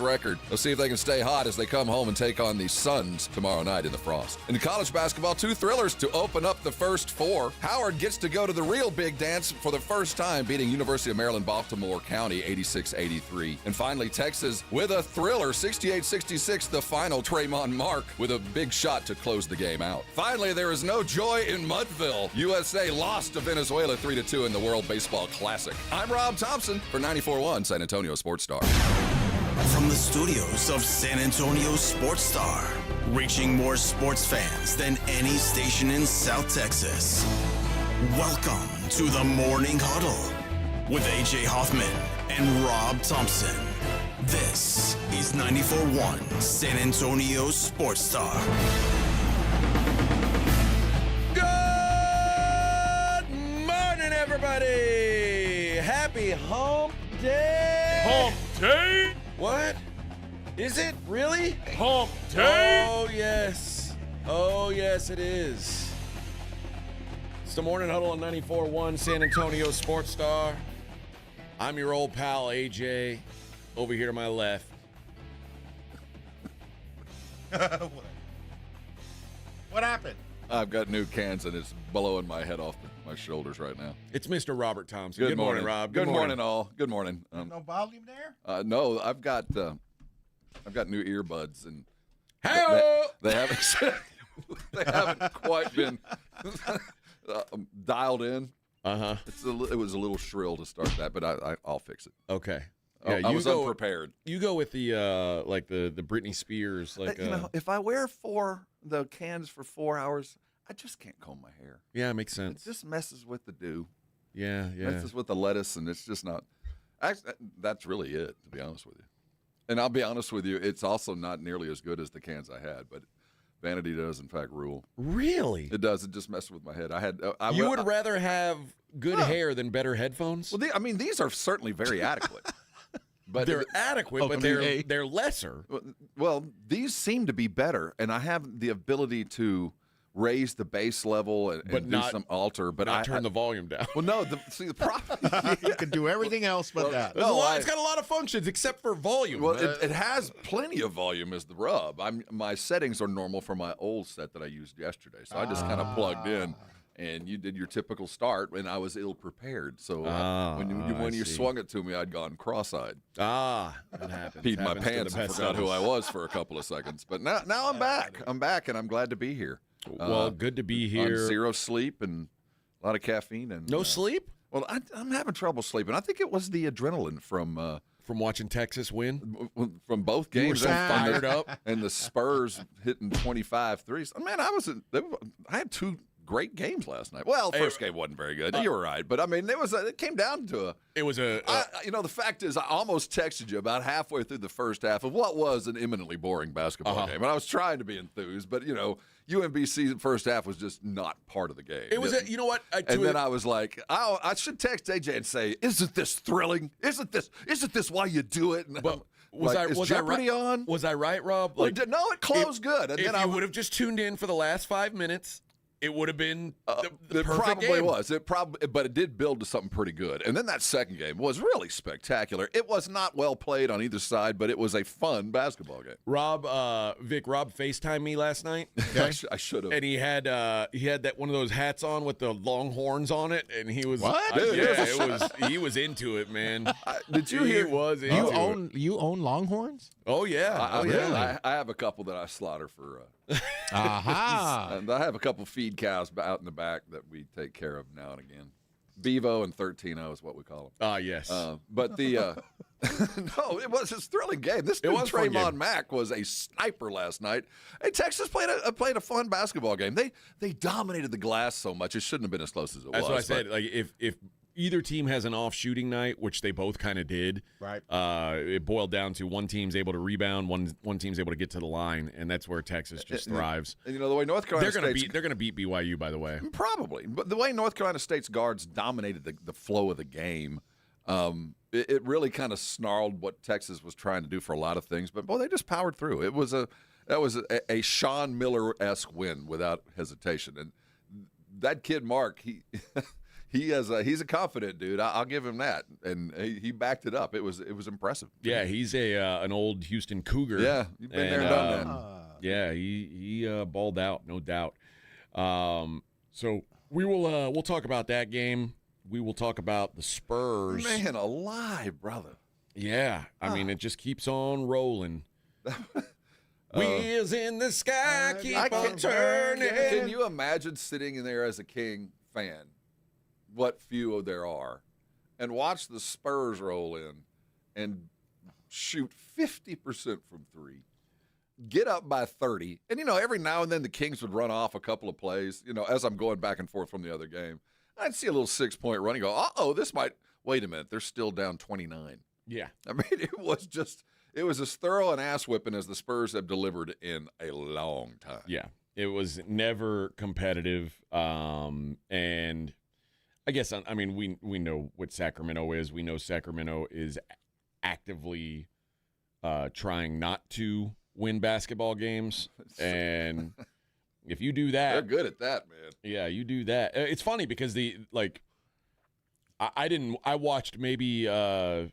record. Let's see if they can stay hot as they come home and take on the Suns tomorrow night in the Frost. In college basketball, 2 thrillers to open up the first 4. Howard gets to go to the real big dance for the first time, beating University of Maryland Baltimore County 86-83. And finally, Texas with a thriller, 68-66, the final. Tremont Mark with a big shot to close the game out. Finally, there is no joy in Mudville. USA lost to Venezuela 3-2 in the World Baseball Classic. I'm Rob Thompson for 94.1 San Antonio Sports Star. From the studios of San Antonio Sports Star, reaching more sports fans than any station in South Texas. Welcome to the Morning Huddle with A.J. Hoffman and Rob Thompson. This is 94.1 San Antonio Sports Star. Good morning, everybody. Happy Hump Day. Hump Day? What? Is it? Really? Hump Day? Oh, yes. Oh, yes, it is. It's the Morning Huddle on 94.1 San Antonio Sports Star. I'm your old pal, AJ. Over here to my left. What happened? I've got new cans and it's blowing my head off my shoulders right now. It's Mr. Robert Thompson. Good morning, Rob. Good morning, all. Good morning. No volume there? No, I've got new earbuds and Hey-o! they haven't they haven't quite been dialed in. Uh-huh. It was a little shrill to start that, but I'll fix it. Okay. Yeah, I was unprepared. You go with the like the Britney Spears, like if I wear the cans for 4 hours, I just can't comb my hair. Yeah, it makes sense. It just messes with the dew. Yeah. Messes with the lettuce, and it's just not. Actually, that's really it, to be honest with you. And I'll be honest with you, it's also not nearly as good as the cans I had, but vanity does, in fact, rule. Really? It does. It just messes with my head. You would rather have good hair than better headphones? Well, these are certainly very adequate. But they're adequate, but they're lesser. Well, these seem to be better, and I have the ability to raise the bass level and do some alter, but not turn the volume down. Well, no. The problem You can do everything else but that. It's got a lot of functions except for volume. Well, it has plenty of volume is the rub. My settings are normal for my old set that I used yesterday, so I just kind of plugged in. And you did your typical start, and I was ill-prepared. So when you swung it to me, I'd gone cross-eyed. That happens. Peed my pants and forgot who I was for a couple of seconds. But now I'm back. I'm back, and I'm glad to be here. Well, good to be here. On zero sleep and a lot of caffeine. And no sleep? Well, I'm having trouble sleeping. I think it was the adrenaline from watching Texas win? From both games. You were so fired up. And the Spurs hitting 25 threes. Man, I had 2 great games last night. Well, first game wasn't very good. You were right, but it came down to the fact is, I almost texted you about halfway through the first half of what was an eminently boring basketball game, and I was trying to be enthused, but UMBC's first half was just not part of the game. It was, you know what? Then I was like, I should text AJ and say, "Isn't this thrilling? Isn't this why you do it?" And is Jeopardy on? Was I right, Rob? No, it closed good. And if I would have just tuned in for the last 5 minutes, it would have been the perfect game. It probably was. But it did build to something pretty good. And then that second game was really spectacular. It was not well played on either side, but it was a fun basketball game. Rob FaceTimed me last night. I should have. And he had that one of those hats on with the Longhorns on it, and he was what? He was into it, man. Did you hear? He was into it. You own Longhorns? Oh yeah. Really? I have a couple that I slaughter for. And I have a couple feed cows out in the back that we take care of now and again. Bevo and 13-0 is what we call them. Yes. But the no, it was a thrilling game. This dude, Tremont Mack, was a sniper last night. Hey, Texas played a fun basketball game. They dominated the glass so much it shouldn't have been as close as it was. That's what I said. Like if either team has an off shooting night, which they both kind of did. Right. It boiled down to one team's able to rebound, one team's able to get to the line, and that's where Texas just thrives. And the way North Carolina they're gonna beat BYU, by the way. Probably, but the way North Carolina State's guards dominated the flow of the game, it really kind of snarled what Texas was trying to do for a lot of things. But boy, they just powered through. That was a Sean Miller-esque win without hesitation, and that kid Mark, He's a confident dude. I'll give him that, and he backed it up. It was impressive. Yeah, he's an old Houston Cougar. Yeah, you've been there and done that. Yeah, he balled out, no doubt. So we'll talk about that game. We will talk about the Spurs. Man alive, brother. Yeah, I mean, it just keeps on rolling. Wheels in the sky keep on turning. Can you imagine sitting in there as a King fan, what few there are, and watch the Spurs roll in and shoot 50% from three, get up by 30, and, every now and then the Kings would run off a couple of plays, as I'm going back and forth from the other game. I'd see a little 6-point run and go, this might – wait a minute, they're still down 29. Yeah. I mean, it was as thorough an ass whipping as the Spurs have delivered in a long time. Yeah. It was never competitive. And I guess, I mean, we know what Sacramento is. We know Sacramento is actively trying not to win basketball games. And if you do that. They're good at that, man. Yeah, you do that. It's funny because I watched maybe 10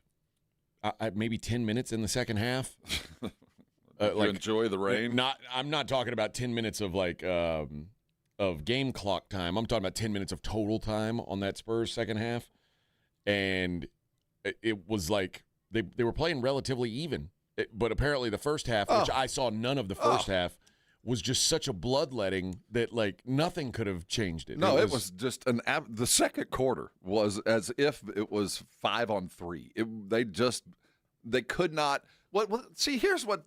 minutes in the second half. You enjoy the rain? I'm not talking about 10 minutes of of game clock time. I'm talking about 10 minutes of total time on that Spurs second half. And it was like they were playing relatively even. But apparently the first half, which I saw none of the first half, was just such a bloodletting that nothing could have changed it. No, it was just the second quarter was as if it was 5-on-3. They could not. See, here's what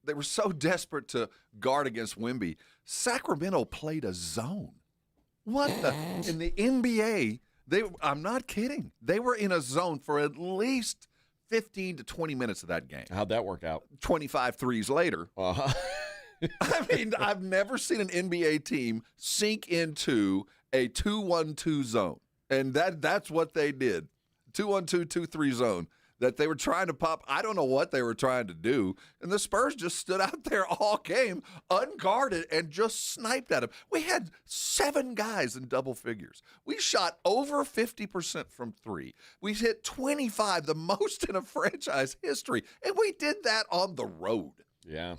they were so desperate to guard against Wemby. Sacramento played a zone. In the NBA? I'm not kidding. They were in a zone for at least 15 to 20 minutes of that game. How'd that work out? 25 threes later. Uh-huh. I mean, I've never seen an NBA team sink into a 2-1-2 zone. And that's what they did. 2-1-2, 2-3 zone that they were trying to pop. I don't know what they were trying to do. And the Spurs just stood out there all game, unguarded, and just sniped at them. We had 7 guys in double figures. We shot over 50% from three. We hit 25, the most in a franchise history. And we did that on the road. Yeah.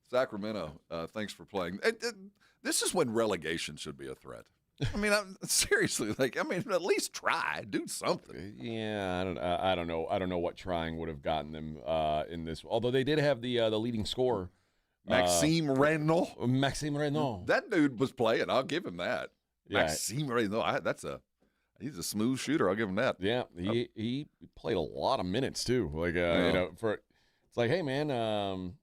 Sacramento, thanks for playing. This is when relegation should be a threat. I mean, seriously, at least try, do something. Yeah, I don't know. I don't know what trying would have gotten them in this. Although they did have the leading scorer, Maxime Renault. That dude was playing. I'll give him that. Yeah. Maxime Renault. He's a smooth shooter. I'll give him that. Yeah, he played a lot of minutes too. It's like, hey man,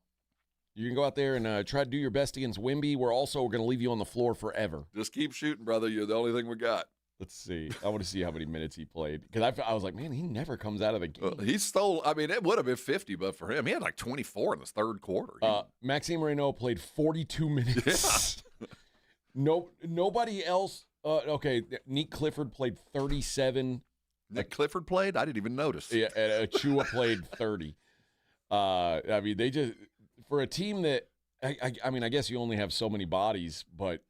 you can go out there and try to do your best against Wemby. We're also going to leave you on the floor forever. Just keep shooting, brother. You're the only thing we got. Let's see. I want to see how many minutes he played. Because I was like, man, he never comes out of the game. He stole. I mean, it would have been 50, but for him, he had 24 in the third quarter. Maxime Renault played 42 minutes. Yeah. Nobody else. Okay, Nick Clifford played 37. Nick Clifford played? I didn't even notice. Yeah, and Achua played 30. I mean, they just... For a team that, I mean, I guess you only have so many bodies, but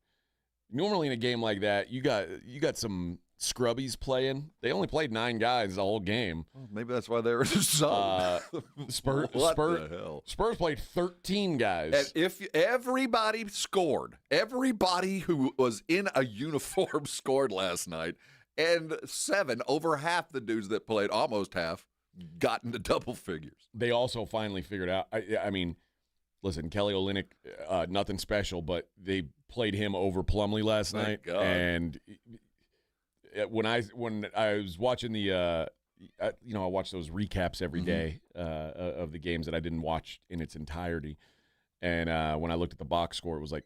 normally in a game like that, you got some scrubbies playing. They only played 9 guys the whole game. Well, maybe that's why they were so. Spurs the hell? Spurs played 13 guys. And if everybody scored, everybody who was in a uniform scored last night, and 7, over half the dudes that played, almost half, got into double figures. They also finally figured out. I mean. Listen, Kelly Olynyk, nothing special, but they played him over Plumlee last night. God. And when I was watching I watch those recaps every day of the games that I didn't watch in its entirety. And when I looked at the box score, it was like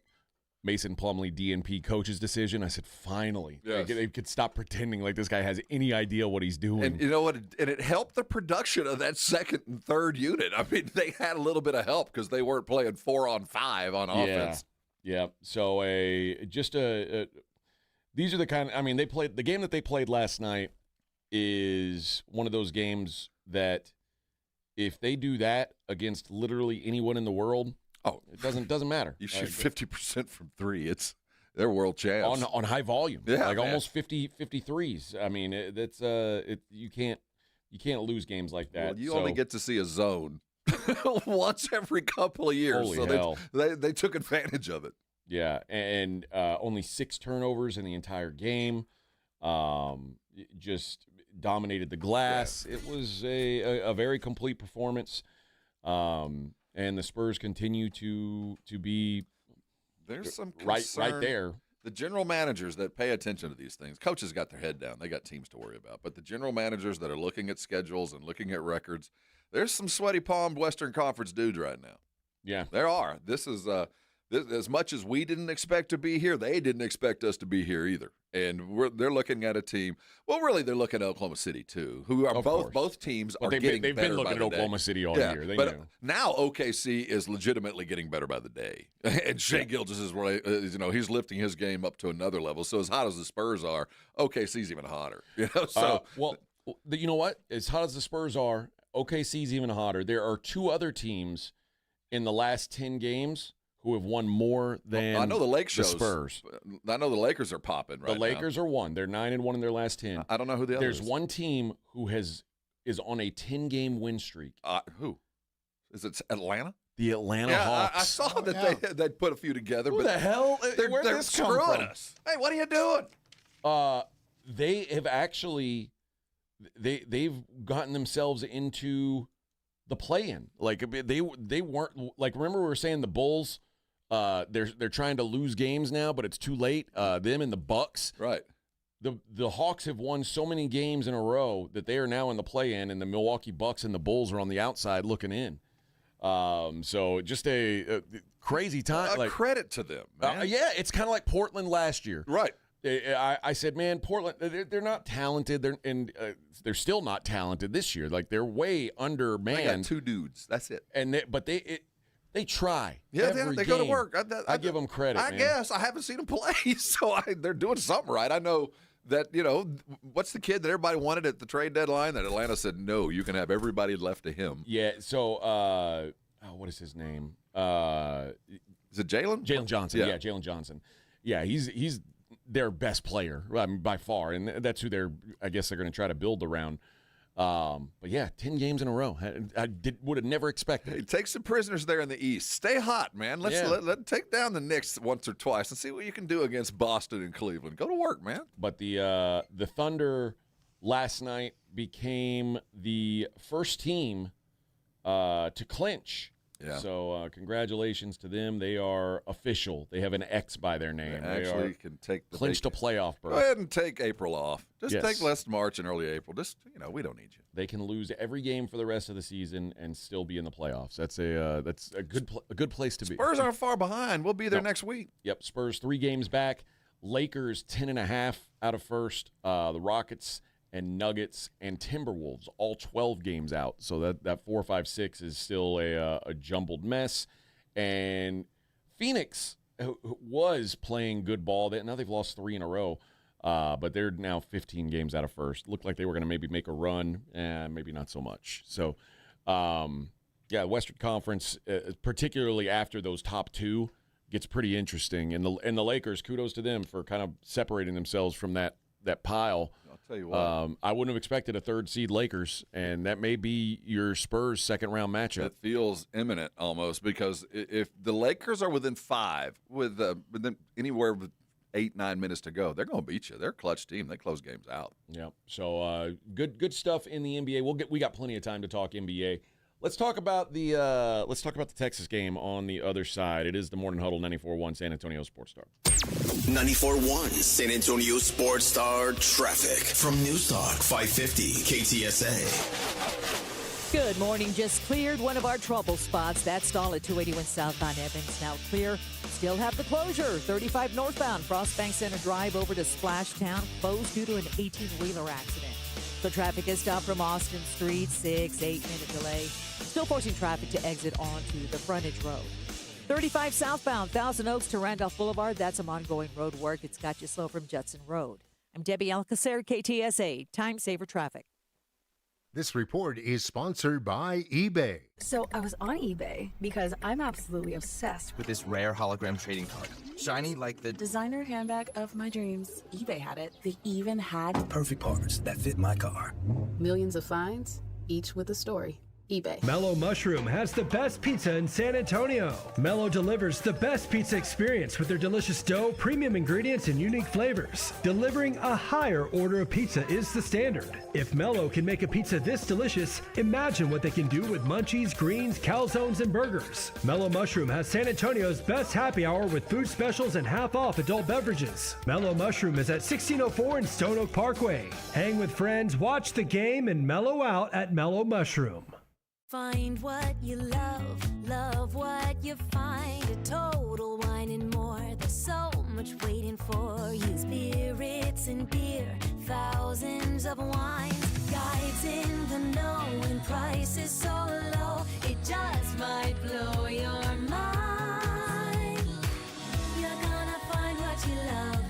Mason Plumlee DNP coach's decision. I said, finally, yes. They could stop pretending like this guy has any idea what he's doing. And you know what? And it helped the production of that second and third unit. I mean, they had a little bit of help because they weren't playing 4-on-5 on offense. Yeah. So these are the kind. I mean, they played the game that they played last night is one of those games that if they do that against literally anyone in the world. Oh, it doesn't matter. You shoot 50% from three. It's They're world champs. On high volume. Yeah, like man. almost 53s. I mean, you can't lose games like that. Well, you only get to see a zone once every couple of years. Holy so hell. They took advantage of it. Yeah, and only 6 turnovers in the entire game. Just dominated the glass. Yeah. It was a very complete performance. And the Spurs continue to be There's some right concern. there. The general managers that pay attention to these things, coaches got their head down. They got teams to worry about. But the general managers that are looking at schedules and looking at records, there's some sweaty palmed Western Conference dudes right now. Yeah. There are. This is as much as we didn't expect to be here, they didn't expect us to be here either. And they're looking at a team. Well, really, they're looking at Oklahoma City too, who are both teams are getting better. They've been looking by at the Oklahoma day. City all year. They but knew. Now OKC is legitimately getting better by the day, and Shai Gilgeous is he's lifting his game up to another level. So as hot as the Spurs are, OKC's even hotter. So you know what? As hot as the Spurs are, OKC's even hotter. There are 2 other teams in the last 10 games who have won more than I know the Spurs. I know the Lakers are popping right now. The Lakers are 1. They're 9-1 in their last 10. I don't know who the other There's is. one team who is on a 10-game win streak. Who? Is it Atlanta? The Atlanta Hawks. I saw that they put a few together. Who but the hell? They're this come screwing from? us. Hey, what are you doing? They have actually they've gotten themselves into the play-in. Like they weren't like, remember we were saying the Bulls. They're trying to lose games now, but it's too late. Them and the Bucks. Right. The Hawks have won so many games in a row that they are now in the play-in, and the Milwaukee Bucks and the Bulls are on the outside looking in. So just a crazy time. Credit to them, man. Yeah, it's kind of like Portland last year. Right. I said, man, Portland, they're not talented. They're still not talented this year. Like, they're way undermanned. They got 2 dudes. That's it. And they try. Yeah, they go to work. I give them credit. I guess I haven't seen them play, so they're doing something right. I know that what's the kid that everybody wanted at the trade deadline that Atlanta said no, you can have everybody left to him. Yeah. So what is his name? Is it Jalen? Jalen Johnson. Yeah, Jalen Johnson. Yeah, he's their best player, I mean, by far, and that's who they're going to try to build around. But yeah, 10 games in a row. I would have never expected. Hey, take some prisoners there in the East. Stay hot, man. Let's take down the Knicks once or twice and see what you can do against Boston and Cleveland. Go to work, man. But the Thunder last night became the first team to clinch. Yeah. So congratulations to them. They are official. They have an X by their name. They can take clinched a playoff berth. Go ahead and take April off. Just take less March and early April. Just we don't need you. They can lose every game for the rest of the season and still be in the playoffs. That's a good place to be. Spurs aren't far behind. We'll be there next week. Yep. Spurs 3 games back. Lakers 10.5 out of first. The Rockets and Nuggets and Timberwolves all 12 games out. So that 4, 5, 6 is still a jumbled mess. And Phoenix was playing good ball. Now they've lost 3 in a row. But they're now 15 games out of first. Looked like they were going to maybe make a run, and maybe not so much. So, Western Conference, particularly after those top 2, gets pretty interesting. And the Lakers, kudos to them for kind of separating themselves from that pile. I'll tell you what. I wouldn't have expected a 3rd seed Lakers, and that may be your Spurs second-round matchup. It feels imminent almost, because if the Lakers are within 5 with anywhere with 8-9 minutes to go, they're going to beat you. They're a clutch team. They close games out. Yeah. So good stuff in the NBA. We got plenty of time to talk NBA. Let's talk about the Texas game on the other side. It is the Morning Huddle 94.1 San Antonio Sports Star. 94.1 San Antonio Sports Star traffic from News Talk 550 KTSA. Good morning. Just cleared one of our trouble spots. That stall at 281 southbound Evans now clear. Still have the closure. 35 northbound Frostbank Center Drive over to Splashtown closed due to an 18-wheeler accident. So traffic is stopped from Austin Street, 6-8-minute delay. Still forcing traffic to exit onto the frontage road. 35 southbound Thousand Oaks to Randolph Boulevard. That's some ongoing road work. It's got you slow from Judson Road. I'm Debbie Alcacer, KTSA, Time Saver Traffic. This report is sponsored by eBay. So I was on eBay because I'm absolutely obsessed with this rare hologram trading card. Shiny like the designer handbag of my dreams. eBay had it. They even had perfect parts that fit my car. Millions of finds, each with a story. eBay. Mellow Mushroom has the best pizza in San Antonio. Mellow delivers the best pizza experience with their delicious dough, premium ingredients, and unique flavors. Delivering a higher order of pizza is the standard. If Mellow can make a pizza this delicious, imagine what they can do with munchies, greens, calzones, and burgers. Mellow Mushroom has San Antonio's best happy hour with food specials and half-off adult beverages. Mellow Mushroom is at 1604 in Stone Oak Parkway. Hang with friends, watch the game, and mellow out at Mellow Mushroom. Find what you love, love what you find. A Total Wine and More. There's so much waiting for you. Spirits and beer, thousands of wines. Guides in the know and prices so low. It just might blow your mind. You're gonna find what you love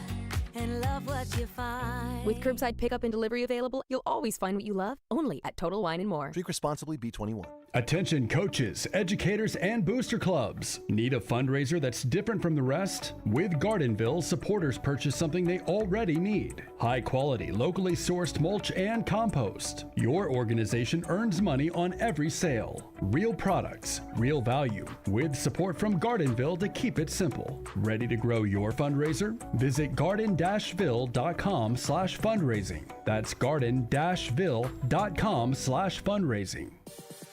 and love what you find. With curbside pickup and delivery available, you'll always find what you love, only at Total Wine & More. Drink responsibly, B21. Attention coaches, educators, and booster clubs. Need a fundraiser that's different from the rest? With Gardenville, supporters purchase something they already need. High quality, locally sourced mulch and compost. Your organization earns money on every sale. Real products, real value, with support from Gardenville to keep it simple. Ready to grow your fundraiser? Visit garden-ville.com/fundraising. That's garden-ville.com/fundraising.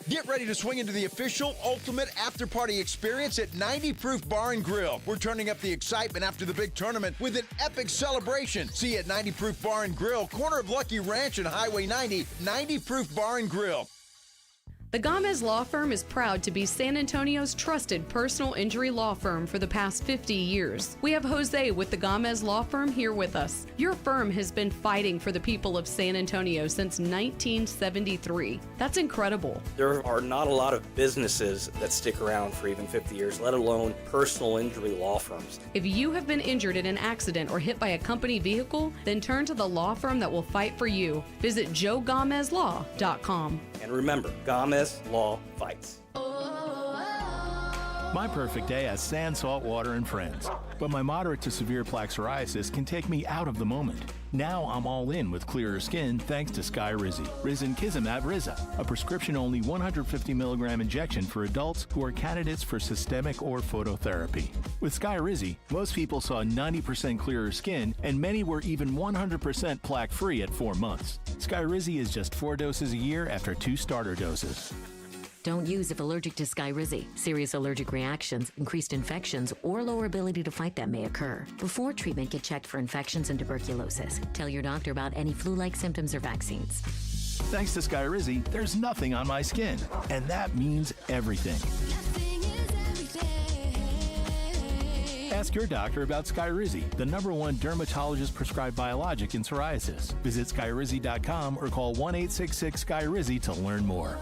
Get ready to swing into the official ultimate after-party experience at 90 Proof Bar and Grill. We're turning up the excitement after the big tournament with an epic celebration. See you at 90 Proof Bar and Grill, corner of Lucky Ranch and Highway 90, 90 Proof Bar and Grill. The Gomez Law Firm is proud to be San Antonio's trusted personal injury law firm for the past 50 years. We have Jose with the Gomez Law Firm here with us. Your firm has been fighting for the people of San Antonio since 1973. That's incredible. There are not a lot of businesses that stick around for even 50 years, let alone personal injury law firms. If you have been injured in an accident or hit by a company vehicle, then turn to the law firm that will fight for you. Visit joegomezlaw.com. And remember, Gomez Law fights. My perfect day has sand, salt water, and friends. But my moderate to severe plaque psoriasis can take me out of the moment. Now I'm all in with clearer skin thanks to Skyrizi. Risankizumab Riza, a prescription-only 150 milligram injection for adults who are candidates for systemic or phototherapy. With Skyrizi, most people saw 90% clearer skin, and many were even 100% plaque-free at 4 months. Skyrizi is just 4 doses a year after 2 starter doses. Don't use if allergic to Skyrizi. Serious allergic reactions, increased infections, or lower ability to fight them may occur. Before treatment, get checked for infections and tuberculosis. Tell your doctor about any flu-like symptoms or vaccines. Thanks to Skyrizi, there's nothing on my skin, and that means everything. Ask your doctor about Skyrizi, the #1 dermatologist-prescribed biologic in psoriasis. Visit Skyrizi.com or call 1-866-SKYRIZI to learn more.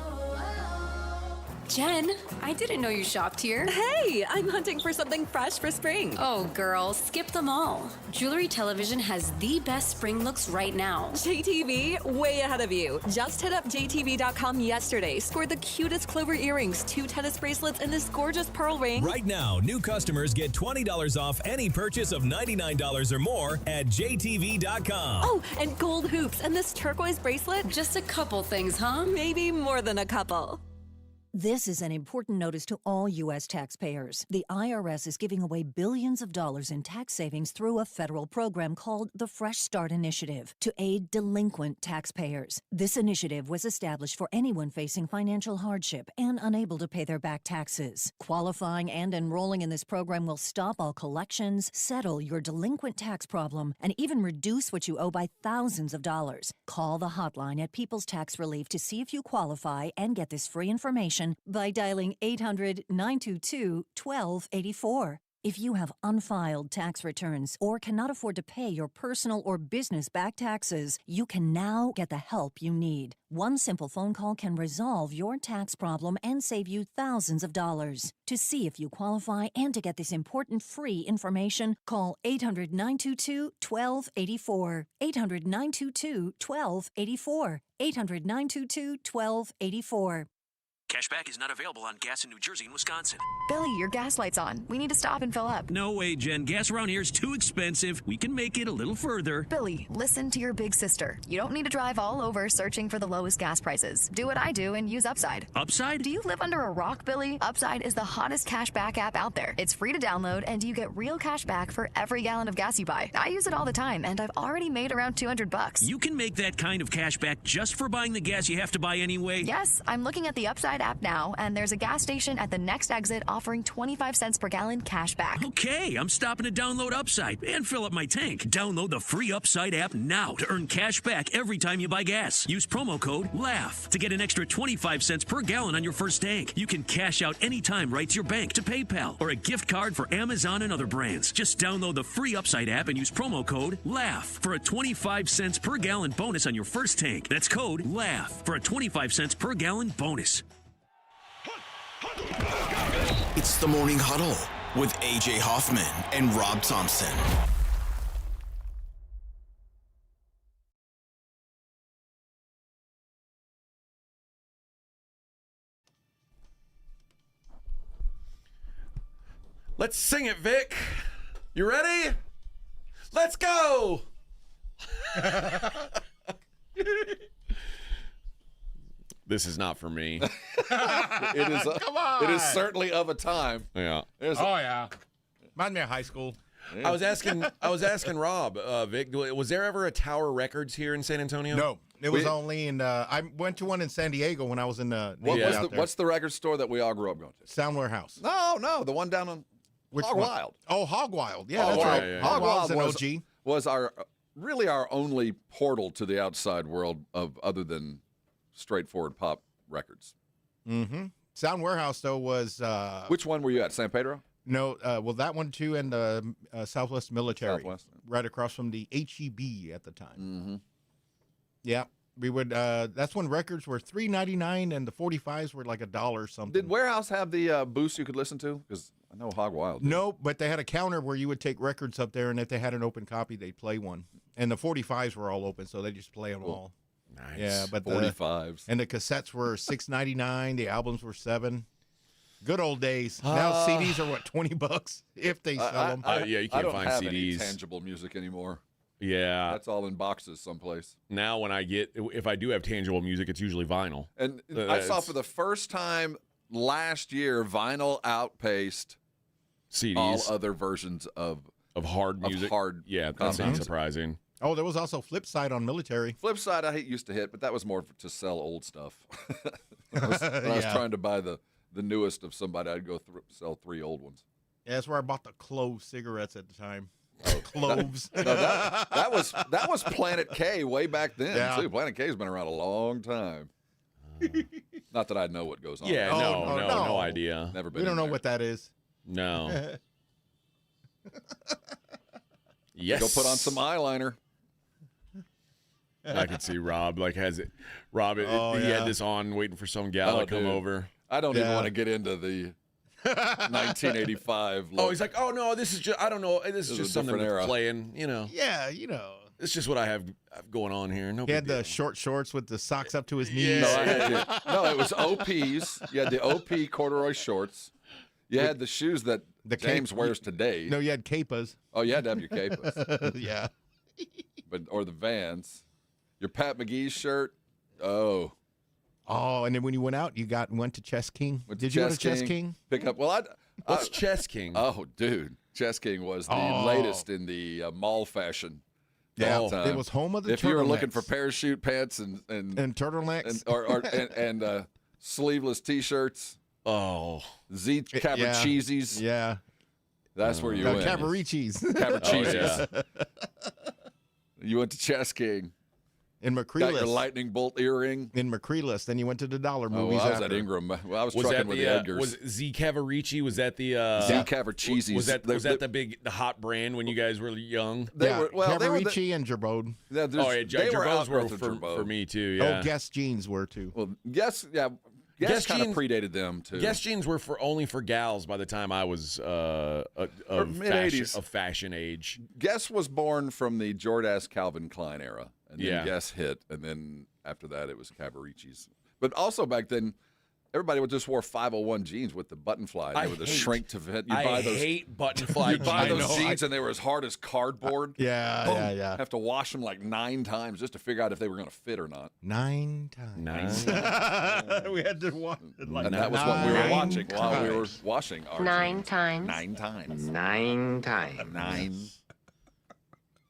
Jen, I didn't know you shopped here. Hey, I'm hunting for something fresh for spring. Oh, girl, skip them all. Jewelry Television has the best spring looks right now. JTV, way ahead of you. Just hit up JTV.com yesterday, scored the cutest clover earrings, 2 tennis bracelets, and this gorgeous pearl ring. Right now, new customers get $20 off any purchase of $99 or more at JTV.com. Oh, and gold hoops and this turquoise bracelet. Just a couple things, huh? Maybe more than a couple. This is an important notice to all U.S. taxpayers. The IRS is giving away billions of dollars in tax savings through a federal program called the Fresh Start Initiative to aid delinquent taxpayers. This initiative was established for anyone facing financial hardship and unable to pay their back taxes. Qualifying and enrolling in this program will stop all collections, settle your delinquent tax problem, and even reduce what you owe by thousands of dollars. Call the hotline at People's Tax Relief to see if you qualify and get this free information by dialing 800-922-1284. If you have unfiled tax returns or cannot afford to pay your personal or business back taxes, you can now get the help you need. One simple phone call can resolve your tax problem and save you thousands of dollars. To see if you qualify and to get this important free information, call 800-922-1284. 800-922-1284. 800-922-1284. Cashback is not available on gas in New Jersey and Wisconsin. Billy, your gas light's on. We need to stop and fill up. No way, Jen. Gas around here is too expensive. We can make it a little further. Billy, listen to your big sister. You don't need to drive all over searching for the lowest gas prices. Do what I do and use Upside. Upside? Do you live under a rock, Billy? Upside is the hottest cashback app out there. It's free to download, and you get real cash back for every gallon of gas you buy. I use it all the time, and I've already made around $200. You can make that kind of cash back just for buying the gas you have to buy anyway? Yes, I'm looking at the Upside app now, and there's a gas station at the next exit offering 25 cents per gallon cash back. Okay, I'm stopping to download Upside and fill up my tank. Download the free Upside app now to earn cash back every time you buy gas. Use promo code LAUGH to get an extra 25 cents per gallon on your first tank. You can cash out anytime right to your bank, to PayPal, or a gift card for Amazon and other brands. Just download the free Upside app and use promo code LAUGH for a 25 cents per gallon bonus on your first tank. That's code LAUGH for a 25 cents per gallon bonus. It's the Morning Huddle with AJ Hoffman and Rob Thompson. Let's sing it, Vic. You ready? Let's go. This is not for me. It is. Come on. It is certainly of a time. Yeah. Yeah. Reminds me of high school. I was asking Rob, Vic, was there ever a Tower Records here in San Antonio? No, it was only in. I went to one in San Diego when I was in the. What's the record store that we all grew up going to? Sound Warehouse. No, the one down on Hog Wild. Oh, Hog Wild. Yeah, that's right. Yeah. Hog Wild's an OG. Was our only portal to the outside world of other than straightforward pop records. Mm-hmm. Sound Warehouse though was. Which one were you at? San Pedro? No, well, that one too, and the Southwest Military, Southwest. right across from the HEB at the time. Mm-hmm. Yeah, we would. That's when records were $3.99 and the 45s were like $1 something. Did Warehouse have the boost you could listen to? Because I know Hog Wild did. No, but they had a counter where you would take records up there, and if they had an open copy, they'd play one. And the 45s were all open, so they just play them all. Nice. Yeah, but 45s. And the cassettes were $6.99. The albums were $7. Good old days. Now CDs are what, $20 if they sell them. Yeah, you can't find have CDs. any tangible music anymore. Yeah, that's all in boxes someplace. Now, if I do have tangible music, it's usually vinyl. And I saw for the first time last year, vinyl outpaced CDs, all other versions of hard music. Yeah, that's not surprising. Oh, there was also Flip Side on Military. Flip Side I used to hit, but that was more to sell old stuff. When I was trying to buy the newest of somebody, I'd go sell 3 old ones. Yeah, that's where I bought the Clove cigarettes at the time. Cloves. that was Planet K way back then, too. Planet K's been around a long time. Not that I know what goes on. Yeah, no idea. Never been. We don't know what that is. No. Yes. Go put on some eyeliner. I could see Rob he had this on waiting for some gal to come over. I don't even want to get into the 1985 look. Oh, he's like, oh no, this is just, I don't know, this is just something era. playing, Yeah, you know. It's just what I have going on here. No, he had the short shorts with the socks up to his knees. No, it was OPs. You had the OP corduroy shorts. You had the shoes that James wears today. No, you had capas. Oh, you had to have your capas. Yeah. Or the Vans. Your Pat McGee's shirt. Oh, and then when you went out, you went to Chess King. Did you go to Chess King? Pick up. What's Chess King? Oh, dude, Chess King was the latest in the mall fashion. Yeah, it was home of the. If you were looking for parachute pants and turtlenecks and sleeveless T-shirts. Z Cabarecheesies. Yeah. That's where you went. Cabarecheese. Cabarecheesies. You went to Chess King. In Got McCreeless. your lightning bolt earring. In McCreeless. Then you went to the dollar movies I was after. at Ingram. Well, I was Was trucking that with the the Edgars. was Z Cavarici? Was that the Z Cavaricis? Was that the hot brand when you guys were young? Cavarici and Gerbode. Yeah, Gerbos were for me too. Yeah. Oh, Guess jeans were too. Well, Guess kind of predated them too. Guess jeans were only for gals by the time I was mid-80s of fashion age. Guess was born from the Jordache Calvin Klein era, and then Yeah. Guess hit, and then after that it was Cavaricci's. But also back then, everybody would just wore 501 jeans with the button fly. They were the shrink to fit. I hate button fly You'd buy jeans. those jeans, and they were as hard as cardboard. Yeah. Have to wash them like 9 times just to figure out if they were going to fit or not. 9 times. We had to watch it like And that was what we were watching while we were washing our 9 jeans. times. 9 times. 9 times.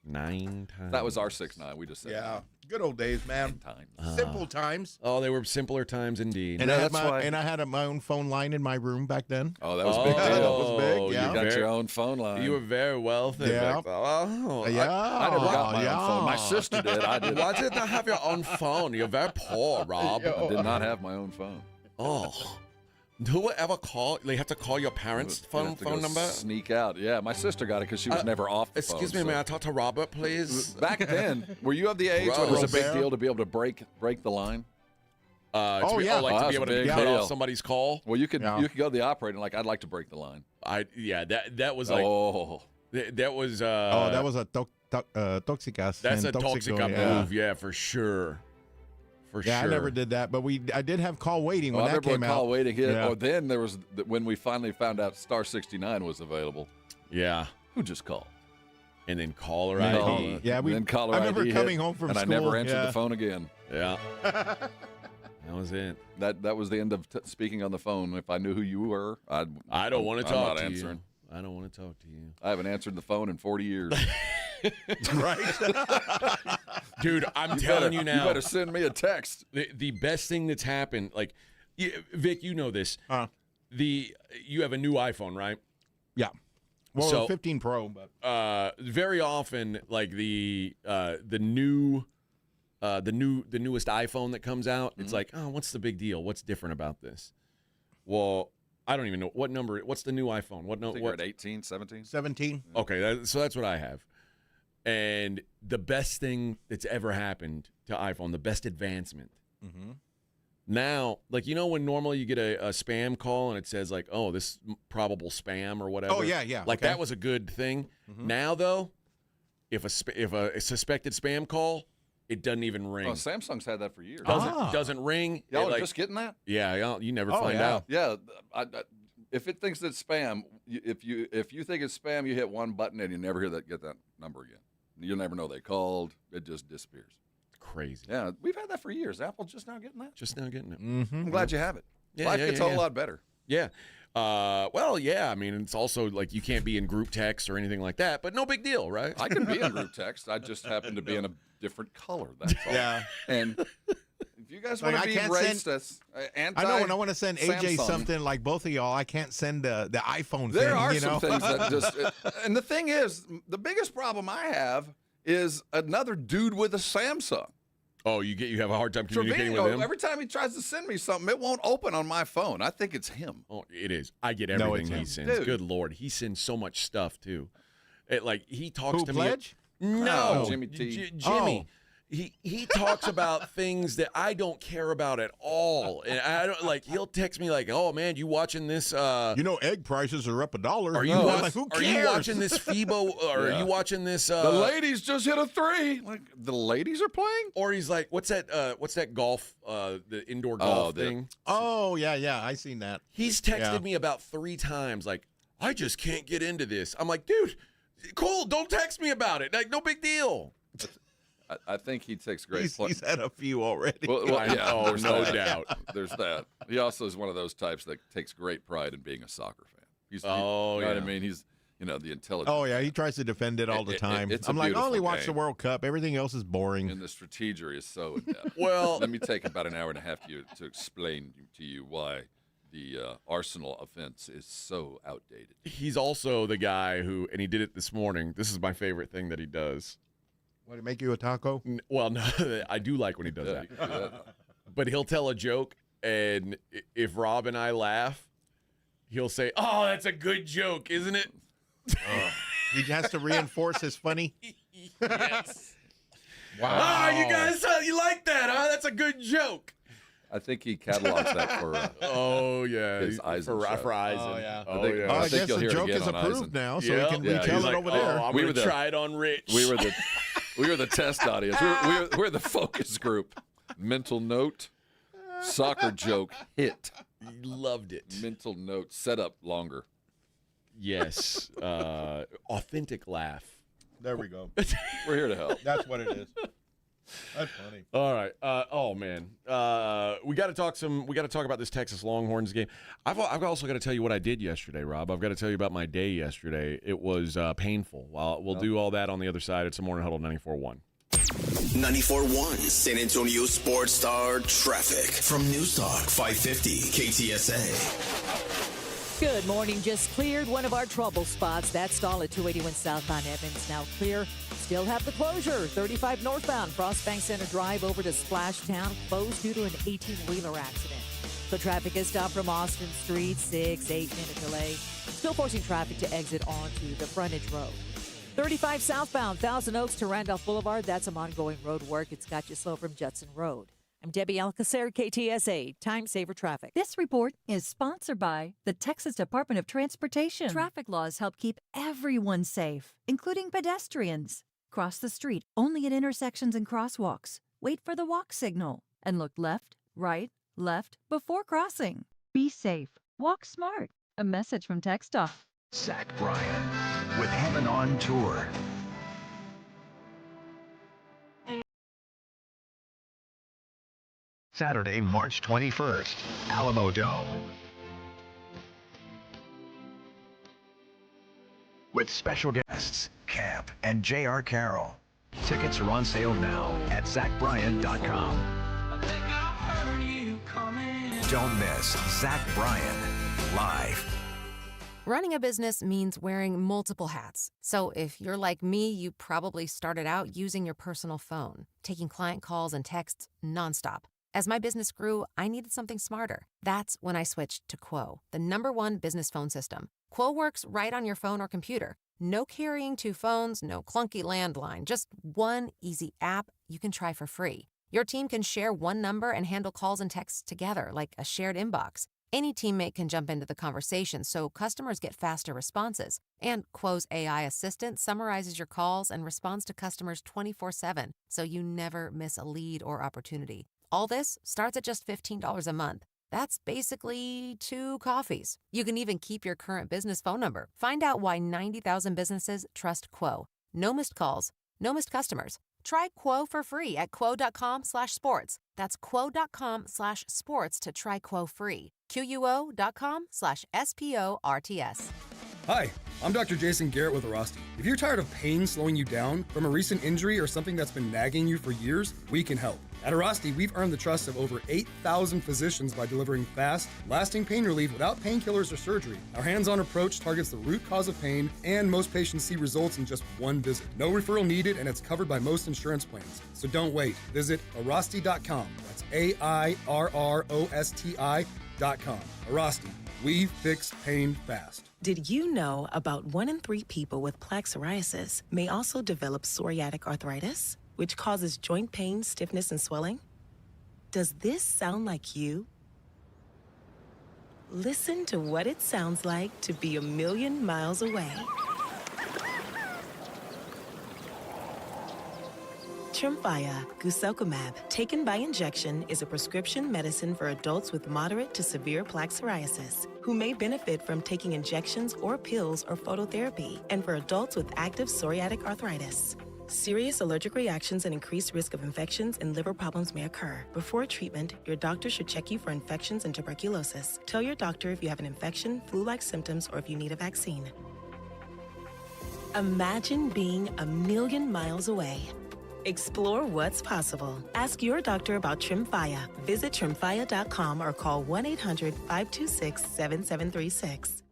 9 times. That was our 6'9". We just said Yeah. Good old days, man. Simple times. Oh, they were simpler times indeed. And I had my own phone line in my room back then. Oh, that was a big deal. That was big. Yeah. You got your own phone line. You were very wealthy. Yeah. Oh, Yeah. I never got my own phone. My sister did. I did. Why did not have your own phone? You're very poor, Rob. I did not have my own phone. Oh. Who would ever call? They have to call your parents' phone number? Sneak out. Yeah, my sister got it because she was never off the phone. Excuse me, may I talk to Robert, please? Back then, were you of the age when it was a big deal to be able to break the line? To be able to cut off somebody's call. Well, you could go to the operator and I'd like to break the line. That was like that was that was a Toxicas. That's a Toxico, Toxica move, yeah, for sure. Yeah, sure. I never did that, but I did have call waiting when I that remember came when out. call waiting hit. Yeah. Or then there was when we finally found out Star 69 was available. Yeah. Who just called? And then caller ID. Yeah, then caller I remember ID coming hit, home from and school. I never answered the phone again. Yeah. That was it. That was the end of speaking on the phone. If I knew who you were, I don't want to talk to answering. you. I don't want to talk to you. I haven't answered the phone in 40 years. Right. Dude, I'm telling you now. You better send me a text. The best thing that's happened, like, Vic, you know this. You have a new iPhone, right? Yeah. Well, so, 15 Pro, but very often, like the newest iPhone that comes out, it's like, oh, what's the big deal? What's different about this? Well, I don't even know what number. What's the new iPhone? I think we're at 18, 17? 17. Okay, so that's what I have. And the best thing that's ever happened to iPhone, the best advancement. Mm-hmm. Now, like, you know when normally you get a spam call and it says, like, oh, this probable spam or whatever? Oh, yeah. Like, okay. that was a good thing. Mm-hmm. Now, though, if a suspected spam call, it doesn't even ring. Oh, Samsung's had that for years. Doesn't ring. Y'all are just getting that? Yeah, you never find out. Yeah, if it thinks it's spam, if you think it's spam, you hit one button and you never get that number again. You'll never know they called. It just disappears. Crazy. Yeah, we've had that for years. Apple's just now getting that. Just now getting it. Mm-hmm. I'm glad you have it. Life gets a whole lot better. Yeah. Well, yeah. I mean, it's also like you can't be in group text or anything like that, but no big deal, right? I can be in group text. I just happen to be in a different color. That's all. Yeah. And if you guys want to be racist, I know when I want to send AJ Samsung, something like both of y'all, I can't send the iPhone thing. There are you know? some things that just. And the thing is, the biggest problem I have is another dude with a Samsung. Oh, you have a hard time communicating with him? Every time he tries to send me something, it won't open on my phone. I think it's him. Oh, it is. I get everything he sends. Dude. Good Lord. He sends so much stuff, too. He talks Who, to Pledge? me. No. Jimmy T. Jimmy. He talks about things that I don't care about at all. And I don't he'll text me like, "Oh man, you watching this egg prices are up $1." Are you who cares? Are you watching this FIBO or are you watching this the ladies just hit a 3. Like the ladies are playing? Or he's like, "What's that golf the indoor golf thing?" Oh, yeah, I seen that. He's texted me about 3 times like, "I just can't get into this." I'm like, "Dude, cool, don't text me about it. Like no big deal." I think he takes great He's had a few already. Well, yeah, oh, no doubt. There's that. He also is one of those types that takes great pride in being a soccer fan. You know what I mean? He's, the intelligent. Oh, yeah, he tries to defend it all the time. I'm like, I only watch the World Cup. Everything else is boring. And the strategery is so in-depth. Well, let me take about an hour and a half to explain to you why the Arsenal offense is so outdated. He's also the guy who, and he did it this morning. This is my favorite thing that he does. What, to make you a taco? Well, no, I do like when he does that. But he'll tell a joke, and if Rob and I laugh, he'll say, "Oh, that's a good joke, isn't it?" He has to reinforce his funny. Yes. Wow. Ah, you guys, you like that, huh? That's a good joke. I think he catalogs that for. His Eisen show. For Eisen. Oh, yeah. I think guess you'll the hear joke it again is on approved Eisen. now, so we can retell He's it like, over there. I'm going to try it on Rich. We were the test audience. We're the focus group. Mental note, soccer joke, hit. Loved it. Mental note, set up longer. Yes. Authentic laugh. There we go. We're here to help. That's what it is. That's funny. All right. Oh man. We got to talk about this Texas Longhorns game. I've also got to tell you what I did yesterday, Rob. I've got to tell you about my day yesterday. It was painful. We'll do all that on the other side. It's a Morning Huddle 94.1. 94.1 San Antonio Sports Star traffic from News Talk 550 KTSA. Good morning. Just cleared one of our trouble spots. That stall at 281 southbound Evans now clear. Still have the closure. 35 northbound Frostbank Center Drive over to Splashtown closed due to an 18-wheeler accident. So traffic is stopped from Austin Street, 8-minute delay. Still forcing traffic to exit onto the frontage road. 35 southbound Thousand Oaks to Randolph Boulevard. That's some ongoing road work. It's got you slow from Judson Road. I'm Debbie Alcacer, KTSA, Time Saver Traffic. This report is sponsored by the Texas Department of Transportation. Traffic laws help keep everyone safe, including pedestrians. Cross the street only at intersections and crosswalks. Wait for the walk signal and look left, right, left before crossing. Be safe. Walk smart. A message from TxDOT. Zach Bryan with Heaven on Tour. Saturday, March 21st, Alamo Dome. With special guests, Camp and J.R. Carroll. Tickets are on sale now at ZachBryan.com. Don't miss Zach Bryan live. Running a business means wearing multiple hats. So if you're like me, you probably started out using your personal phone, taking client calls and texts nonstop. As my business grew, I needed something smarter. That's when I switched to Quo, the #1 business phone system. Quo works right on your phone or computer. No carrying 2 phones, no clunky landline, just one easy app you can try for free. Your team can share one number and handle calls and texts together like a shared inbox. Any teammate can jump into the conversation so customers get faster responses. And Quo's AI assistant summarizes your calls and responds to customers 24/7, so you never miss a lead or opportunity. All this starts at just $15 a month. That's basically 2 coffees. You can even keep your current business phone number. Find out why 90,000 businesses trust Quo. No missed calls, no missed customers. Try Quo for free at quo.com/sports. That's quo.com/sports to try Quo free. QUO.com/SPORTS. Hi, I'm Dr. Jason Garrett with Arasti. If you're tired of pain slowing you down from a recent injury or something that's been nagging you for years, we can help. At Arasti, we've earned the trust of over 8,000 physicians by delivering fast, lasting pain relief without painkillers or surgery. Our hands-on approach targets the root cause of pain, and most patients see results in just one visit. No referral needed, and it's covered by most insurance plans. So don't wait. Visit Arasti.com. That's AIRROSTI.com. Arasti. We fix pain fast. Did you know about 1 in 3 people with plaque psoriasis may also develop psoriatic arthritis, which causes joint pain, stiffness, and swelling? Does this sound like you? Listen to what it sounds like to be 1,000,000 miles away. Tremfya guselkumab, taken by injection, is a prescription medicine for adults with moderate to severe plaque psoriasis who may benefit from taking injections or pills or phototherapy, and for adults with active psoriatic arthritis. Serious allergic reactions and increased risk of infections and liver problems may occur. Before treatment, your doctor should check you for infections and tuberculosis. Tell your doctor if you have an infection, flu-like symptoms, or if you need a vaccine. Imagine being 1,000,000 miles away. Explore what's possible. Ask your doctor about Tremfya. Visit Tremfya.com or call 1-800-526-7736.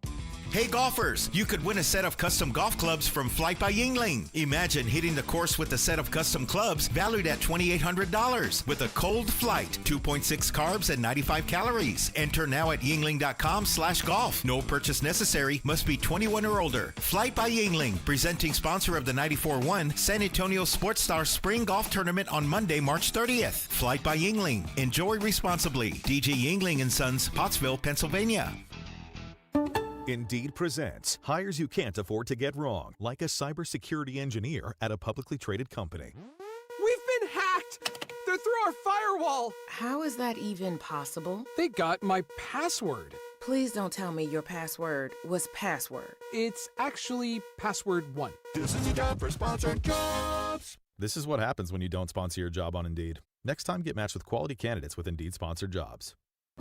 Hey golfers, you could win a set of custom golf clubs from Flight by Yingling. Imagine hitting the course with a set of custom clubs valued at $2,800 with a cold flight, 2.6 carbs and 95 calories. Enter now at yingling.com/golf. No purchase necessary, must be 21 or older. Flight by Yingling, presenting sponsor of the 94-1 San Antonio Sports Star Spring Golf Tournament on Monday, March 30th. Flight by Yingling. Enjoy responsibly. DG Yingling & Sons, Pottsville, Pennsylvania. Indeed presents hires you can't afford to get wrong, like a cybersecurity engineer at a publicly traded company. We've been hacked! They're through our firewall! How is that even possible? They got my password. Please don't tell me your password was password. It's actually password 1. This is a job for sponsored jobs. This is what happens when you don't sponsor your job on Indeed. Next time, get matched with quality candidates with Indeed sponsored jobs.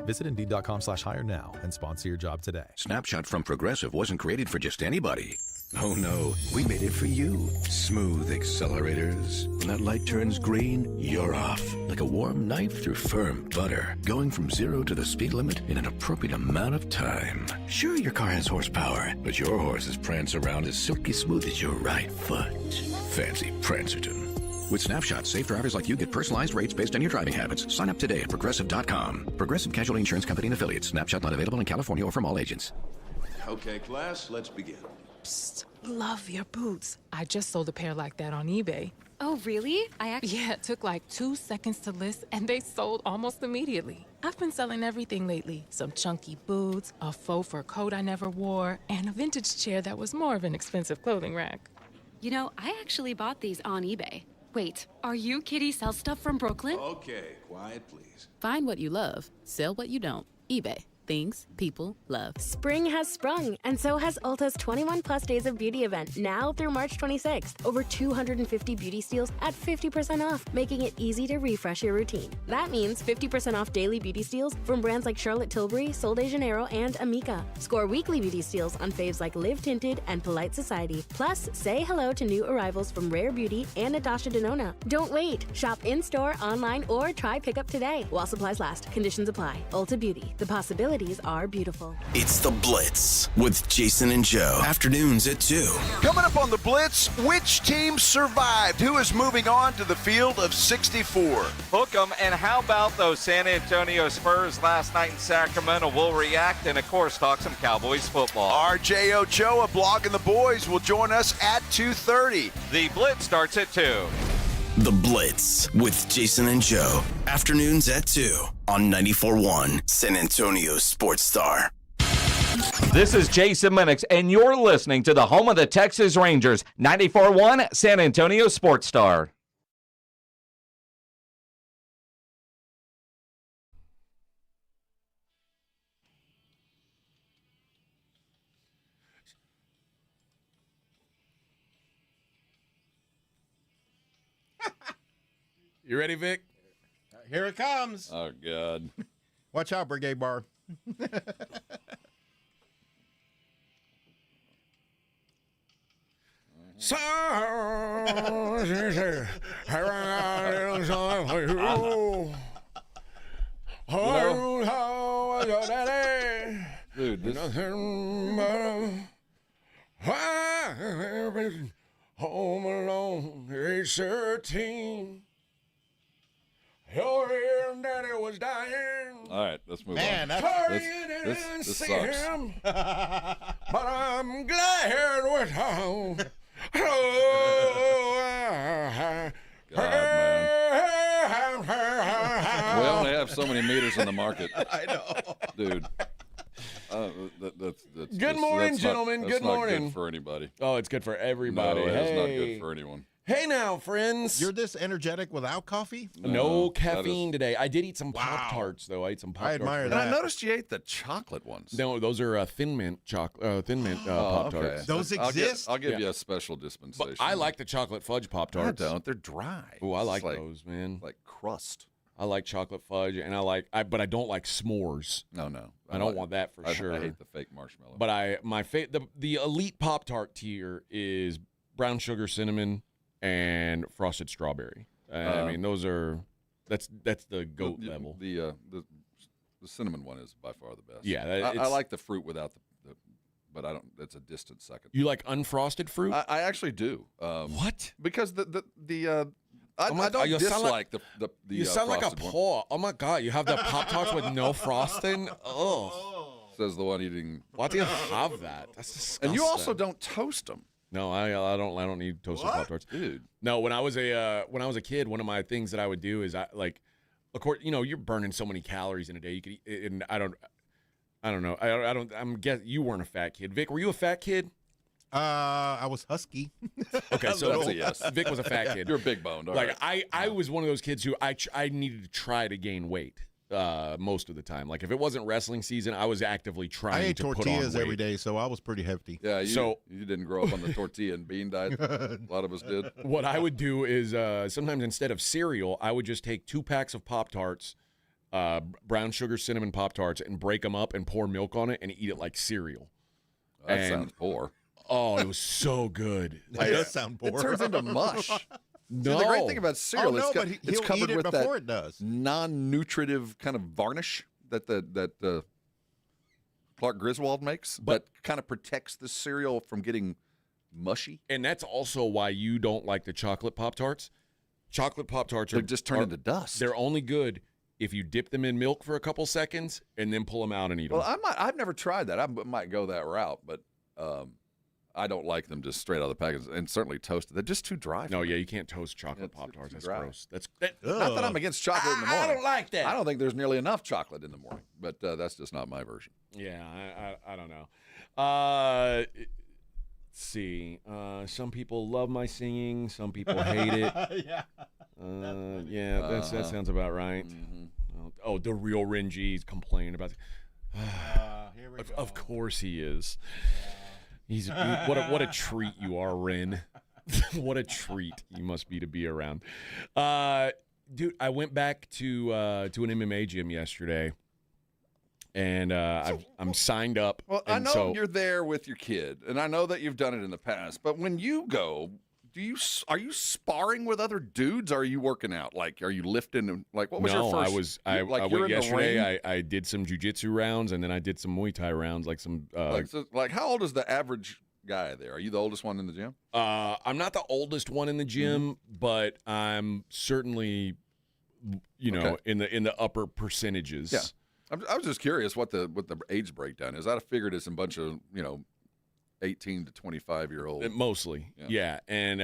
Visit Indeed.com/hire now and sponsor your job today. Snapshot from Progressive wasn't created for just anybody. Oh no, we made it for you. Smooth accelerators. When that light turns green, you're off. Like a warm knife through firm butter. Going from 0 to the speed limit in an appropriate amount of time. Sure, your car has horsepower, but your horses prance around as silky smooth as your right foot. Fancy Prancerton. With Snapshot, safe drivers like you get personalized rates based on your driving habits. Sign up today at Progressive.com. Progressive Casualty Insurance Company and Affiliates. Snapshot not available in California or from all agents. Okay, class, let's begin. Psst, love your boots. I just sold a pair like that on eBay. Oh, really? Yeah, it took like 2 seconds to list, and they sold almost immediately. I've been selling everything lately. Some chunky boots, a faux fur coat I never wore, and a vintage chair that was more of an expensive clothing rack. You know, I actually bought these on eBay. Wait, are you Kitty Sell Stuff from Brooklyn? Okay, quiet, please. Find what you love, sell what you don't. eBay. Things people love. Spring has sprung, and so has Ulta's 21 plus days of beauty event, now through March 26th. Over 250 beauty steals at 50% off, making it easy to refresh your routine. That means 50% off daily beauty steals from brands like Charlotte Tilbury, Sol de Janeiro, and Amika. Score weekly beauty steals on faves like Live Tinted and Polite Society. Plus, say hello to new arrivals from Rare Beauty and Natasha Denona. Don't wait. Shop in-store, online, or try pickup today. While supplies last, conditions apply. Ulta Beauty. The possibilities are beautiful. It's the Blitz with Jason and Joe. Afternoons at 2. Coming up on the Blitz, which team survived? Who is moving on to the field of 64? Hook 'em, and how about those San Antonio Spurs last night in Sacramento? We'll react and, of course, talk some Cowboys football. RJ Ochoa, Blogging the Boys, will join us at 2:30. The Blitz starts at 2. The Blitz with Jason and Joe. Afternoons at 2 on 94.1 San Antonio Sports Star. This is Jason Minix, and you're listening to the home of the Texas Rangers, 94.1 San Antonio Sports Star. You ready, Vic? Here it comes. Oh, God. Watch out, Brigade Bar. Dude, this... Home alone, age 13. Your real daddy was dying. All right, let's move Man, on. This sucks. Him, but I'm glad we're home. God, man. We only have so many meters in the market. I know. Dude. Good morning, gentlemen. That's Good morning. Not good for anybody. Oh, it's good for everybody. No, it is hey. not good for anyone. Hey now, friends. You're this energetic without coffee? No caffeine today. I did eat some Pop-Tarts, though. I ate some Pop-Tarts. I admire And that. I noticed you ate the chocolate ones. No, those are Thin Mint Pop-Tarts. Okay. Those exist? I'll give you a special dispensation. But I like the chocolate fudge Pop-Tarts. I don't. They're dry. Oh, I like those, man. Like crust. I like chocolate fudge, and but I don't like s'mores. No. I don't want that for sure. I hate the fake marshmallow. But the elite Pop-Tart tier is brown sugar cinnamon and frosted strawberry. I mean, that's the GOAT level. The cinnamon one is by far the best. Yeah, I like the fruit without but I don't. It's a distant second. You like unfrosted fruit? I actually do. What? Because I don't dislike the You sound like a paw. Oh my god! You have the Pop-Tarts with no frosting. Oh, says the one eating. Why do you have that? That's disgusting. And you also don't toast them. No, I don't need toasted Pop-Tarts, dude. No, when I was a kid, one of my things that I would do is of course, you're burning so many calories in a day. You could eat, and I don't know. I'm guessing you weren't a fat kid. Vic, were you a fat kid? I was husky. Okay, so that's a yes. Vic was a fat kid. You're big boned. I was one of those kids who I needed to try to gain weight most of the time. Like if it wasn't wrestling season, I was actively trying to put on weight. I ate tortillas every day, so I was pretty hefty. Yeah, you didn't grow up on the tortilla and bean diet. A lot of us did. What I would do is sometimes instead of cereal, I would just take 2 packs of Pop-Tarts, brown sugar cinnamon Pop-Tarts, and break them up and pour milk on it and eat it like cereal. That sounds poor. Oh, it was so good. That does sound poor. It turns into mush. No. See, the great thing about cereal is it's covered with before that it does. non-nutritive kind of varnish that Clark Griswold makes, but kind of protects the cereal from getting mushy. And that's also why you don't like the chocolate Pop-Tarts. Chocolate Pop-Tarts They just turn into dust. They're only good if you dip them in milk for a couple seconds and then pull them out and eat them. Well, I've never tried that. I might go that route, but I don't like them just straight out of the package, and certainly toasted. They're just too dry. No, yeah, you can't toast chocolate Pop-Tarts. That's gross. Not that I'm against chocolate in the morning. I don't like that. I don't think there's nearly enough chocolate in the morning, but that's just not my version. Yeah, I don't know. Let's see. Some people love my singing. Some people hate it. That sounds about right. Mm-hmm. The real Renji's complaining about it. Here we go. Of course he is. What a treat you are, Ren. What a treat you must be around. Dude, I went back to an MMA gym yesterday, and I'm signed up. Well, I know you're there with your kid, and I know that you've done it in the past. But when you go, are you sparring with other dudes? Or are you working out? Like, are you lifting? Like, what was your first? I went yesterday. I did some jiu-jitsu rounds, and then I did some Muay Thai rounds, like some. Like, how old is the average guy there? Are you the oldest one in the gym? I'm not the oldest one in the gym, but I'm certainly, in the upper percentages. Yeah, I was just curious what the age breakdown is. I figured it's a bunch of 18 to 25-year-old. Mostly, yeah. And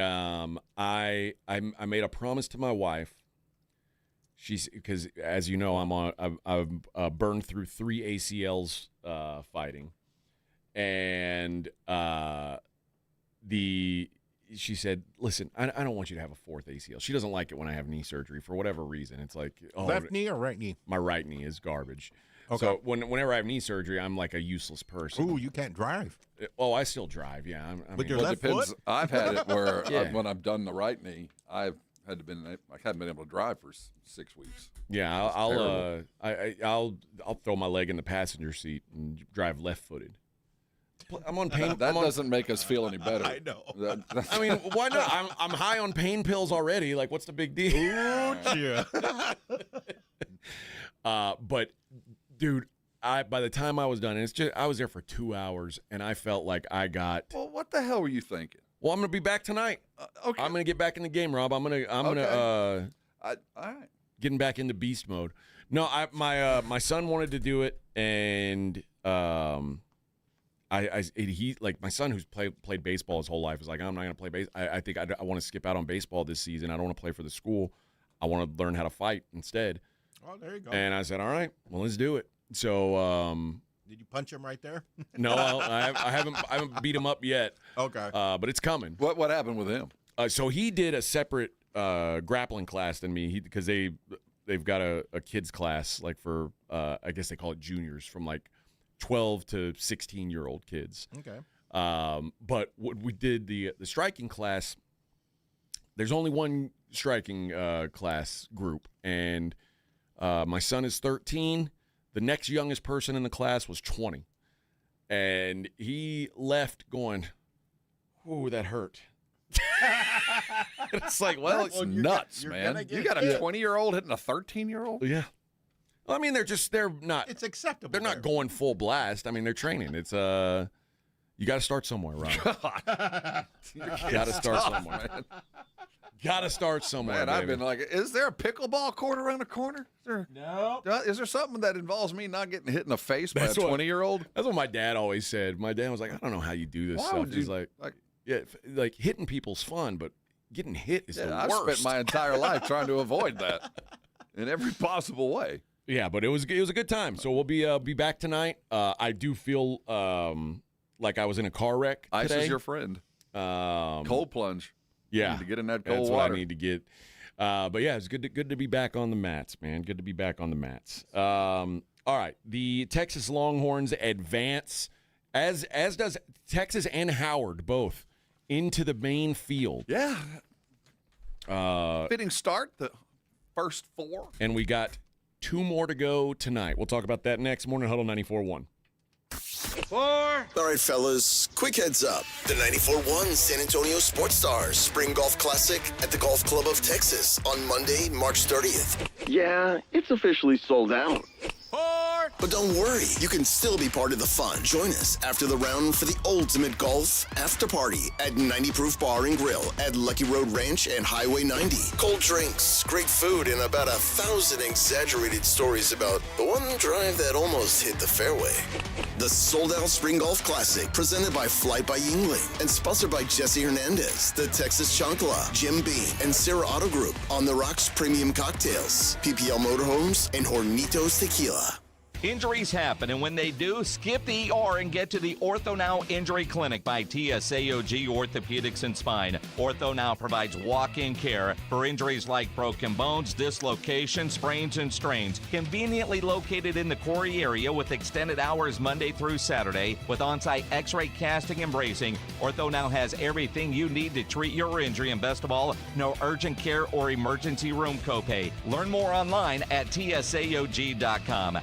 I made a promise to my wife. Because as you know, I've burned through 3 ACLs fighting, and she said, "Listen, I don't want you to have a 4th ACL." She doesn't like it when I have knee surgery for whatever reason. It's like left knee or right knee? My right knee is garbage. Okay. So whenever I have knee surgery, I'm like a useless person. Ooh, you can't drive. Oh, I still drive. Yeah, With your left foot? I've had it where when I've done the right knee, I haven't been able to drive for 6 weeks. Yeah, I'll throw my leg in the passenger seat and drive left-footed. I'm on pain. That doesn't make us feel any better. I know. I mean, why not? I'm high on pain pills already. Like, what's the big deal? Ooh, yeah. But, dude, by the time I was done, I was there for 2 hours, and I felt like I got. Well, what the hell were you thinking? Well, I'm gonna be back tonight. Okay. I'm gonna get back in the game, Rob. I'm gonna. All right. Getting back into beast mode. No, my son wanted to do it, and he my son who's played baseball his whole life was like, I'm not gonna play base. I think I want to skip out on baseball this season. I don't want to play for the school. I want to learn how to fight instead. Oh, there you go. And I said, all right, well, let's do it. So. Did you punch him right there? No, I haven't beat him up yet. Okay. But it's coming. What happened with him? So he did a separate grappling class than me because they've got a kids class like for I guess they call it juniors from like 12 to 16-year-old kids. Okay. But what we did the striking class. There's only one striking class group, and my son is 13. The next youngest person in the class was 20. And he left going, ooh, that hurt. It's like, well, it's nuts, man. You got a 20-year-old hitting a 13-year-old? Yeah. Well, I mean, they're not. It's acceptable. They're not going full blast. I mean, they're training. It's You got to start somewhere, Ron. Got to start somewhere. Man. Got to start somewhere. Man, I've baby. been like, is there a pickleball court around the corner? Is there something that involves me not getting hit in the face by a 20-year-old? That's what my dad always said. My dad was like, I don't know how you do this stuff. He's like, yeah, like hitting people's fun, but getting hit is the worst. I've spent my entire life trying to avoid that in every possible way. Yeah, but it was a good time. So we'll be back tonight. I do feel like I was in a car wreck today. Ice is your friend. Cold plunge. Yeah, you need to get in that cold that's water. What I need to get. But yeah, it's good to be back on the mats, man. Good to be back on the mats. All right, the Texas Longhorns advance, as does Texas and Howard both, into the main field. Yeah. Fitting start, the first 4. And we got 2 more to go tonight. We'll talk about that next. Morning Huddle 94.1. 4. All right, fellas, quick heads up. The 94.1 San Antonio Sports Stars Spring Golf Classic at the Golf Club of Texas on Monday, March 30th. Yeah, it's officially sold out. 4. But don't worry, you can still be part of the fun. Join us after the round for the ultimate golf after party at 90 Proof Bar and Grill at Lucky Road Ranch and Highway 90. Cold drinks, great food, and about 1,000 exaggerated stories about the one drive that almost hit the fairway. The sold-out Spring Golf Classic, presented by Flight by Yingling and sponsored by Jesse Hernandez, the Texas Chancla, Jim Beam, and Sarah Auto Group, On the Rocks Premium Cocktails, PPL Motorhomes, and Hornitos Tequila. Injuries happen, and when they do, skip the ER and get to the Ortho Now Injury Clinic by TSAOG Orthopedics and Spine. Ortho Now provides walk-in care for injuries like broken bones, dislocations, sprains, and strains. Conveniently located in the Quarry area with extended hours Monday through Saturday with on-site x-ray casting and bracing, Ortho Now has everything you need to treat your injury, and best of all, no urgent care or emergency room copay. Learn more online at tsaog.com.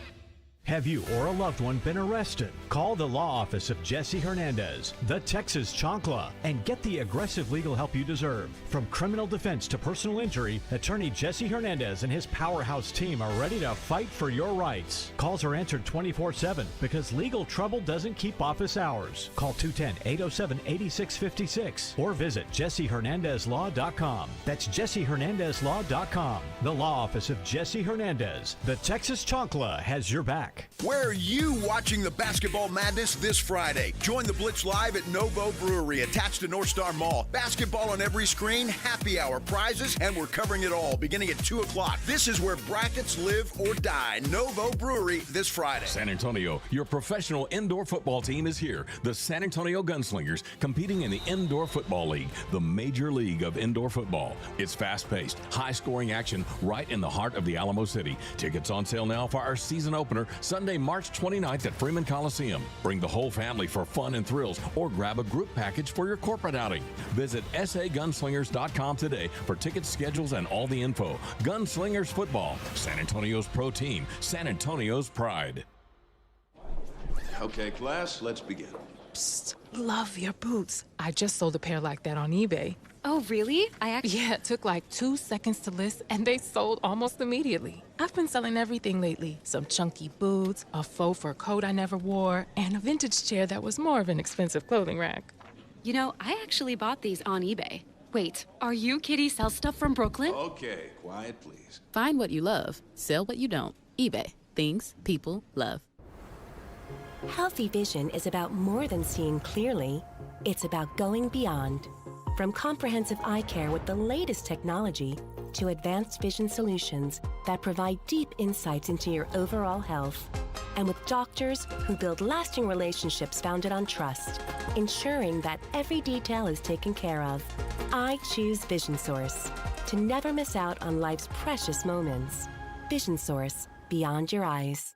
Have you or a loved one been arrested? Call the law office of Jesse Hernandez, the Texas Chancla, and get the aggressive legal help you deserve. From criminal defense to personal injury, attorney Jesse Hernandez and his powerhouse team are ready to fight for your rights. Calls are answered 24/7 because legal trouble doesn't keep office hours. Call 210-807-8656 or visit jessehernandezlaw.com. That's jessehernandezlaw.com. The law office of Jesse Hernandez, the Texas Chancla, has your back. Where are you watching the basketball madness this Friday? Join the Blitz live at Novo Brewery, attached to North Star Mall. Basketball on every screen, happy hour, prizes, and we're covering it all beginning at 2 o'clock. This is where brackets live or die. Novo Brewery this Friday. San Antonio, your professional indoor football team is here. The San Antonio Gunslingers, competing in the Indoor Football League, the major league of indoor football. It's fast-paced, high-scoring action right in the heart of the Alamo City. Tickets on sale now for our season opener, Sunday, March 29th at Freeman Coliseum. Bring the whole family for fun and thrills, or grab a group package for your corporate outing. Visit sagunslingers.com today for ticket schedules and all the info. Gunslingers Football, San Antonio's pro team, San Antonio's pride. Okay, class, let's begin. Psst, love your boots. I just sold a pair like that on eBay. Oh, really? Yeah, it took like 2 seconds to list, and they sold almost immediately. I've been selling everything lately. Some chunky boots, a faux fur coat I never wore, and a vintage chair that was more of an expensive clothing rack. You know, I actually bought these on eBay. Wait, are you Kitty Sell Stuff from Brooklyn? Okay, quiet, please. Find what you love, sell what you don't. eBay. Things people love. Healthy vision is about more than seeing clearly. It's about going beyond. From comprehensive eye care with the latest technology to advanced vision solutions that provide deep insights into your overall health. And with doctors who build lasting relationships founded on trust, ensuring that every detail is taken care of. I choose Vision Source to never miss out on life's precious moments. Vision Source, beyond your eyes.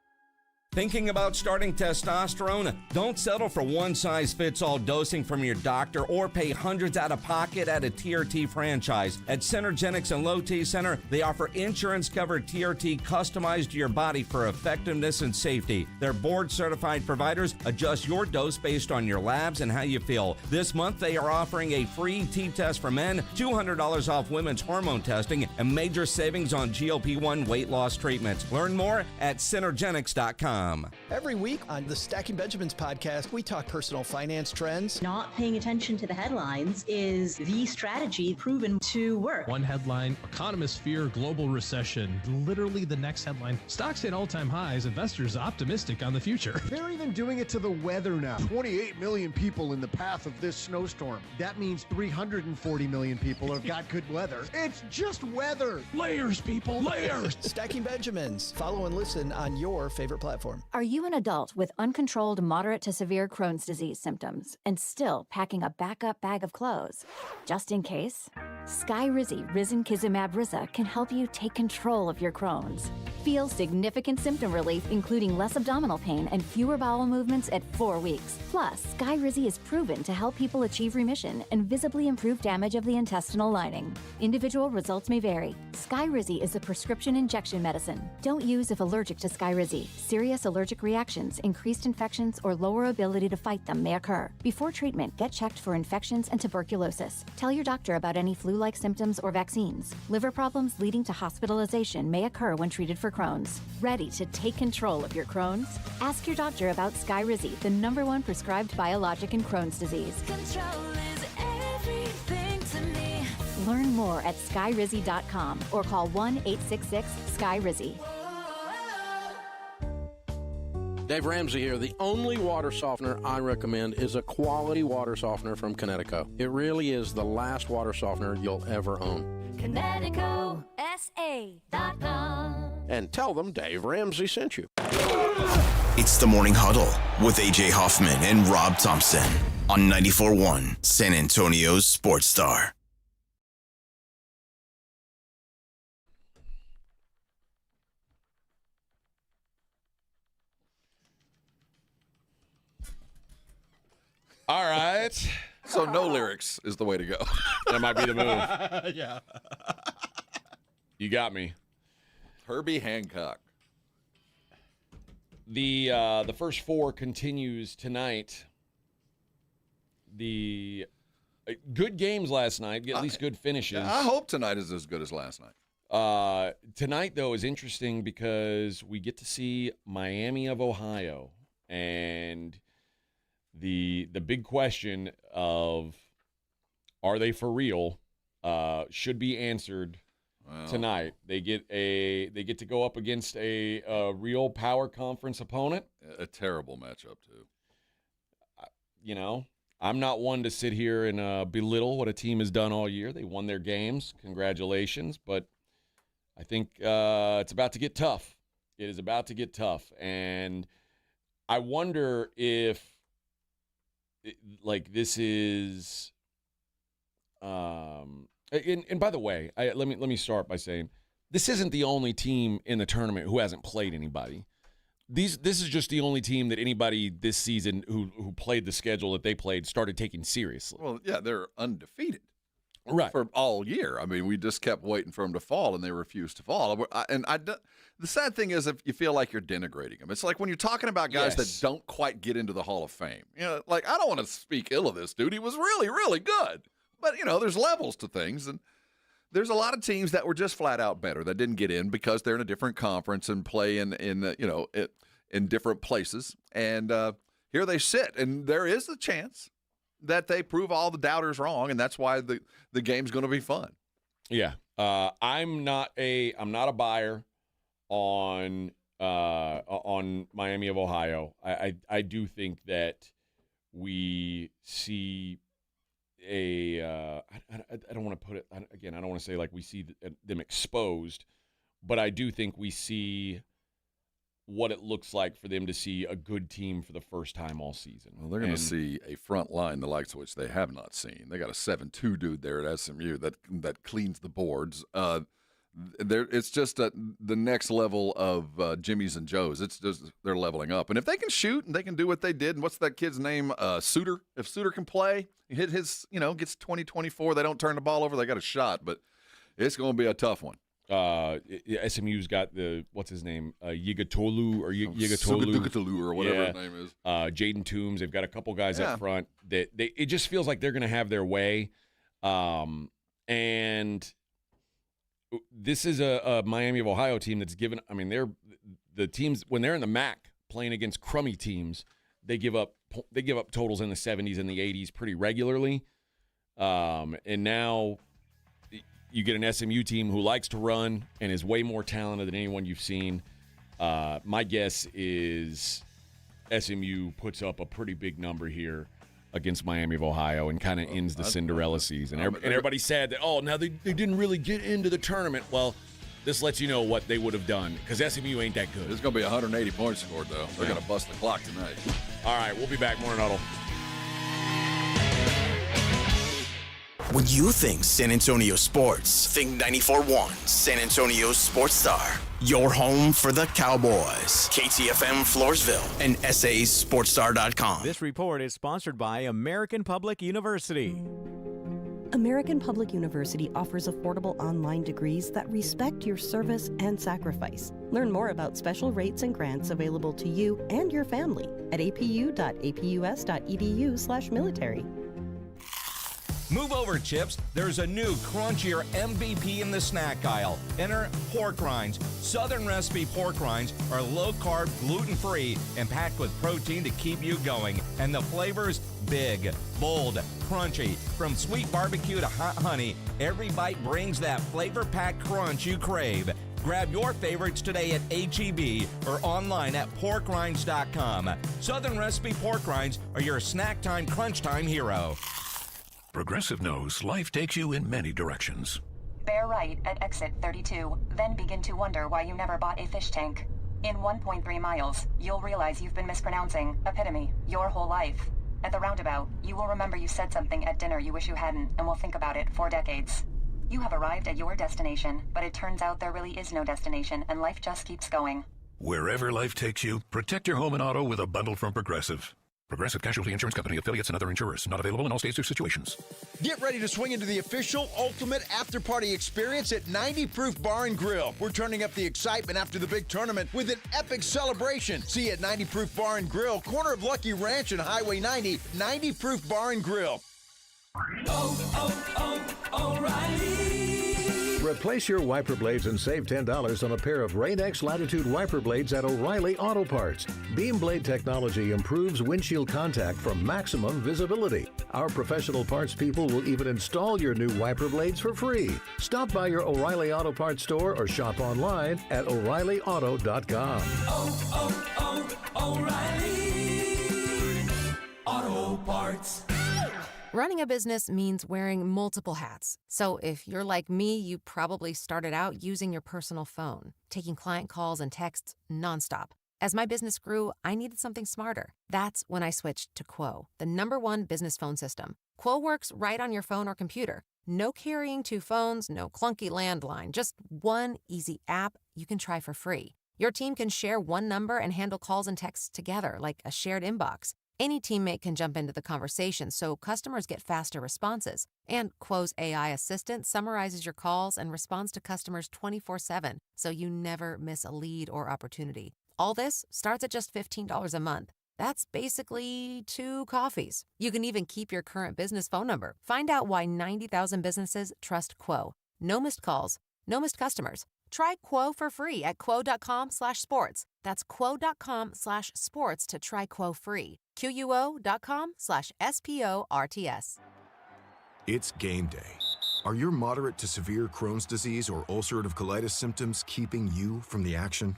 Thinking about starting testosterone? Don't settle for one-size-fits-all dosing from your doctor or pay hundreds out of pocket at a TRT franchise. At Centergenics and Low T Center, they offer insurance-covered TRT customized to your body for effectiveness and safety. Their board-certified providers adjust your dose based on your labs and how you feel. This month, they are offering a free T-test for men, $200 off women's hormone testing, and major savings on GLP-1 weight loss treatments. Learn more at Centergenics.com. StackingBenjamins.com. Every week on the Stacking Benjamins podcast, we talk personal finance trends. Not paying attention to the headlines is the strategy proven to work. One headline, economists fear global recession. Literally the next headline, stocks hit all-time highs, investors optimistic on the future. They're even doing it to the weather now. 28 million people in the path of this snowstorm. That means 340 million people have got good weather. It's just weather. Layers, people, layers. Stacking Benjamins. Follow and listen on your favorite platform. Are you an adult with uncontrolled moderate to severe Crohn's disease symptoms and still packing a backup bag of clothes? Just in case? Skyrizi Risankizumab Riza can help you take control of your Crohn's. Feel significant symptom relief, including less abdominal pain and fewer bowel movements at 4 weeks. Plus, Skyrizi is proven to help people achieve remission and visibly improve damage of the intestinal lining. Individual results may vary. Skyrizi is a prescription injection medicine. Don't use if allergic to Skyrizi. Serious allergic reactions, increased infections, or lower ability to fight them may occur. Before treatment, get checked for infections and tuberculosis. Tell your doctor about any flu-like symptoms or vaccines. Liver problems leading to hospitalization may occur when treated for Crohn's. Ready to take control of your Crohn's? Ask your doctor about Skyrizi, the #1 prescribed biologic in Crohn's disease. Control is everything to me. Learn more at skyrizi.com or call 1-866-SKY-RIZZI. Dave Ramsey here. The only water softener I recommend is a quality water softener from Connecticut. It really is the last water softener you'll ever own. ConnecticutSA.com. And tell them Dave Ramsey sent you. It's the Morning Huddle with AJ Hoffman and Rob Thompson on 94.1 San Antonio's Sports Star. All right. So no lyrics is the way to go. That might be the move. Yeah. You got me. Herbie Hancock. The first four continues tonight. The good games last night, at least good finishes. I hope tonight is as good as last night. Tonight, though, is interesting because we get to see Miami of Ohio. And the big question of are they for real should be answered tonight. They get to go up against a real power conference opponent. A terrible matchup too. You know, I'm not one to sit here and belittle what a team has done all year. They won their games. Congratulations. But I think it's about to get tough. It is about to get tough. And I wonder if, this is and by the way, let me start by saying this isn't the only team in the tournament who hasn't played anybody. This is just the only team that anybody this season who played the schedule that they played started taking seriously. Well, yeah, they're undefeated. Right. For all year. I mean, we just kept waiting for them to fall, and they refused to fall. The sad thing is if you feel like you're denigrating them. It's like when you're talking about guys that don't quite get into the Hall of Fame. You know, I don't want to speak ill of this dude. He was really, really good. But, there's levels to things, and there's a lot of teams that were just flat out better that didn't get in because they're in a different conference and play in different places. And here they sit, and there is the chance that they prove all the doubters wrong, and that's why the game's going to be fun. Yeah, I'm not a buyer on Miami of Ohio. I do think that we see I don't want to put it again. I don't want to say like we see them exposed, but I do think we see what it looks like for them to see a good team for the first time all season. Well, they're going to see a front line the likes of which they have not seen. They got a 7-2 dude there at SMU that cleans the boards. It's just the next level of Jimmys and Joes. It's just they're leveling up. And if they can shoot and they can do what they did, and what's that kid's name? Suter. If Suter can play, hit his, gets 20-24, they don't turn the ball over, they got a shot. But it's going to be a tough one. SMU's got what's his name? Yigatolu or whatever his name is. Jaden Toombs. They've got a couple guys up front that it just feels like they're going to have their way. And this is a Miami of Ohio team that's given. I mean, they're the teams when they're in the MAC playing against crummy teams, they give up totals in the 70s and the 80s pretty regularly. And now you get an SMU team who likes to run and is way more talented than anyone you've seen. My guess is SMU puts up a pretty big number here against Miami of Ohio and kind of ends the Cinderella season. And everybody's sad that, now they didn't really get into the tournament. Well, this lets you know what they would have done because SMU ain't that good. There's going to be 180 points scored, though. They're going to bust the clock tonight. All right, we'll be back. Morning Huddle. When you think San Antonio sports, think 94.1 San Antonio Sports Star. Your home for the Cowboys. KTFM Floresville and SASportsStar.com. This report is sponsored by American Public University. American Public University offers affordable online degrees that respect your service and sacrifice. Learn more about special rates and grants available to you and your family at apu.apus.edu/military. Move over, Chips. There's a new crunchier MVP in the snack aisle. Enter pork rinds. Southern recipe pork rinds are low-carb, gluten-free, and packed with protein to keep you going. And the flavors, big, bold, crunchy. From sweet barbecue to hot honey, every bite brings that flavor-packed crunch you crave. Grab your favorites today at H-E-B or online at porkrinds.com. Southern recipe pork rinds are your snack time, crunch time hero. Progressive knows life takes you in many directions. Bear right at exit 32, then begin to wonder why you never bought a fish tank. In 1.3 miles, you'll realize you've been mispronouncing epitome your whole life. At the roundabout, you will remember you said something at dinner you wish you hadn't and will think about it for decades. You have arrived at your destination, but it turns out there really is no destination and life just keeps going. Wherever life takes you, protect your home and auto with a bundle from Progressive. Progressive Casualty Insurance Company, affiliates, and other insurers. Not available in all states or situations. Get ready to swing into the official ultimate after-party experience at 90 Proof Bar and Grill. We're turning up the excitement after the big tournament with an epic celebration. See you at 90 Proof Bar and Grill, corner of Lucky Ranch and Highway 90, 90 Proof Bar and Grill. O'Reilly. Replace your wiper blades and save $10 on a pair of Rain-X Latitude wiper blades at O'Reilly Auto Parts. Beam blade technology improves windshield contact for maximum visibility. Our professional parts people will even install your new wiper blades for free. Stop by your O'Reilly Auto Parts store or shop online at O'ReillyAuto.com. O'Reilly Auto Parts. Running a business means wearing multiple hats. So if you're like me, you probably started out using your personal phone, taking client calls and texts nonstop. As my business grew, I needed something smarter. That's when I switched to Quo, the #1 business phone system. Quo works right on your phone or computer. No carrying 2 phones, no clunky landline, just one easy app you can try for free. Your team can share one number and handle calls and texts together like a shared inbox. Any teammate can jump into the conversation, so customers get faster responses. And Quo's AI assistant summarizes your calls and responds to customers 24/7, so you never miss a lead or opportunity. All this starts at just $15 a month. That's basically 2 coffees. You can even keep your current business phone number. Find out why 90,000 businesses trust Quo. No missed calls, no missed customers. Try Quo for free at quo.com/sports. That's quo.com/sports to try Quo free. QUO.com/SPORTS. It's game day. Are your moderate to severe Crohn's disease or ulcerative colitis symptoms keeping you from the action?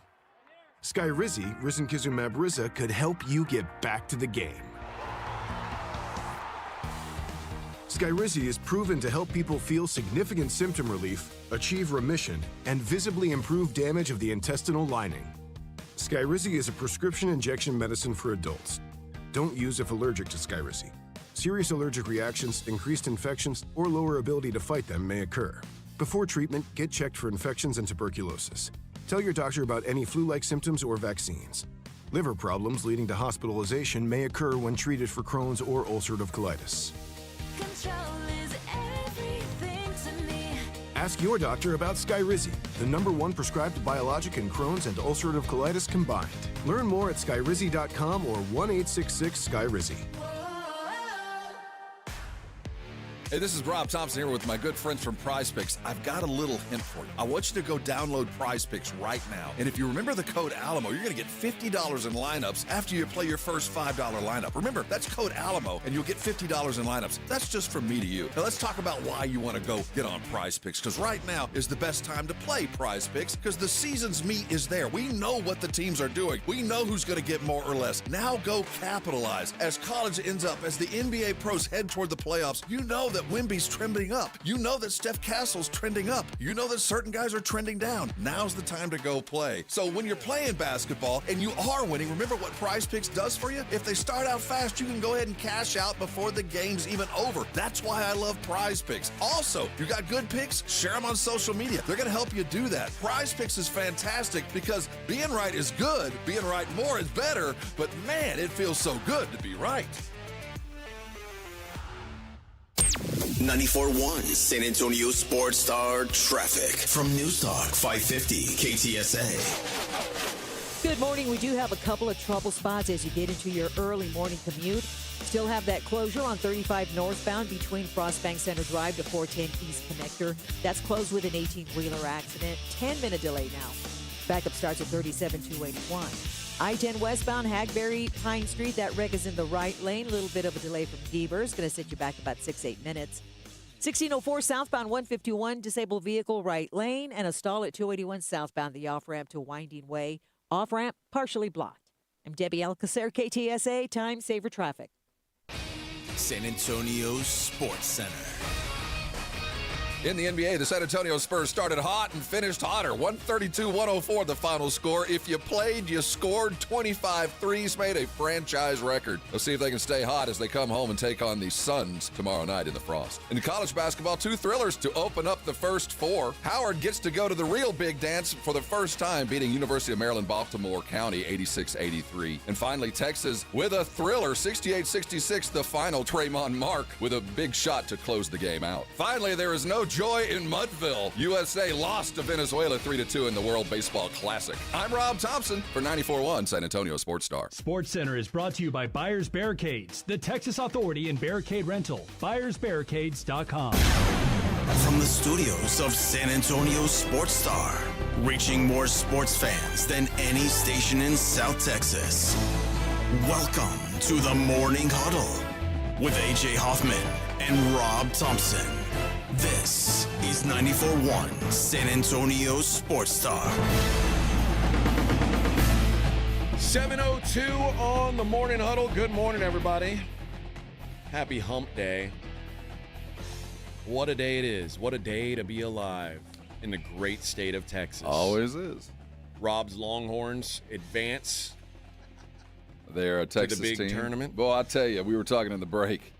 Skyrizi, risankizumab Riza, could help you get back to the game. Skyrizi is proven to help people feel significant symptom relief, achieve remission, and visibly improve damage of the intestinal lining. Skyrizi is a prescription injection medicine for adults. Don't use if allergic to Skyrizi. Serious allergic reactions, increased infections, or lower ability to fight them may occur. Before treatment, get checked for infections and tuberculosis. Tell your doctor about any flu-like symptoms or vaccines. Liver problems leading to hospitalization may occur when treated for Crohn's or ulcerative colitis. Control is everything to me. Ask your doctor about Skyrizi, the #1 prescribed biologic in Crohn's and ulcerative colitis combined. Learn more at skyrizi.com or 1-866-SKYRIZI. Hey, this is Rob Thompson here with my good friends from Prize Picks. I've got a little hint for you. I want you to go download Prize Picks right now. And if you remember the code Alamo, you're going to get $50 in lineups after you play your first $5 lineup. Remember, that's code Alamo, and you'll get $50 in lineups. That's just from me to you. Now, let's talk about why you want to go get on Prize Picks, because right now is the best time to play Prize Picks, because the season's meat is there. We know what the teams are doing. We know who's going to get more or less. Now go capitalize. As college ends up, as the NBA pros head toward the playoffs, you know that Wemby's trending up. You know that Steph Castle's trending up. You know that certain guys are trending down. Now's the time to go play. So when you're playing basketball and you are winning, remember what Prize Picks does for you? If they start out fast, you can go ahead and cash out before the game's even over. That's why I love Prize Picks. Also, you got good picks? Share them on social media. They're going to help you do that. Prize Picks is fantastic because being right is good. Being right more is better. But man, it feels so good to be right. 94.1 San Antonio Sports Star traffic from News Talk 550 KTSA. Good morning. We do have a couple of trouble spots as you get into your early morning commute. Still have that closure on 35 northbound between Frostbank Center Drive to 410 East Connector. That's closed with an 18-wheeler accident. 10-minute delay now. Backup starts at 37-281. I-10 westbound Hagberry Pine Street. That wreck is in the right lane. A little bit of a delay from Gebers. Going to set you back about 6-8 minutes. 1604 southbound 151 disabled vehicle right lane, and a stall at 281 southbound the off-ramp to Winding Way. Off-ramp partially blocked. I'm Debbie Alcacer, KTSA, Time Saver Traffic. San Antonio Sports Center. In the NBA, the San Antonio Spurs started hot and finished hotter. 132-104 the final score. If you played, you scored. 25 threes, made a franchise record. Let's see if they can stay hot as they come home and take on the Suns tomorrow night in the Frost. In college basketball, two thrillers to open up the first four. Howard gets to go to the real big dance for the first time, beating University of Maryland Baltimore County 86-83. And finally, Texas with a thriller, 68-66 the final. Tremont Mark with a big shot to close the game out. Finally, there is no joy in Mudville. USA lost to Venezuela 3-2 in the World Baseball Classic. I'm Rob Thompson for 94.1 San Antonio Sports Star. Sports Center is brought to you by Buyers Barricades, the Texas authority in barricade rental. BuyersBarricades.com. From the studios of San Antonio Sports Star, reaching more sports fans than any station in South Texas. Welcome to the Morning Huddle with AJ Hoffman and Rob Thompson. This is 94.1 San Antonio Sports Star. 7:02 on the Morning Huddle. Good morning, everybody. Happy Hump Day. What a day it is. What a day to be alive in the great state of Texas. Always is. Rob's Longhorns advance. They're a Texas to the big team. Tournament. Well, I tell you, we were talking in the break.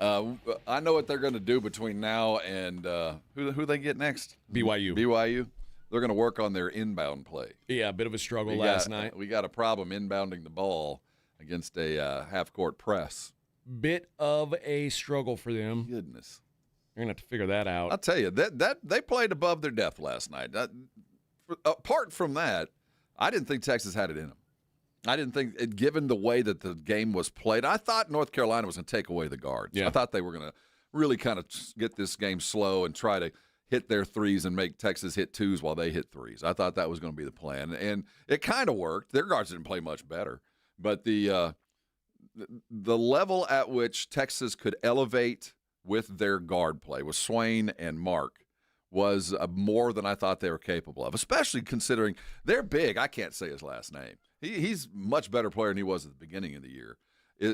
I know what they're going to do between now and who they get next? BYU. They're going to work on their inbound play. Yeah, a bit of a struggle last night. We got a problem inbounding the ball against a half-court press. Bit of a struggle for them. Goodness. You're going to have to figure that out. I'll tell you, that they played above their depth last night. Apart from that, I didn't think Texas had it in them. I didn't think, given the way that the game was played, I thought North Carolina was going to take away the guards. Yeah. I thought they were going to really kind of get this game slow and try to hit their threes and make Texas hit twos while they hit threes. I thought that was going to be the plan, and it kind of worked. Their guards didn't play much better, but the level at which Texas could elevate with their guard play with Swain and Mark was more than I thought they were capable of, especially considering they're big. I can't say his last name. He's a much better player than he was at the beginning of the year. They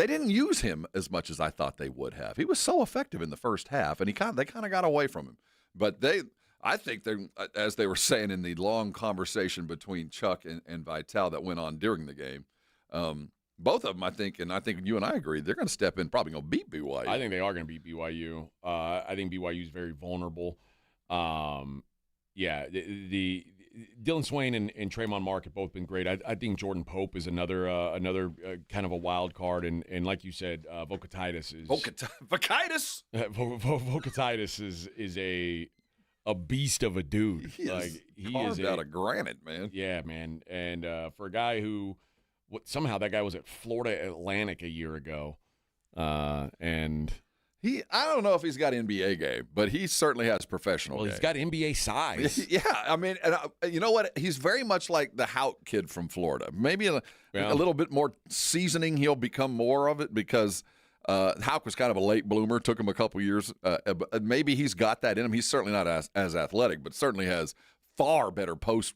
didn't use him as much as I thought they would have. He was so effective in the first half, and they kind of got away from him. But I think they, as they were saying in the long conversation between Chuck and Vitale that went on during the game, both of them, I think you and I agree, they're going to step in, probably going to beat BYU. I think they are going to beat BYU. I think BYU is very vulnerable. The Dylan Swain and Tremont Mark have both been great. I think Jordan Pope is another kind of a wild card, and like you said, Vocatitis is Vocatitis is a beast of a dude. He carved out of granite, man. Yeah, man. And for a guy who somehow that guy was at Florida Atlantic a year ago. And I don't know if he's got NBA game, but he certainly has professional game. He's got NBA size. Yeah, I mean, and you know what? He's very much like the Hout kid from Florida. Maybe a little bit more seasoning, he'll become more of it because Houck was kind of a late bloomer. Took him a couple years. But maybe he's got that in him. He's certainly not as athletic, but certainly has far better post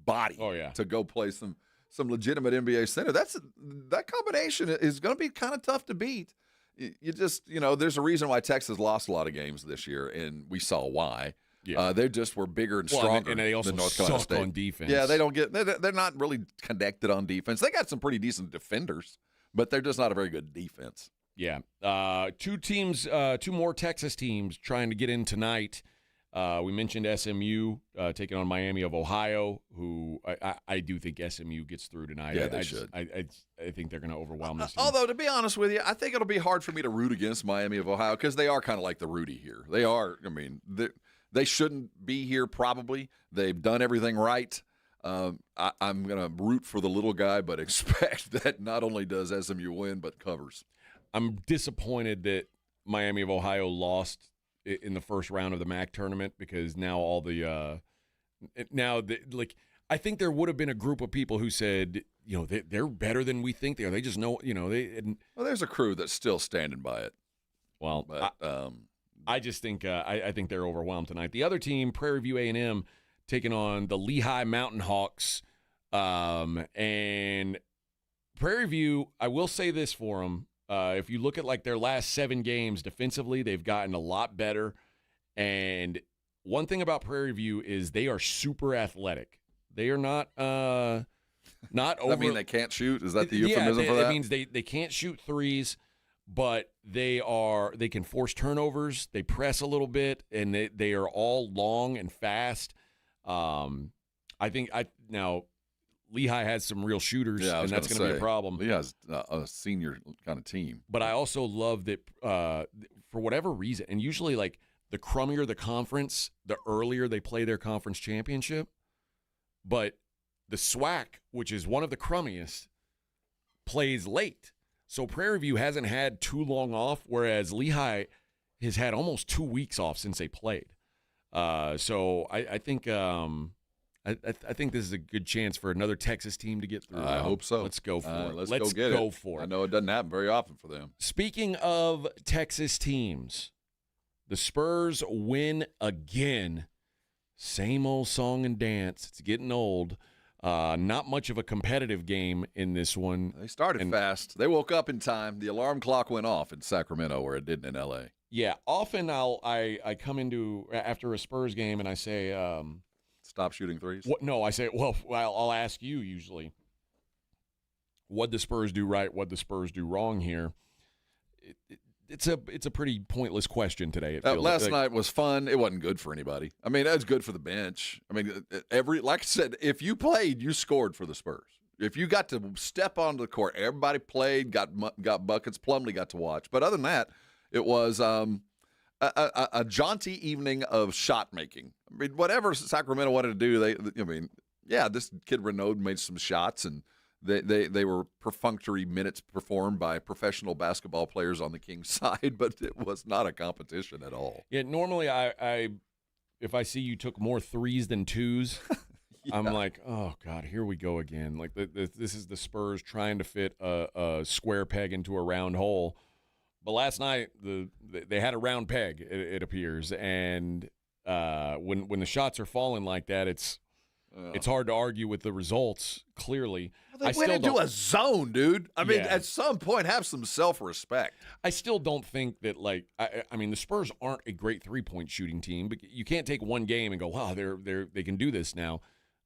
body to go play some legitimate NBA center. That combination is going to be kind of tough to beat. You just, there's a reason why Texas lost a lot of games this year, and we saw why. Yeah. They just were bigger and stronger and they also than North Carolina State. On defense. Yeah, they're not really connected on defense. They got some pretty decent defenders, but they're just not a very good defense. Yeah. Two more Texas teams trying to get in tonight. We mentioned SMU taking on Miami of Ohio, who I do think SMU gets through tonight. Yeah, they should. I think they're going to overwhelm this team. Although, to be honest with you, I think it'll be hard for me to root against Miami of Ohio because they are kind of like the Rudy here. They are, they shouldn't be here probably. They've done everything right. I'm going to root for the little guy, but expect that not only does SMU win, but covers. I'm disappointed that Miami of Ohio lost in the first round of the MAC tournament because now all the I think there would have been a group of people who said, they're better than we think they are. They just know, Well, there's a crew that's still standing by it. Well, but I just think I think they're overwhelmed tonight. The other team, Prairie View A&M, taking on the Lehigh Mountain Hawks, and Prairie View. I will say this for them. If you look at their last 7 games defensively, they've gotten a lot better. And one thing about Prairie View is they are super athletic. They are not over. Does that mean they can't shoot? Is that the euphemism for that? It means they can't shoot threes, but they can force turnovers. They press a little bit, and they are all long and fast. Now Lehigh has some real shooters, and that's going to be a problem. Lehigh's a senior kind of team. But I also love that for whatever reason, and usually the crummier the conference, the earlier they play their conference championship. But the SWAC, which is one of the crummiest, plays late. So Prairie View hasn't had too long off, whereas Lehigh has had almost 2 weeks off since they played. So I think I think this is a good chance for another Texas team to get through. I hope so. Let's go for it. Let's go for it. I know it doesn't happen very often for them. Speaking of Texas teams, the Spurs win again. Same old song and dance. It's getting old. Not much of a competitive game in this one. They started fast. They woke up in time. The alarm clock went off in Sacramento where it didn't in L.A. Yeah, often I come into after a Spurs game and I say stop shooting threes? No, I say, I'll ask you usually, what'd the Spurs do right, what'd the Spurs do wrong here? It's a pretty pointless question today. Last night was fun. It wasn't good for anybody. I mean, that's good for the bench. I mean, like I said, if you played, you scored for the Spurs. If you got to step onto the court, everybody played, got buckets. Plumlee got to watch. But other than that, it was a jaunty evening of shot making. I mean, whatever Sacramento wanted to do, this kid Renaud made some shots, and they were perfunctory minutes performed by professional basketball players on the Kings side, but it was not a competition at all. Yeah, normally if I see you took more threes than twos, yeah. I'm like, oh God, here we go again. Like this is the Spurs trying to fit a square peg into a round hole. But last night they had a round peg, it appears, and when the shots are falling like that, it's hard to argue with the results. Clearly, well, they went into a zone, dude. I mean, at some point, have some self-respect. I still don't think that I mean, the Spurs aren't a great 3-point shooting team, but you can't take one game and go, wow, they can do this now.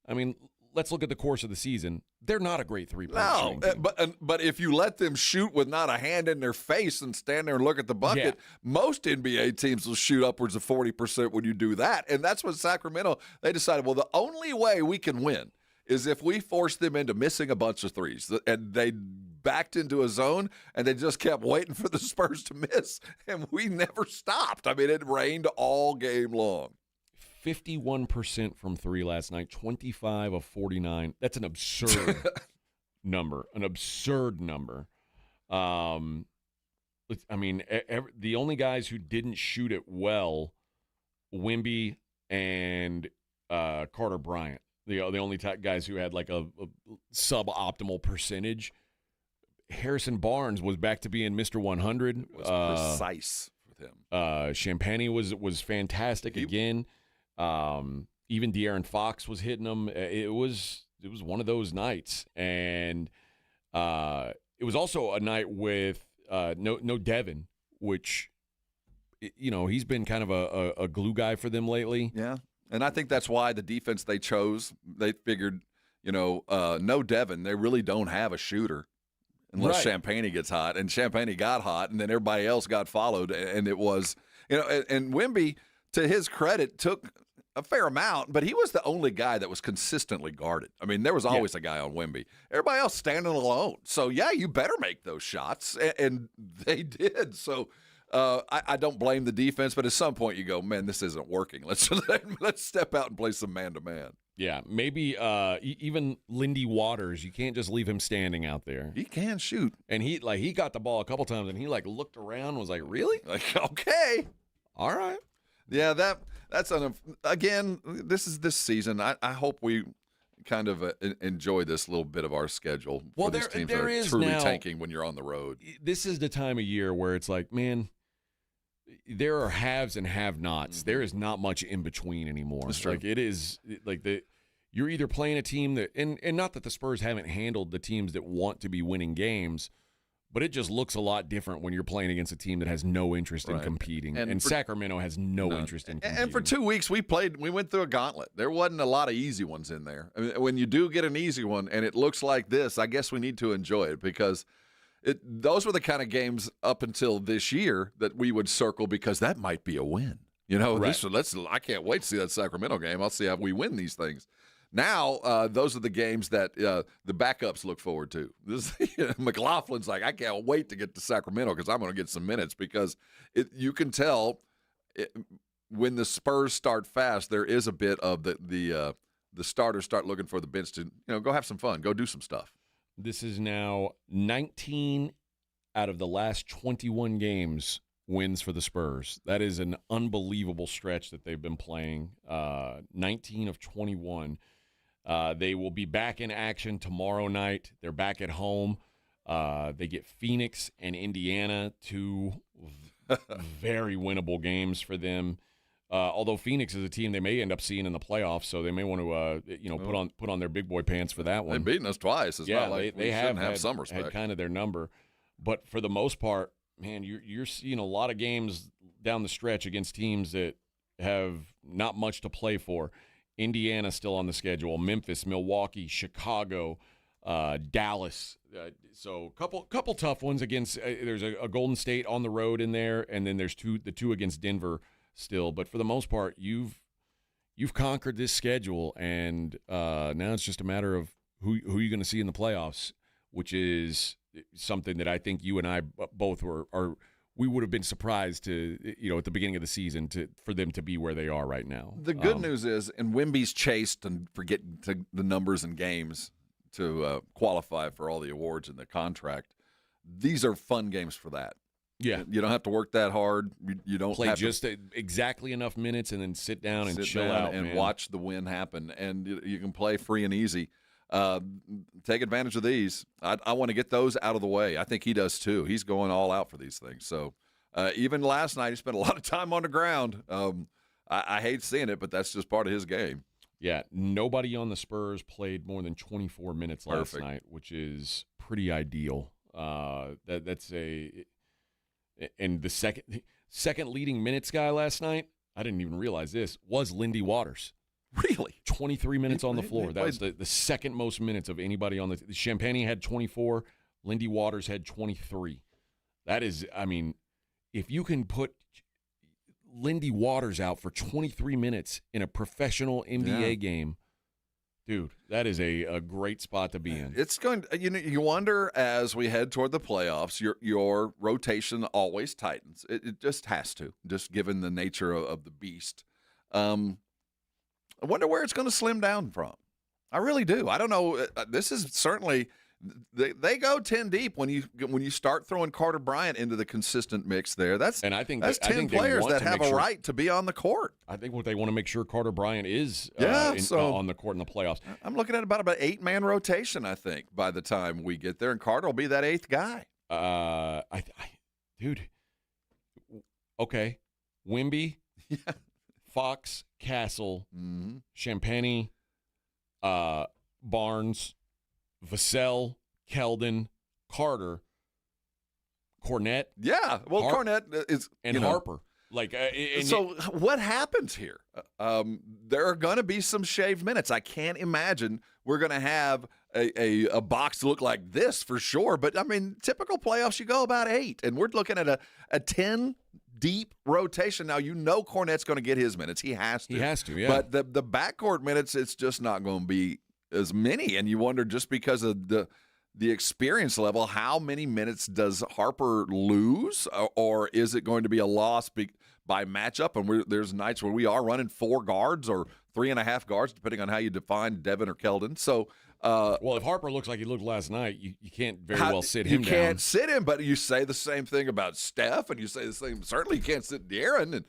I mean, let's look at the course of the season. They're not a great 3-point shooting team. But if you let them shoot with not a hand in their face and stand there and look at the bucket, most NBA teams will shoot upwards of 40% when you do that. And that's what Sacramento, they decided, well, the only way we can win is if we force them into missing a bunch of threes. And they backed into a zone, and they just kept waiting for the Spurs to miss. And we never stopped. I mean, it rained all game long. 51% from three last night, 25 of 49. That's an absurd number. An absurd number. I mean, the only guys who didn't shoot it well, Wemby and Carter Bryant, the only guys who had like a suboptimal percentage. Harrison Barnes was back to being Mr. 100. It was precise with him. Champagny was fantastic again. Even De'Aaron Fox was hitting them. It was one of those nights, and it was also a night with no Devin, which he's been kind of a glue guy for them lately. Yeah, and I think that's why the defense they chose, they figured, no Devin, they really don't have a shooter unless Right. Champagny gets hot, and Champagny got hot, and then everybody else got followed, and it was, and Wemby, to his credit, took a fair amount, but he was the only guy that was consistently guarded. I mean, there was always a guy on Wemby. Everybody else standing alone. So, yeah, you better make those shots, and they did. So, I don't blame the defense, but at some point you go, man, this isn't working. Let's step out and play some man-to-man. Yeah, maybe even Lindy Waters. You can't just leave him standing out there. He can shoot, and he got the ball a couple times, and he looked around, and was like, "Really? Okay, all right." Yeah, that's again. This is this season. I hope we kind of enjoy this little bit of our schedule for these teams that are truly tanking when you're on the road. This is the time of year where it's like, man, there are haves and have-nots. There is not much in between anymore. That's true. Like it is like you're either playing a team that and not that the Spurs haven't handled the teams that want to be winning games, but it just looks a lot different when you're playing against a team that has no interest in competing. And Sacramento has no interest in competing. And for 2 weeks we went through a gauntlet. There wasn't a lot of easy ones in there. I mean, when you do get an easy one and it looks like this, I guess we need to enjoy it because those were the kind of games up until this year that we would circle because that might be a win. I can't wait to see that Sacramento game. I'll see how we win these things. Now, those are the games that the backups look forward to. McLaughlin's like, I can't wait to get to Sacramento because I'm going to get some minutes because you can tell when the Spurs start fast, there is a bit of the starters start looking for the bench to go have some fun, go do some stuff. This is now 19 out of the last 21 games wins for the Spurs. That is an unbelievable stretch that they've been playing. 19 of 21. They will be back in action tomorrow night. They're back at home. They get Phoenix and Indiana, two very winnable games for them. Although Phoenix is a team they may end up seeing in the playoffs, so they may want to put on their big boy pants for that one. They've beaten us twice. It's not like they shouldn't have some respect. Had kind of their number, but for the most part, man, you're seeing a lot of games down the stretch against teams that have not much to play for. Indiana still on the schedule, Memphis, Milwaukee, Chicago, Dallas. So couple tough ones against. There's a Golden State on the road in there, and then there's the two against Denver still. But for the most part, you've conquered this schedule, and now it's just a matter of who you're going to see in the playoffs, which is something that I think you and I both we would have been surprised to, at the beginning of the season for them to be where they are right now. The good news is, and Wemby's chased and forget the numbers and games to qualify for all the awards in the contract. These are fun games for that. Yeah. You don't have to work that hard. You don't play have just exactly enough minutes and then sit down and chill down out and man. watch the win happen. And you can play free and easy. Take advantage of these. I want to get those out of the way. I think he does too. He's going all out for these things. So even last night, he spent a lot of time on the ground. I hate seeing it, but that's just part of his game. Yeah, nobody on the Spurs played more than 24 minutes last night, which is pretty ideal. That's and the second leading minutes guy last night, I didn't even realize this, was Lindy Waters. Really? 23 minutes on the floor. That was the second most minutes of anybody on the Champagny had 24. Lindy Waters had 23. That is, I mean, if you can put Lindy Waters out for 23 minutes in a professional NBA game, dude, that is a great spot to be in. It's going. You wonder as we head toward the playoffs, your rotation always tightens. It just has to, just given the nature of the beast. I wonder where it's going to slim down from. I really do. I don't know. This is certainly they go 10 deep when you start throwing Carter Bryant into the consistent mix there. That's 10 players that have a right to be on the court. I think what they want to make sure Carter Bryant is on the court in the playoffs. I'm looking at about an 8-man rotation, I think, by the time we get there, and Carter will be that 8th guy. Dude. Okay. Wemby, Fox, Castle, Champagny, Barnes, Vassell, Keldon, Carter, Cornette. Yeah, well, Cornette is Harper. So what happens here? There are going to be some shaved minutes. I can't imagine we're going to have a box look like this for sure. But I mean, typical playoffs, you go about 8, and we're looking at a 10 deep rotation. Now, Cornette's going to get his minutes. He has to. Yeah. But the backcourt minutes, it's just not going to be as many. And you wonder, just because of the experience level, how many minutes does Harper lose, or is it going to be a loss by matchup? And there's nights where we are running 4 guards or 3.5 guards, depending on how you define Devin or Keldon. So, if Harper looks like he looked last night, you can't very well sit him down. You can't sit him, but you say the same thing about Steph, and you say the same. Certainly, you can't sit De'Aaron, and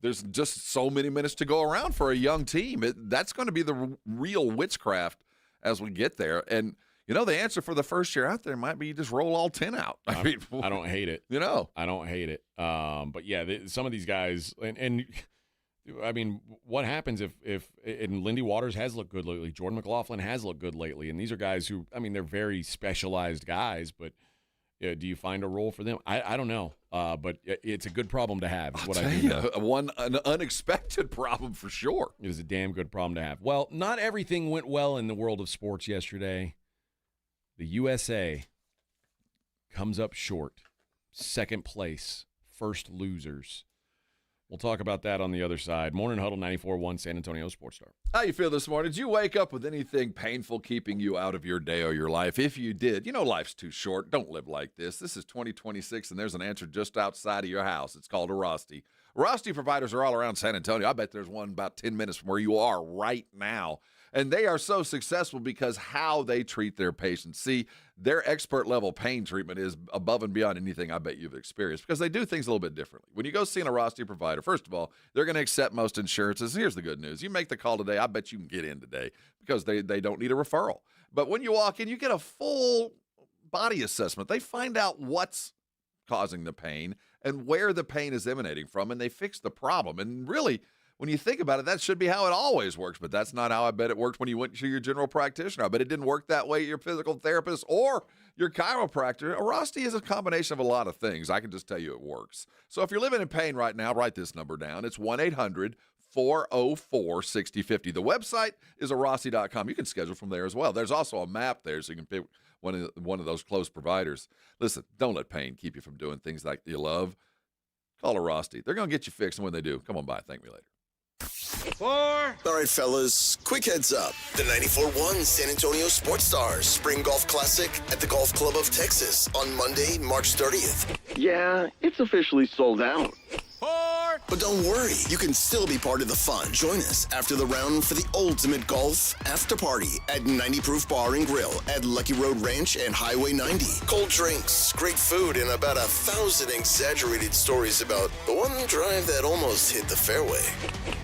there's just so many minutes to go around for a young team. That's going to be the real witchcraft as we get there. And the answer for the first year out there might be you just roll all 10 out. I don't hate it. I don't hate it. But yeah, some of these guys, and I mean, what happens if Lindy Waters has looked good lately, Jordan McLaughlin has looked good lately, and these are guys who, I mean, they're very specialized guys, but do you find a role for them? I don't know, but it's a good problem to have. Is what I do know. An unexpected problem for sure. It is a damn good problem to have. Well, not everything went well in the world of sports yesterday. The USA comes up short, 2nd place, first losers. We'll talk about that on the other side. Morning Huddle 94.1 San Antonio Sports Star. How you feel this morning? Did you wake up with anything painful keeping you out of your day or your life? If you did, life's too short. Don't live like this. This is 2026, and there's an answer just outside of your house. It's called a Rosti. Rosti providers are all around San Antonio. I bet there's one about 10 minutes from where you are right now. And they are so successful because how they treat their patients. See, their expert-level pain treatment is above and beyond anything I bet you've experienced because they do things a little bit differently. When you go see a Rosti provider, first of all, they're going to accept most insurances. Here's the good news. You make the call today, I bet you can get in today because they don't need a referral. But when you walk in, you get a full body assessment. They find out what's causing the pain and where the pain is emanating from, and they fix the problem. And really, when you think about it, that should be how it always works, but that's not how I bet it worked when you went to your general practitioner. I bet it didn't work that way at your physical therapist or your chiropractor. A Rosti is a combination of a lot of things. I can just tell you it works. So if you're living in pain right now, write this number down. It's 1-800-404-6050. The website is Rosti.com. You can schedule from there as well. There's also a map there so you can pick one of those close providers. Listen, don't let pain keep you from doing things like you love. Call a Rosti. They're going to get you fixed, and when they do, come on by. Thank me later. 4. All right, fellas, quick heads up. The 94.1 San Antonio Sports Stars Spring Golf Classic at the Golf Club of Texas on Monday, March 30th. Yeah, it's officially sold out. 4. But don't worry, you can still be part of the fun. Join us after the round for the ultimate golf after party at 90 Proof Bar and Grill at Lucky Road Ranch and Highway 90. Cold drinks, great food, and about 1,000 exaggerated stories about the one drive that almost hit the fairway.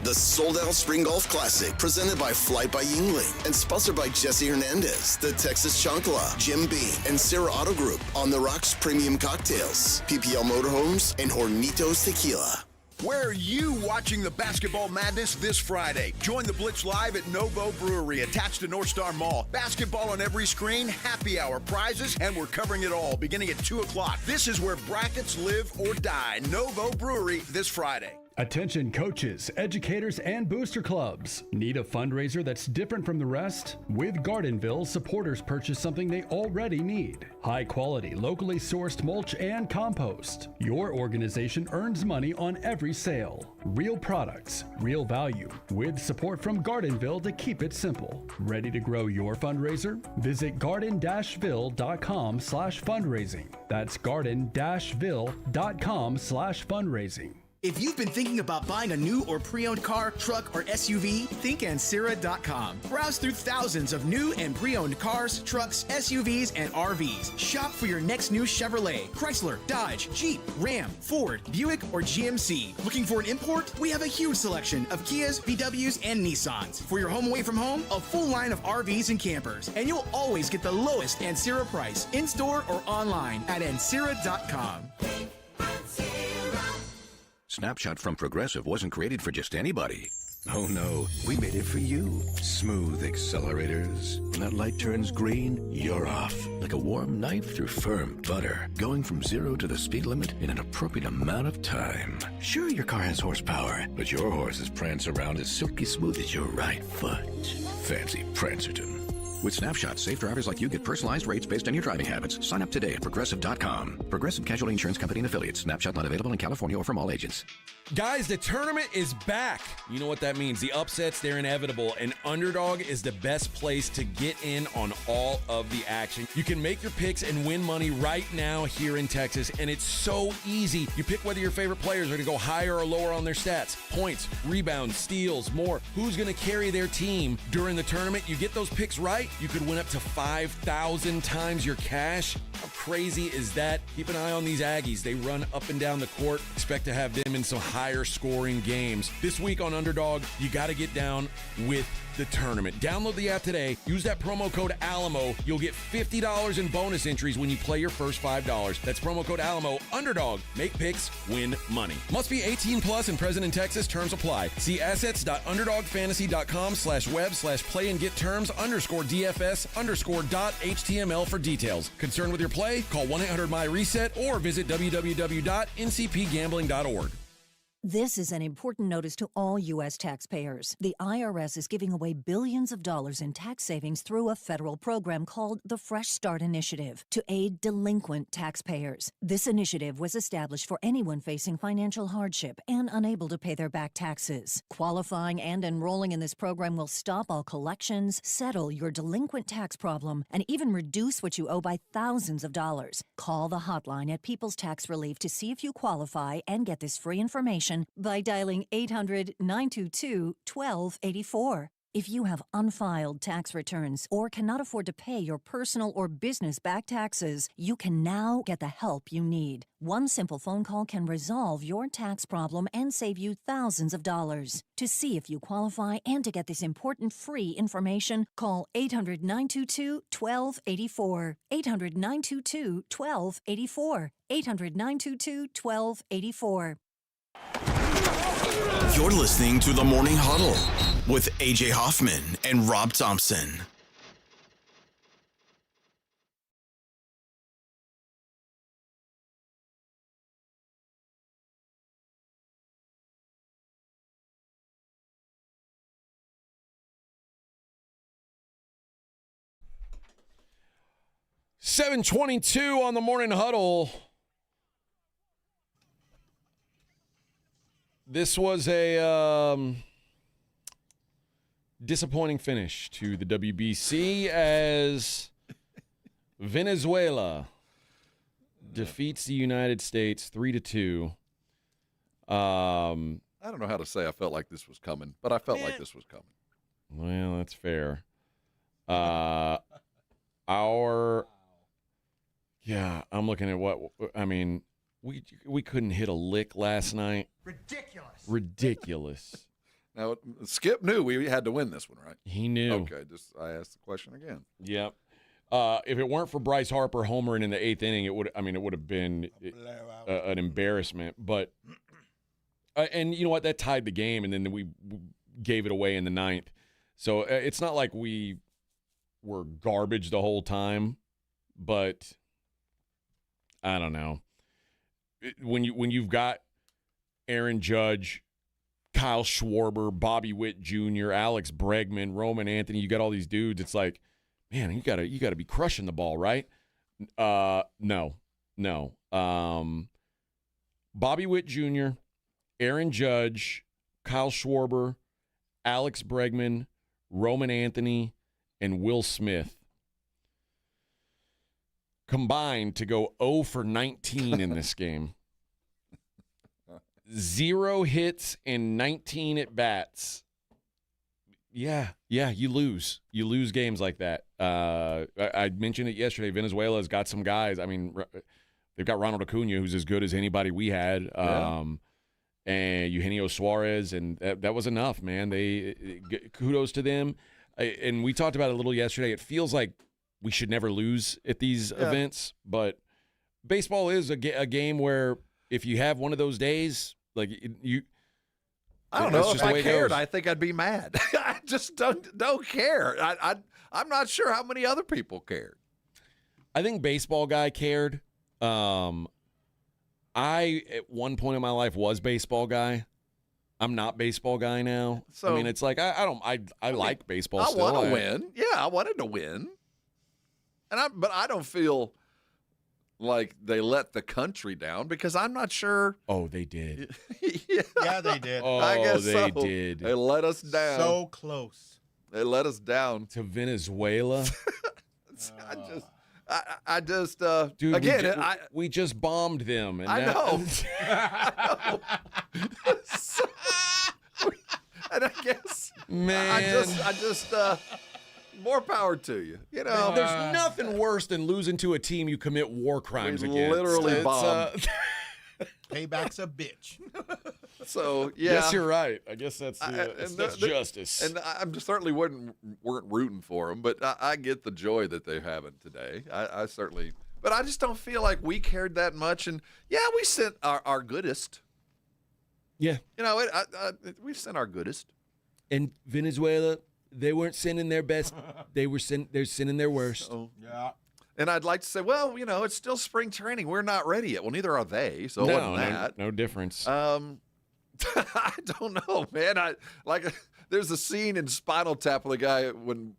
The sold-out Spring Golf Classic, presented by Flight by Yingling and sponsored by Jesse Hernandez, the Texas Chancla, Jim Beam, and Sarah Auto Group, On the Rocks Premium Cocktails, PPL Motorhomes, and Hornitos Tequila. Where are you watching the basketball madness this Friday? Join the Blitz live at Novo Brewery, attached to North Star Mall. Basketball on every screen, happy hour, prizes, and we're covering it all beginning at 2 o'clock. This is where brackets live or die. Novo Brewery this Friday. Attention coaches, educators, and booster clubs. Need a fundraiser that's different from the rest? With Gardenville, supporters purchase something they already need. High quality, locally sourced mulch and compost. Your organization earns money on every sale. Real products, real value, with support from Gardenville to keep it simple. Ready to grow your fundraiser? Visit garden-ville.com/fundraising. That's garden-ville.com/fundraising. If you've been thinking about buying a new or pre-owned car, truck, or SUV, think Ancira.com. Browse through thousands of new and pre-owned cars, trucks, SUVs, and RVs. Shop for your next new Chevrolet, Chrysler, Dodge, Jeep, Ram, Ford, Buick, or GMC. Looking for an import? We have a huge selection of Kias, VWs, and Nissans. For your home away from home, a full line of RVs and campers. And you'll always get the lowest Ancira price, in-store or online at Ancira.com. Snapshot from Progressive wasn't created for just anybody. Oh no, we made it for you. Smooth accelerators. When that light turns green, you're off. Like a warm knife through firm butter. Going from 0 to the speed limit in an appropriate amount of time. Sure, your car has horsepower, but your horses prance around as silky smooth as your right foot. Fancy Prancerton. With Snapshot, safe drivers like you get personalized rates based on your driving habits. Sign up today at Progressive.com. Progressive Casualty Insurance Company and Affiliates. Snapshot not available in California or from all agents. Guys, the tournament is back. You know what that means. The upsets, they're inevitable, and Underdog is the best place to get in on all of the action. You can make your picks and win money right now here in Texas, and it's so easy. You pick whether your favorite players are going to go higher or lower on their stats. Points, rebounds, steals, more. Who's going to carry their team during the tournament? You get those picks right, you could win up to 5,000 times your cash. How crazy is that? Keep an eye on these Aggies. They run up and down the court. Expect to have them in some higher scoring games. This week on Underdog, you got to get down with the tournament. Download the app today. Use that promo code Alamo. You'll get $50 in bonus entries when you play your first $5. That's promo code Alamo. Underdog. Make picks, win money. Must be 18 plus and present in Texas. Terms apply. See assets.underdogfantasy.com/web/play and get terms _DFS_.html for details. Concerned with your play? Call 1-800-MY-RESET or visit www.ncpgambling.org. This is an important notice to all U.S. taxpayers. The IRS is giving away billions of dollars in tax savings through a federal program called the Fresh Start Initiative to aid delinquent taxpayers. This initiative was established for anyone facing financial hardship and unable to pay their back taxes. Qualifying and enrolling in this program will stop all collections, settle your delinquent tax problem, and even reduce what you owe by thousands of dollars. Call the hotline at People's Tax Relief to see if you qualify and get this free information by dialing 800-922-1284. If you have unfiled tax returns or cannot afford to pay your personal or business back taxes, you can now get the help you need. One simple phone call can resolve your tax problem and save you thousands of dollars. To see if you qualify and to get this important free information, call 800-922-1284. 800-922-1284. 800-922-1284. You're listening to The Morning Huddle with AJ Hoffman and Rob Thompson. $7:22 on The Morning Huddle. This was a disappointing finish to the WBC as Venezuela defeats the United States 3-2. I don't know how to say I felt like this was coming, but I felt like this was coming. Well, that's fair. I'm looking at we couldn't hit a lick last night. Ridiculous. Now, Skip knew we had to win this one, right? He knew. Okay, I asked the question again. Yep. If it weren't for Bryce Harper homering in the 8th inning, it would have been an embarrassment. But and you know what? That tied the game, and then we gave it away in the 9th. So it's not like we were garbage the whole time, but I don't know. When you've got Aaron Judge, Kyle Schwarber, Bobby Witt Jr., Alex Bregman, Roman Anthony, you got all these dudes. It's like, man, you gotta be crushing the ball, right? No. Bobby Witt Jr., Aaron Judge, Kyle Schwarber, Alex Bregman, Roman Anthony, and Will Smith combined to go 0 for 19 in this game. 0 hits and 19 at bats. Yeah, you lose. You lose games like that. I mentioned it yesterday. Venezuela's got some guys. I mean, they've got Ronald Acuna, who's as good as anybody we had, and Eugenio Suarez, and that was enough, man. Kudos to them. And we talked about it a little yesterday. It feels like we should never lose at these events, but baseball is a game where if you have one of those days, like you. I don't know if I cared. I think I'd be mad. I just don't care. I'm not sure how many other people cared. I think baseball guy cared. I at one point in my life was baseball guy. I'm not baseball guy now. So I mean, it's like I like baseball. I want to win. Yeah, I wanted to win, but I don't feel like they let the country down because I'm not sure. Oh, they did. Yeah, they did. Oh, I guess they did. They let us down. So close. They let us down to Venezuela. I just dude. Again, we just bombed them. And I know. And I guess, man, I just more power to you. You know, there's nothing worse than losing to a team you commit war crimes against. Literally bombed. Payback's a bitch. So yeah, yes, you're right. I guess that's justice. And I'm just certainly weren't rooting for them, but I get the joy that they're having today. I certainly, but I just don't feel like we cared that much. And yeah, we sent our goodest. Yeah, you know, we sent our goodest. And Venezuela, they weren't sending their best. They're sending their worst. So, yeah. And I'd like to say, well, you know, it's still spring training. We're not ready yet. Well, neither are they. So it wasn't that. No difference. I don't know, man. There's a scene in Spinal Tap with a guy when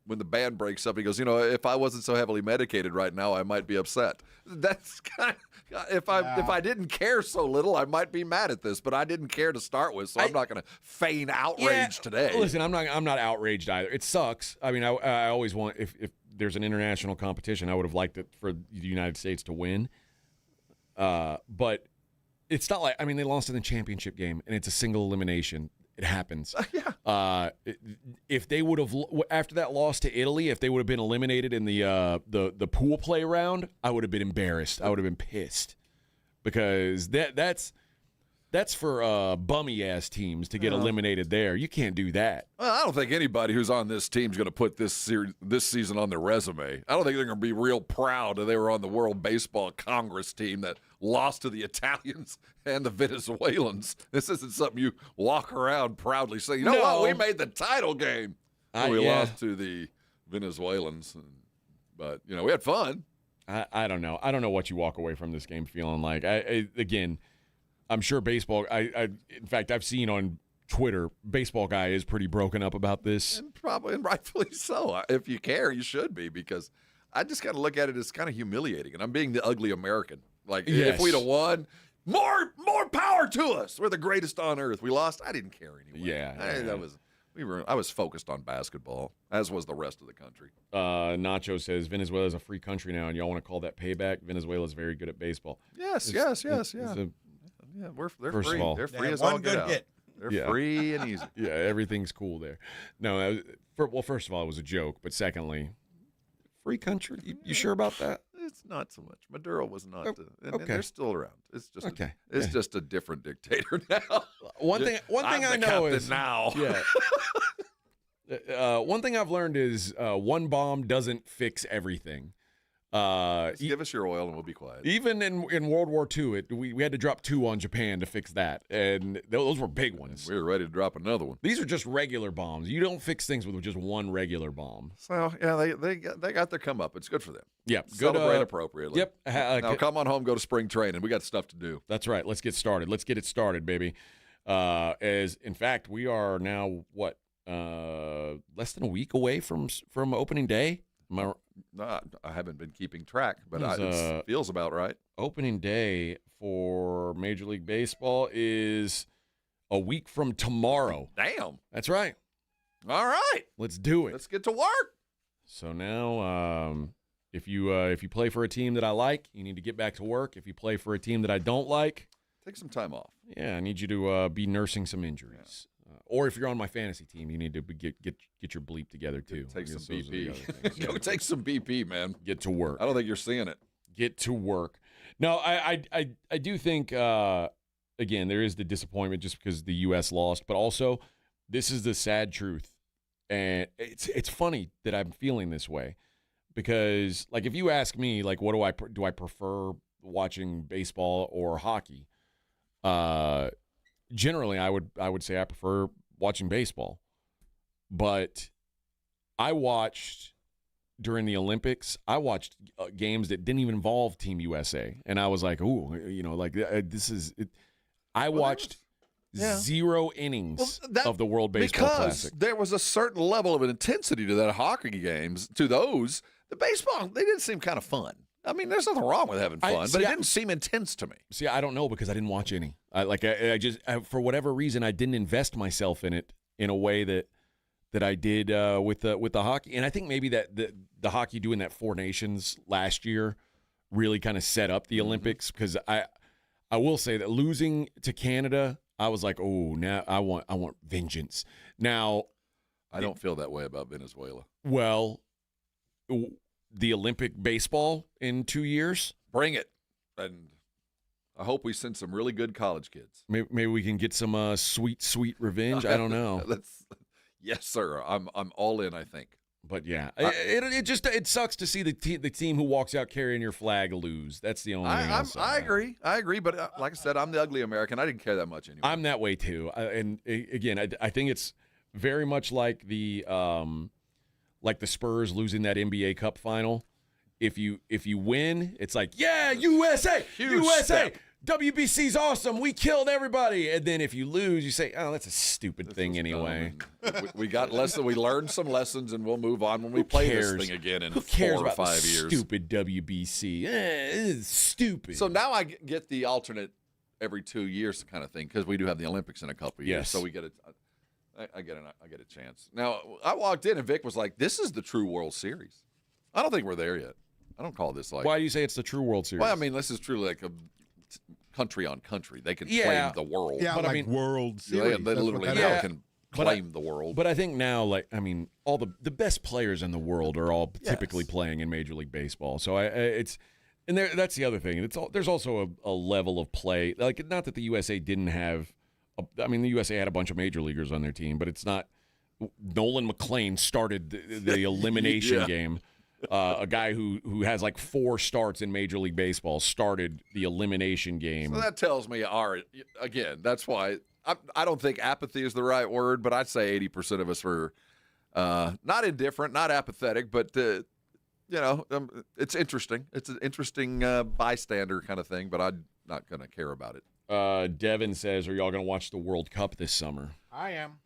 the band breaks up. He goes, you know, if I wasn't so heavily medicated right now, I might be upset. That's kind of, if I didn't care so little, I might be mad at this. But I didn't care to start with, so I'm not going to feign outrage today. Listen, I'm not outraged either. It sucks. I mean, I always want if there's an international competition, I would have liked it for the United States to win. But it's not like, I mean, they lost in the championship game, and it's a single elimination. It happens. If they would have, after that loss to Italy, if they would have been eliminated in the pool play round, I would have been embarrassed. I would have been pissed because that's for bummy ass teams to get eliminated there. You can't do that. Well, I don't think anybody who's on this team is going to put this season on their resume. I don't think they're going to be real proud that they were on the World Baseball Congress team that lost to the Italians and the Venezuelans. This isn't something you walk around proudly saying, you know what, we made the title game. We lost to the Venezuelans. But, you know, we had fun. I don't know. I don't know what you walk away from this game feeling like. Again, I'm sure baseball, in fact, I've seen on Twitter, baseball guy is pretty broken up about this. And rightfully so. If you care, you should be, because I just got to look at it as kind of humiliating. And I'm being the ugly American. Like, if we'd have won, more power to us. We're the greatest on earth. We lost. I didn't care anyway. I was focused on basketball, as was the rest of the country. Nacho says Venezuela's a free country now, and y'all want to call that payback? Venezuela's very good at baseball. Yes. They're First free. of all, They're free as all get out. They're free and easy. Yeah, everything's cool there. No, first of all, it was a joke. But secondly, free country. You sure about that? It's not so much. Maduro was not. And they're still around. It's just It's just a different dictator now. One thing I know is now. Yeah. One thing I've learned is one bomb doesn't fix everything. Give us your oil and we'll be quiet. Even in World War II, we had to drop 2 on Japan to fix that, and those were big ones. We were ready to drop another one. These are just regular bombs. You don't fix things with just one regular bomb. So yeah, they got their come up. It's good for them. Yeah, celebrate appropriately. Yep. Now come on home, go to spring training. We got stuff to do. That's right. Let's get started. Let's get it started, baby. As in fact, we are now less than a week away from opening day. No, I haven't been keeping track, but it feels about right. Opening day for Major League Baseball is a week from tomorrow. Damn. That's right. All right. Let's do it. Let's get to work. So now, if you play for a team that I like, you need to get back to work. If you play for a team that I don't like, Take some time off. Yeah, I need you to be nursing some injuries. Or if you're on my fantasy team, you need to get your bleep together too. Take some BP. Go take some BP, man. Get to work. I don't think you're seeing it. Get to work. No, I do think again there is the disappointment just because the U.S. lost, but also this is the sad truth, and it's funny that I'm feeling this way because like if you ask me like what do I prefer watching baseball or hockey? Generally, I would say I prefer watching baseball, but I watched during the Olympics. I watched games that didn't even involve Team USA, and I was like, "Ooh, this is." I watched 0 innings of the World Baseball Classic because there was a certain level of intensity to that hockey games. To those, the baseball they didn't seem kind of fun. I mean, there's nothing wrong with having fun, but it didn't seem intense to me. See, I don't know because I didn't watch any. I just for whatever reason I didn't invest myself in it in a way that I did with the hockey. And I think maybe that the hockey doing that Four Nations last year really kind of set up the Olympics because I will say that losing to Canada, I was like, oh, now I want vengeance. Now I don't feel that way about Venezuela. Well. The Olympic baseball in 2 years. Bring it. And I hope we send some really good college kids. Maybe we can get some sweet revenge. I don't know. Yes, sir. I'm all in, I think. But yeah, it sucks to see the team who walks out carrying your flag lose. That's the only thing I'll say. I agree. But like I said, I'm the ugly American. I didn't care that much anyway. I'm that way too. And again, I think it's very much like the Spurs losing that NBA Cup final. If you win, it's like, yeah, USA, USA, WBC's awesome. We killed everybody. And then if you lose, you say, oh, that's a stupid thing anyway. We got we learned some lessons, and we'll move on when we play this thing again in 4 or 5 years. Stupid WBC. It's stupid. So now I get the alternate every 2 years kind of thing because we do have the Olympics in a couple of years. Yes. So we get it. I get a chance. Now, I walked in and Vic was like, this is the true World Series. I don't think we're there yet. I don't call this like. Why do you say it's the true World Series? Well, I mean, this is truly like a country on country. They can claim the world. Yeah, but like I mean, World Series. They literally now can claim the world. But I think now, all the best players in the world are all typically playing in Major League Baseball. So that's the other thing. There's also a level of play. Like, not that the USA didn't have. The USA had a bunch of major leaguers on their team, but it's not. Nolan McLean started the elimination game. A guy who has like 4 starts in Major League Baseball started the elimination game. So that tells me, again, that's why I don't think apathy is the right word, but I'd say 80% of us were not indifferent, not apathetic, but it's interesting. It's an interesting bystander kind of thing, but I'm not going to care about it. Devin says, are y'all going to watch the World Cup this summer? I am.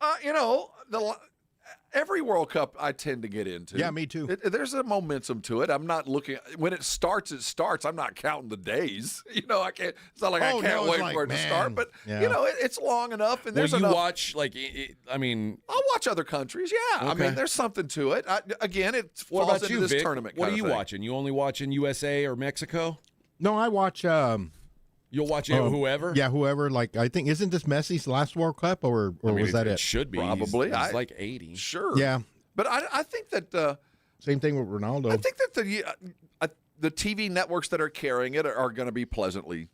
Every World Cup I tend to get into. Yeah, me too. There's a momentum to it. I'm not looking when it starts. It starts. I'm not counting the days. I can't. It's not like I can't wait for it to start. But it's long enough. And there's enough. Watch I'll watch other countries. Yeah, okay. I mean, there's something to it. It what falls about into you, this Vic? tournament. What are you thing. watching? You only watching USA or Mexico? No, I watch. You'll watch whoever? Yeah, whoever. Like, I think, isn't this Messi's last World Cup, or was that it? It should be. Probably. He's like 80. Sure. Yeah. But I think that same thing with Ronaldo. I think that the TV networks that are carrying it are going to be pleasantly.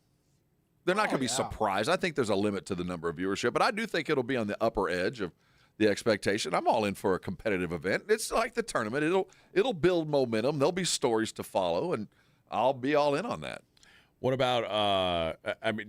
They're not going to be surprised. I think there's a limit to the number of viewership, but I do think it'll be on the upper edge of the expectation. I'm all in for a competitive event. It's like the tournament. It'll build momentum. There'll be stories to follow, and I'll be all in on that. What about?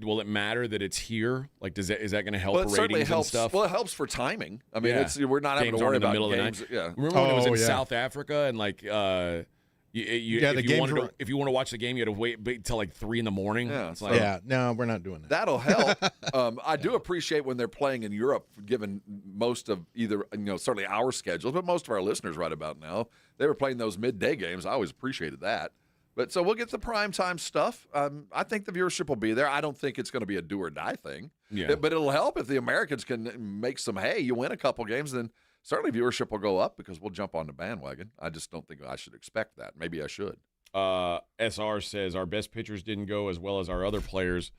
Will it matter that it's here? Like, is that going to help ratings helps, and stuff? Well, it helps for timing. I mean, we're not having to worry about games. Yeah. Remember when it was in South Africa and like, if you want to watch the game, you had to wait till like 3 a.m. Yeah, it's like, no, we're not doing that. That'll help. I do appreciate when they're playing in Europe, given most of certainly our schedules, but most of our listeners right about now, they were playing those midday games. I always appreciated that. But so we'll get the primetime stuff. I think the viewership will be there. I don't think it's going to be a do or die thing. Yeah. But it'll help if the Americans can make some hay. You win a couple games, then certainly viewership will go up because we'll jump on the bandwagon. I just don't think I should expect that. Maybe I should. SR says our best pitchers didn't go as well as our other players.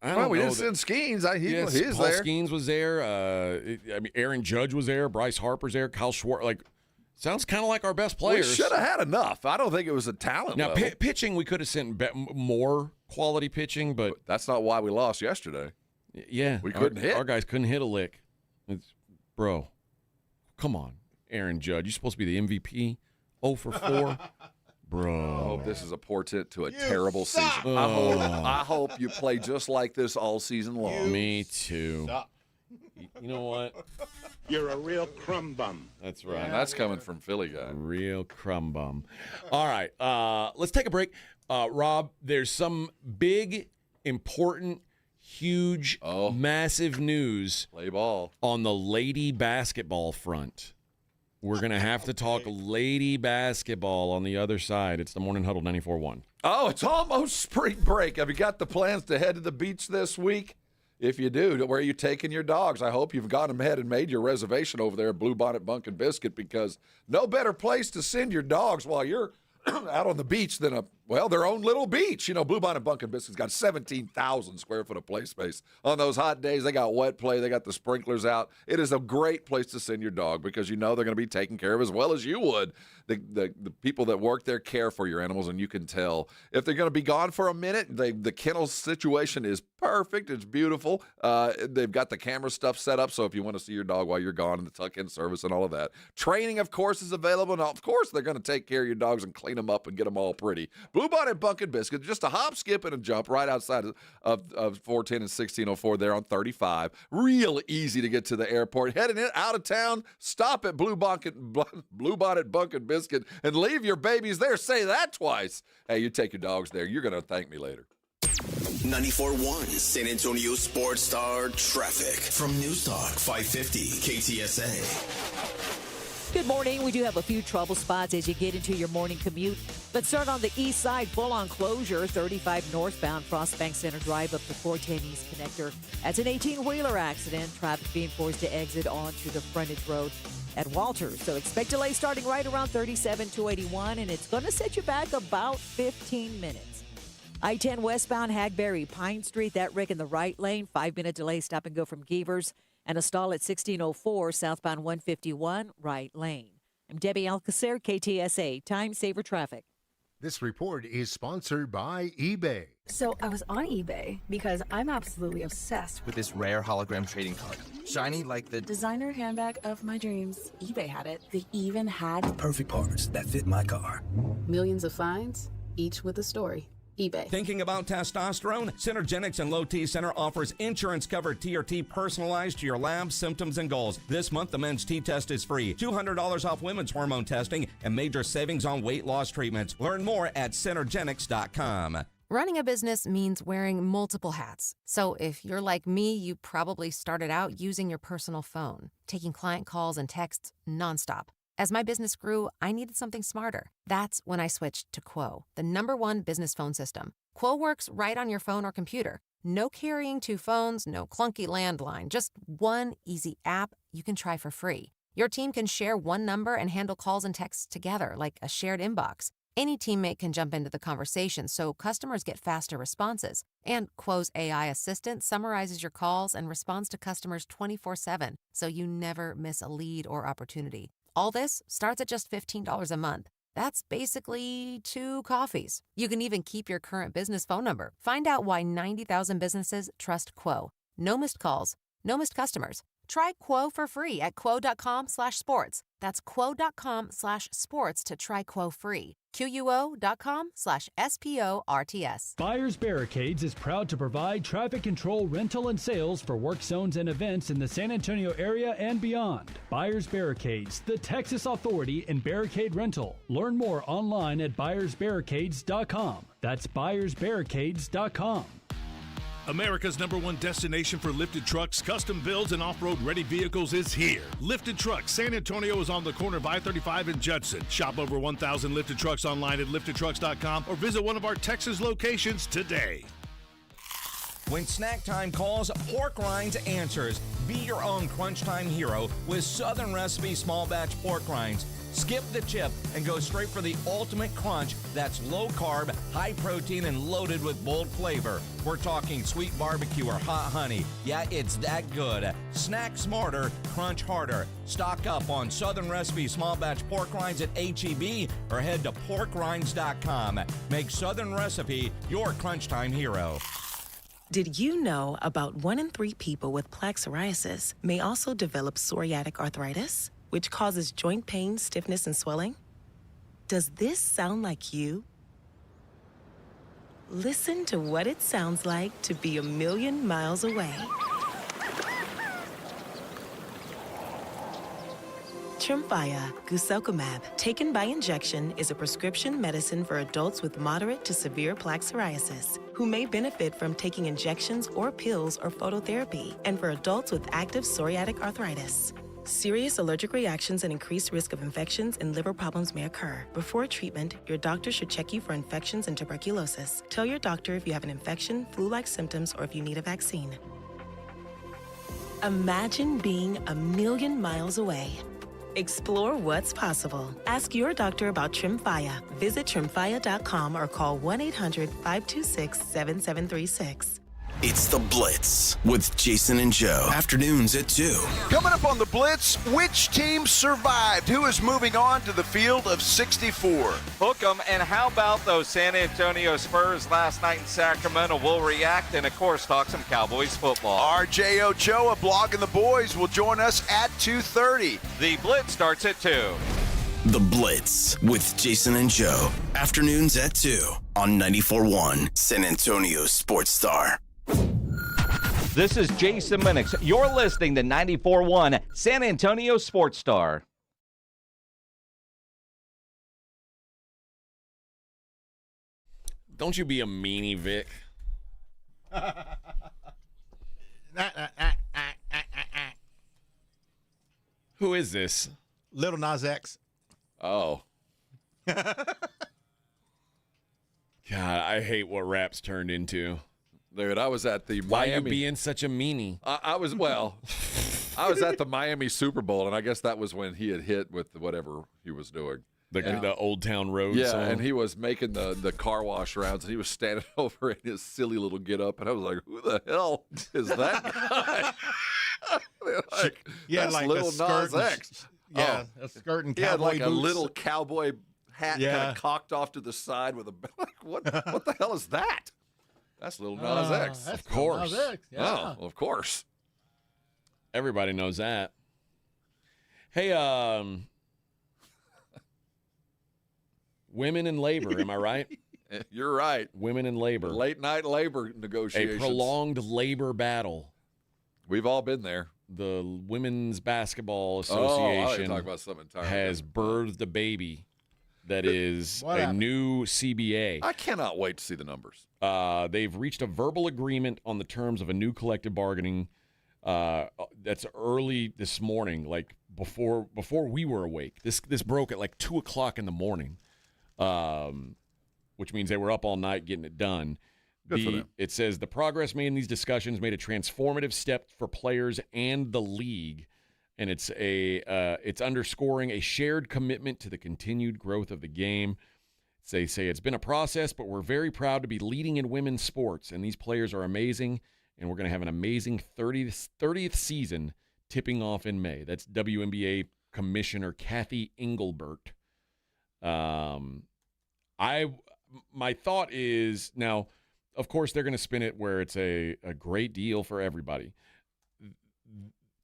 Well, we didn't send Skeens. He is Paul there. Skeens was there. Aaron Judge was there. Bryce Harper's there. Kyle Schwartz. Sounds kind of like our best players. We should have had enough. I don't think it was a talent now, level. Pitching, we could have sent more quality pitching, but that's not why we lost yesterday. Yeah. We couldn't hit. Our guys couldn't hit a lick. Bro, come on. Aaron Judge, you're supposed to be the MVP. 0 for 4. Bro. I hope this is a portent to a terrible season. I hope you play just like this all season long. Me too. You know what? You're a real crumb bum. That's right. And that's coming from Philly guy. Real crumb bum. All right. Let's take a break. Rob, there's some big, important, huge, massive news. Play ball. On the lady basketball front. We're going to have to talk lady basketball on the other side. It's the Morning Huddle 94.1. Oh, it's almost spring break. Have you got the plans to head to the beach this week? If you do, where are you taking your dogs? I hope you've gone ahead and made your reservation over there at Bluebonnet Bunk and Biscuit, because no better place to send your dogs while you're out on the beach than their own little beach. You know, Bluebonnet Bunk and Biscuit's got 17,000 square foot of play space. On those hot days, they got wet play. They got the sprinklers out. It is a great place to send your dog because you know they're going to be taken care of as well as you would. The people that work there care for your animals, and you can tell if they're going to be gone for a minute. The kennel situation is perfect. It's beautiful. They've got the camera stuff set up, so if you want to see your dog while you're gone, and the tuck-in service and all of that. Training, of course, is available, and of course they're going to take care of your dogs and clean them up and get them all pretty. Bluebonnet Bunk and Biscuit, just a hop, skip, and a jump right outside of 410 and 1604 there on 35. Real easy to get to the airport. Heading out of town, stop at Bluebonnet Bunk and Biscuit and leave your babies there. Say that twice. Hey, you take your dogs there. You're going to thank me later. 94.1 San Antonio Sports Star traffic from News Talk 550 KTSA. Good morning. We do have a few trouble spots as you get into your morning commute. Let's start on the east side. Full-on closure, 35 northbound, Frostbank Center Drive up to 410 East Connector. That's an 18-wheeler accident. Traffic being forced to exit onto the frontage road at Walters. So expect delays starting right around 37-281, and it's going to set you back about 15 minutes. I-10 westbound, Hagberry, Pine Street, that wreck in the right lane. 5-minute delay, stop and go from Gevers. And a stall at 1604, southbound 151, right lane. I'm Debbie Alcacer, KTSA, Time Saver Traffic. This report is sponsored by eBay. So I was on eBay because I'm absolutely obsessed with this rare hologram trading card. Shiny like the designer handbag of my dreams. eBay had it. They even had the perfect parts that fit my car. Millions of finds, each with a story. eBay. Thinking about testosterone? Synergenics and Low T Center offers insurance-covered TRT personalized to your lab, symptoms, and goals. This month, the men's T-test is free. $200 off women's hormone testing and major savings on weight loss treatments. Learn more at Synergenics.com. Running a business means wearing multiple hats. So if you're like me, you probably started out using your personal phone, taking client calls and texts nonstop. As my business grew, I needed something smarter. That's when I switched to Quo, the #1 business phone system. Quo works right on your phone or computer. No carrying 2 phones, no clunky landline, just one easy app you can try for free. Your team can share one number and handle calls and texts together like a shared inbox. Any teammate can jump into the conversation so customers get faster responses. And Quo's AI assistant summarizes your calls and responds to customers 24/7, so you never miss a lead or opportunity. All this starts at just $15 a month. That's basically 2 coffees. You can even keep your current business phone number. Find out why 90,000 businesses trust Quo. No missed calls, no missed customers. Try Quo for free at quo.com/sports. That's quo.com/sports to try Quo free. QUO.com/SPORTS. Buyers Barricades is proud to provide traffic control, rental, and sales for work zones and events in the San Antonio area and beyond. Buyers Barricades, the Texas authority in barricade rental. Learn more online at buyersbarricades.com. That's buyersbarricades.com. America's #1 destination for lifted trucks, custom builds, and off-road ready vehicles is here. Lifted Trucks San Antonio is on the corner of I-35 and Judson. Shop over 1,000 lifted trucks online at liftedtrucks.com or visit one of our Texas locations today. When snack time calls, Pork Rinds answers. Be your own crunch time hero with Southern Recipe small batch pork rinds. Skip the chip and go straight for the ultimate crunch that's low carb, high protein, and loaded with bold flavor. We're talking sweet barbecue or hot honey. Yeah, it's that good. Snack smarter, crunch harder. Stock up on Southern Recipe small batch pork rinds at H-E-B or head to porkrinds.com. Make Southern Recipe your crunch time hero. Did you know about 1 in 3 people with plaque psoriasis may also develop psoriatic arthritis, which causes joint pain, stiffness, and swelling? Does this sound like you? Listen to what it sounds like to be a million miles away. Tremfya guselkumab, taken by injection, is a prescription medicine for adults with moderate to severe plaque psoriasis who may benefit from taking injections or pills or phototherapy, and for adults with active psoriatic arthritis. Serious allergic reactions and increased risk of infections and liver problems may occur. Before treatment, your doctor should check you for infections and tuberculosis. Tell your doctor if you have an infection, flu-like symptoms, or if you need a vaccine. Imagine being a million miles away. Explore what's possible. Ask your doctor about Tremfya. Visit tremfya.com or call 1-800-526-7736. It's The Blitz with Jason and Joe. Afternoons at 2. Coming up on The Blitz, which team survived? Who is moving on to the field of 64? Hook 'em, and how about those San Antonio Spurs last night in Sacramento? We'll react and, of course, talk some Cowboys football. RJ Ochoa, Blogging the Boys, will join us at 2:30. The Blitz starts at 2. The Blitz with Jason and Joe. Afternoons at 2 on 94.1 San Antonio Sports Star. This is Jason Minix. You're listening to 94.1 San Antonio Sports Star. Don't you be a meanie, Vic. Who is this? Little Nas X. Oh. God, I hate what rap's turned into. Dude, I was at the Why Miami. you being such a meanie? I was at the Miami Super Bowl, and I guess that was when he had hit with whatever he was doing. The Old Town Road yeah, song? and he was making the car wash rounds, and he was standing over in his silly little get-up, and I was like, who the hell is that guy? Like, yeah, that's like Little a skirt Nas X. Yeah, a skirt and he had cowboy like boots. a little cowboy hat kind of cocked off to the side with a like, what the hell is that? That's Little Nas X. That's of course. Lil Nas X, yeah. Oh, of course. Everybody knows that. Hey, women in labor, am I right? You're right. Women in labor. Late night labor negotiations. A prolonged labor battle. We've all been there. The Women's Basketball I Association talk about something entirely has birthed a baby that is What a happened? new CBA. I cannot wait to see the numbers. They've reached a verbal agreement on the terms of a new collective bargaining. That's early this morning, like before we were awake. This broke at like 2:00 in the morning, which means they were up all night getting it done. Good for them. It says the progress made in these discussions made a transformative step for players and the league, and it's underscoring a shared commitment to the continued growth of the game. They say it's been a process, but we're very proud to be leading in women's sports, and these players are amazing, and we're going to have an amazing 30th season tipping off in May. That's WNBA Commissioner Kathy Engelbert. My thought is, now, of course, they're going to spin it where it's a great deal for everybody.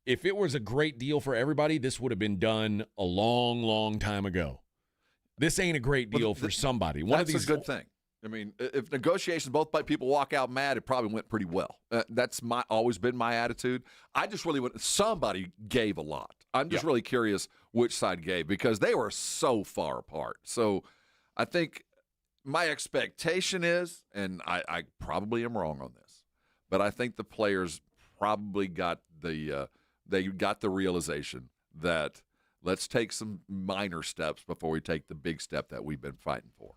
If it was a great deal for everybody, this would have been done a long, long time ago. This ain't a great deal for somebody. That's a good thing. I mean, if negotiations, both people walk out mad, it probably went pretty well. That's always been my attitude. I just really somebody gave a lot. I'm just really curious which side gave, because they were so far apart. So I think my expectation is, and I probably am wrong on this, but I think the players probably got the realization that let's take some minor steps before we take the big step that we've been fighting for.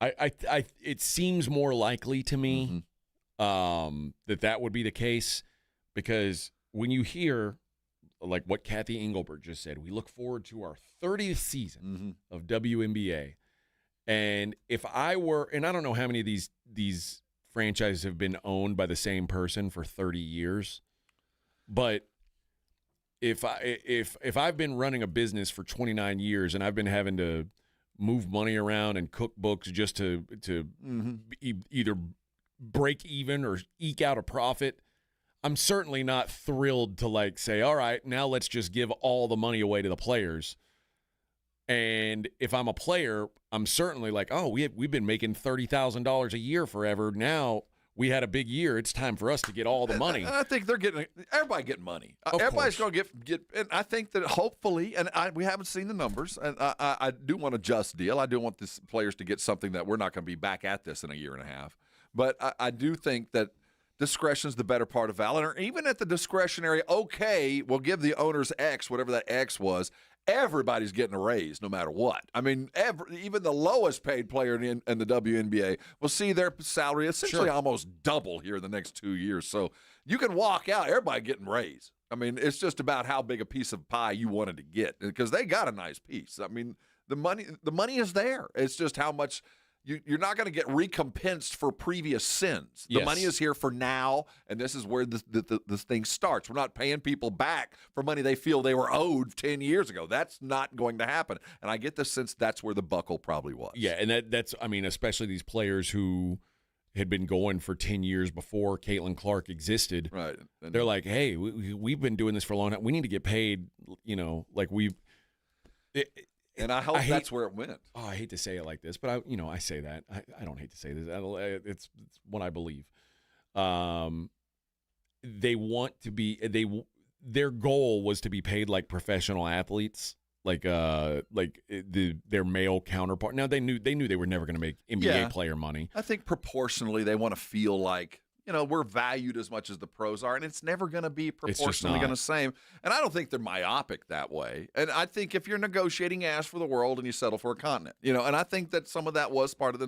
It seems more likely to me that would be the case, because when you hear like what Kathy Engelbert just said, we look forward to our 30th season of WNBA. And if I were, and I don't know how many of these franchises have been owned by the same person for 30 years, but if I've been running a business for 29 years and I've been having to move money around and cook books just to either break even or eke out a profit, I'm certainly not thrilled to like say, all right, now let's just give all the money away to the players. And if I'm a player, I'm certainly like, oh, we've been making $30,000 a year forever. Now we had a big year. It's time for us to get all the money. I think everybody getting money. Everybody's going to get. And I think that hopefully, and we haven't seen the numbers, and I do want a just deal. I do want these players to get something that we're not going to be back at this in a year and a half. But I do think that discretion is the better part of valor. Or even at the discretionary, okay, we'll give the owners X, whatever that X was. Everybody's getting a raise no matter what. I mean, even the lowest paid player in the WNBA will see their salary essentially almost double here in the next 2 years. So you can walk out, everybody getting raised. I mean, it's just about how big a piece of pie you wanted to get, because they got a nice piece. I mean, the money is there. It's just how much. You're not going to get recompensed for previous sins. The money is here for now, and this is where this thing starts. We're not paying people back for money they feel they were owed 10 years ago. That's not going to happen. And I get the sense that's where the buckle probably was. Yeah, and that's, I mean, especially these players who had been going for 10 years before Caitlin Clark existed. Right. And they're like, hey, we've been doing this for a long time. We need to get paid, like we've and I hope that's where it went. Oh, I hate to say it like this, but I say that. I don't hate to say this. It's what I believe. They want to be. Their goal was to be paid like professional athletes, like their male counterpart. Now they knew they were never going to make NBA player money. I think proportionally they want to feel like, we're valued as much as the pros are, and it's never going to be proportionally going to same. And I don't think they're myopic that way. And I think if you're negotiating, ask for the world and you settle for a continent, and I think that some of that was part of the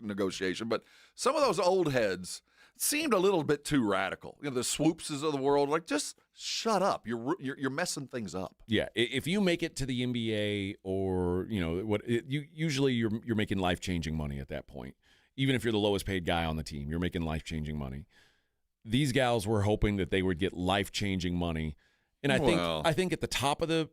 negotiation. But some of those old heads seemed a little bit too radical. The Swoopses of the world, like, just shut up. You're messing things up. Yeah, if you make it to the NBA, or usually you're making life-changing money at that point. Even if you're the lowest paid guy on the team, you're making life-changing money. These gals were hoping that they would get life-changing money, and I think at the top of the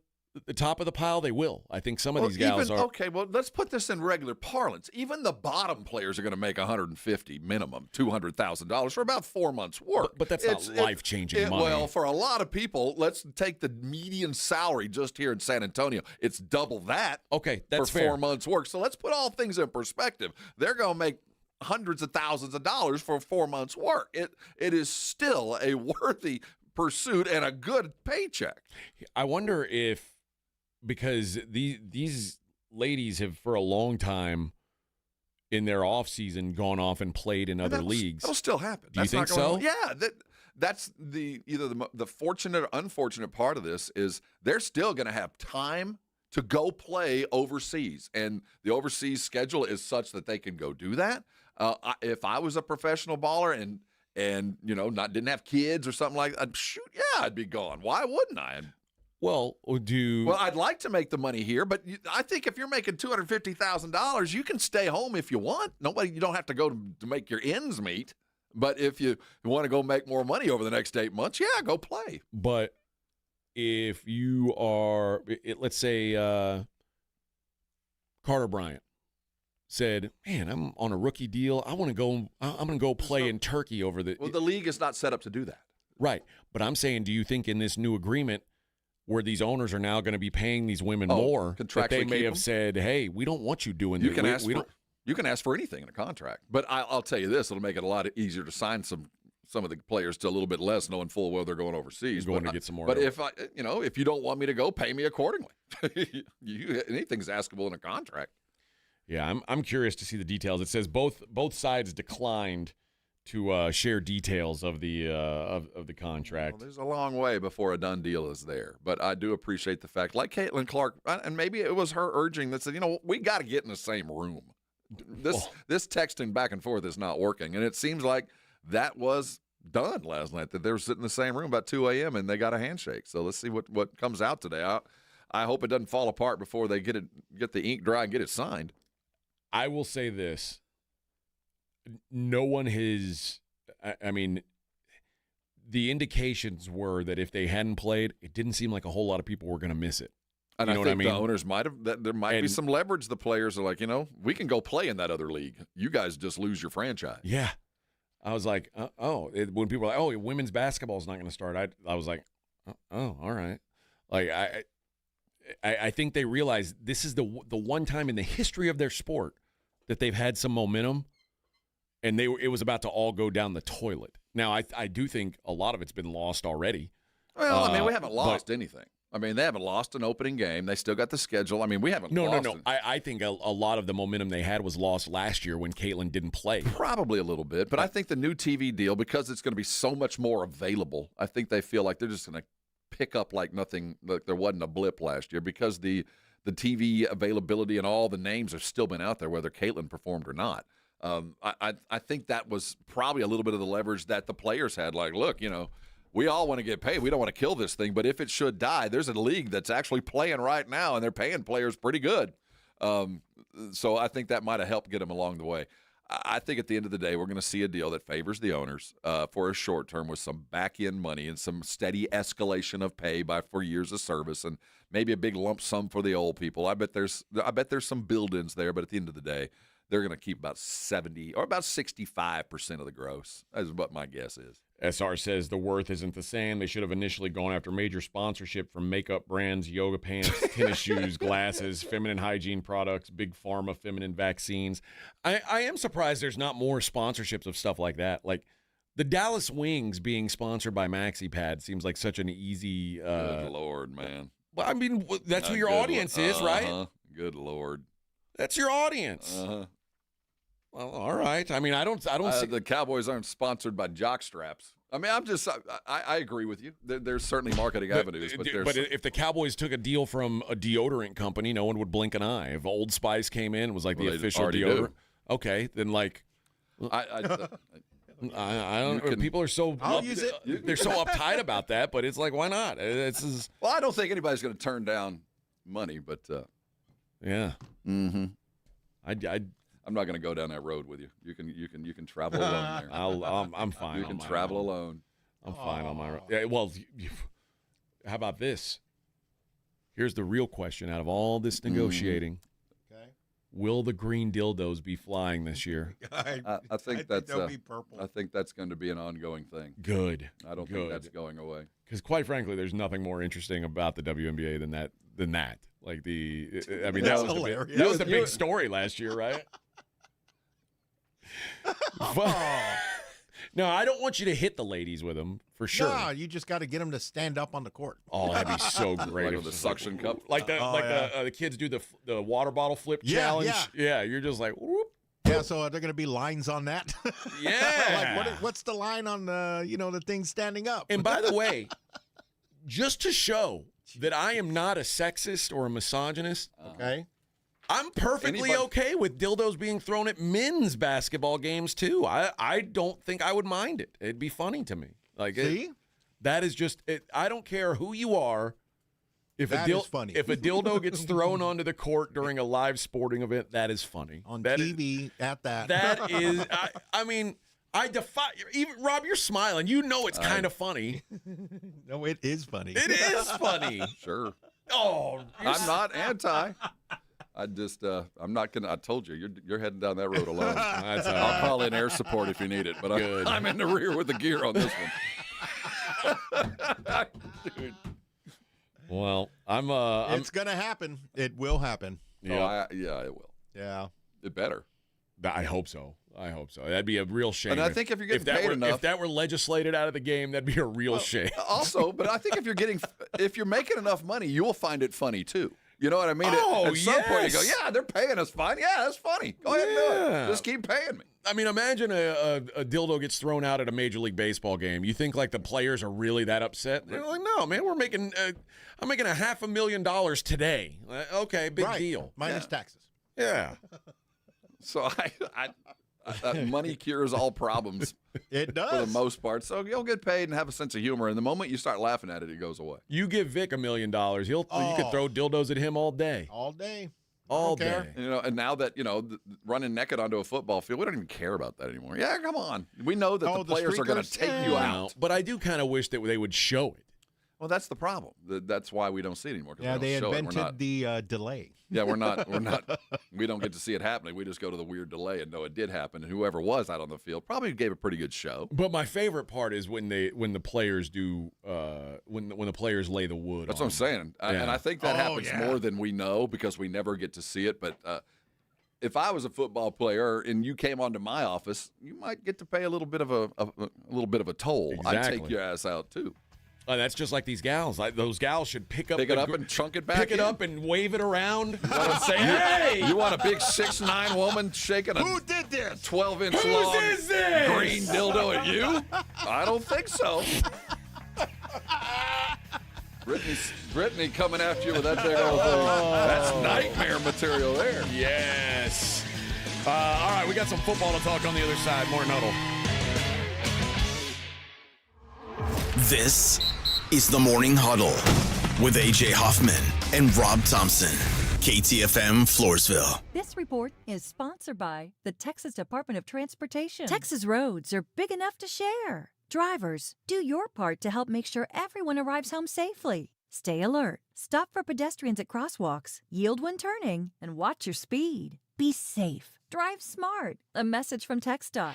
pile they will. I think some of these gals are. Okay, well, let's put this in regular parlance. Even the bottom players are going to make $150 minimum, $200,000 for about 4 months' work. But that's not life-changing money. Well, for a lot of people, let's take the median salary just here in San Antonio. It's double that. Okay, that's for fair. 4 months' work. So let's put all things in perspective. They're going to make hundreds of thousands of dollars for 4 months' work. It is still a worthy pursuit and a good paycheck. I wonder if, because these ladies have for a long time in their off season gone off and played in other leagues. That'll still happen. Do you think so? Yeah, that's either the fortunate or unfortunate part of this is they're still going to have time to go play overseas, and the overseas schedule is such that they can go do that. If I was a professional baller and didn't have kids or something like that, I'd be gone. Why wouldn't I? Well, I'd like to make the money here, but I think if you're making $250,000, you can stay home if you want. You don't have to go to make your ends meet. But if you want to go make more money over the next 8 months, go play. But if you are, let's say Carter Bryant said, man, I'm on a rookie deal. I'm going to go play in Turkey over the. Well, the league is not set up to do that. Right. But I'm saying, do you think in this new agreement where these owners are now going to be paying these women more, that they may have said, hey, we don't want you doing this. You can ask for anything in a contract. But I'll tell you this, it'll make it a lot easier to sign some of the players to a little bit less, knowing full well they're going overseas. To get some more. But if you don't want me to go, pay me accordingly. Anything's askable in a contract. Yeah, I'm curious to see the details. It says both sides declined to share details of the contract. Well, there's a long way before a done deal is there, but I do appreciate the fact, like Caitlin Clark, and maybe it was her urging that said, we got to get in the same room. This texting back and forth is not working, and it seems like that was done last night, that they were sitting in the same room about 2 a.m. and they got a handshake. So let's see what comes out today. I hope it doesn't fall apart before they get the ink dry and get it signed. I will say this. No one has – I mean, the indications were that if they hadn't played, it didn't seem like a whole lot of people were going to miss it. And I think the owners might have – there might be some leverage. The players are like, we can go play in that other league. You guys just lose your franchise. Yeah. I was like, when people were like, women's basketball is not going to start, I was like, all right. Like, I think they realize this is the one time in the history of their sport that they've had some momentum, and it was about to all go down the toilet. Now, I do think a lot of it's been lost already. Well, we haven't lost anything. They haven't lost an opening game. They still got the schedule. We haven't lost. No. I think a lot of the momentum they had was lost last year when Caitlin didn't play. Probably a little bit, but I think the new TV deal, because it's going to be so much more available, I think they feel like they're just going to pick up like nothing, like there wasn't a blip last year, because the TV availability and all the names have still been out there, whether Caitlin performed or not. I think that was probably a little bit of the leverage that the players had. Like, look, we all want to get paid. We don't want to kill this thing, but if it should die, there's a league that's actually playing right now, and they're paying players pretty good. So I think that might have helped get them along the way. I think at the end of the day, we're going to see a deal that favors the owners for a short term with some back-end money and some steady escalation of pay for years of service, and maybe a big lump sum for the old people. I bet there's some build-ins there, but at the end of the day, they're going to keep about 70 or about 65% of the gross. That's what my guess is. SR says the worth isn't the same. They should have initially gone after major sponsorship from makeup brands, yoga pants, tennis shoes, glasses, feminine hygiene products, big pharma, feminine vaccines. I am surprised there's not more sponsorships of stuff like that. Like the Dallas Wings being sponsored by MaxiPad seems like such an easy. Good Lord, man. Well, that's who your audience is, right? Good Lord. That's your audience. Well, all right. I don't see the Cowboys aren't sponsored by jock straps. I agree with you. There's certainly marketing avenues, but if the Cowboys took a deal from a deodorant company, no one would blink an eye. If Old Spice came in and was like the official deodorant, okay, then like I don't. People are so I'll use it. They're so uptight about that, but it's like, why not? Well, I don't think anybody's going to turn down money, but yeah. Mm-hmm. I'm not going to go down that road with you. You can travel alone there. I'm fine. You can travel alone. I'm fine on my road. Yeah, well, how about this? Here's the real question out of all this negotiating. Okay. Will the green dildos be flying this year? I think they'll be purple. I think that's going to be an ongoing thing. Good. I don't think that's going away. Because quite frankly, there's nothing more interesting about the WNBA than that. Like that was the big story last year, right? No, I don't want you to hit the ladies with them, for sure. No, you just got to get them to stand up on the court. Oh, that'd be so great. Like with the suction cup. Like the kids do the water bottle flip challenge. Yeah, you're just like, whoop. Yeah, so are there going to be lines on that? Yeah. Like what's the line on the thing standing up? And by the way, just to show that I am not a sexist or a misogynist, okay, I'm perfectly okay with dildos being thrown at men's basketball games too. I don't think I would mind it. It'd be funny to me. Like, see, that is just it. I don't care who you are. If that is funny. If a dildo gets thrown onto the court during a live sporting event, that is funny. On TV, at that. That is. I defy. Even Rob, you're smiling. You know it's kind of funny. No, it is funny. It is funny. Sure. Oh, I'm not anti. I'm not gonna. I told you, you're heading down that road alone. I'll call in air support if you need it, but I'm in the rear with the gear on this one. Dude. Well, it's gonna happen. It will happen. Yeah, it will. Yeah, it better. I hope so. That'd be a real shame. And I think if you're getting paid enough, if that were legislated out of the game, that'd be a real shame. Also, but I think if you're making enough money, you'll find it funny too. You know what I mean? At some point, you go, yeah, they're paying us fine. Yeah, that's funny. Go ahead and do it. Just keep paying me. I mean, imagine a dildo gets thrown out at a Major League Baseball game. You think like the players are really that upset? They're like, no, man, I'm making $500,000 today. Okay, big deal. Minus taxes. Yeah. So Money cures all problems. It does. For the most part. So you'll get paid and have a sense of humor. And the moment you start laughing at it, it goes away. You give Vic $1 million, you could throw dildos at him all day. All day. All day. And now that, running naked onto a football field, we don't even care about that anymore. Yeah, come on. We know that the players are going to take you out. But I do kind of wish that they would show it. Well, that's the problem. That's why we don't see it anymore. Yeah, they invented the delay. Yeah, we don't get to see it happening. We just go to the weird delay and know it did happen. And whoever was out on the field probably gave a pretty good show. But my favorite part is when the players do when the players lay the wood. That's what I'm saying. And I think that happens more than we know because we never get to see it. But if I was a football player and you came onto my office, you might get to pay a little bit of a toll. Exactly. I'd take your ass out too. That's just like these gals. Those gals should pick it up and chunk it back. Pick it up and wave it around. And say, hey! You want a big 6'9" woman shaking Who did this? 12-inch Whose long is this? green dildo at you? I don't think so. Brittany coming after you with that big old thing. That's nightmare material there. Yes. All right, we got some football to talk on the other side. More Huddle. This is the Morning Huddle with A.J. Hoffman and Rob Thompson. KTFM Floresville. This report is sponsored by the Texas Department of Transportation. Texas roads are big enough to share. Drivers, do your part to help make sure everyone arrives home safely. Stay alert. Stop for pedestrians at crosswalks. Yield when turning. And watch your speed. Be safe. Drive smart. A message from TxDOT.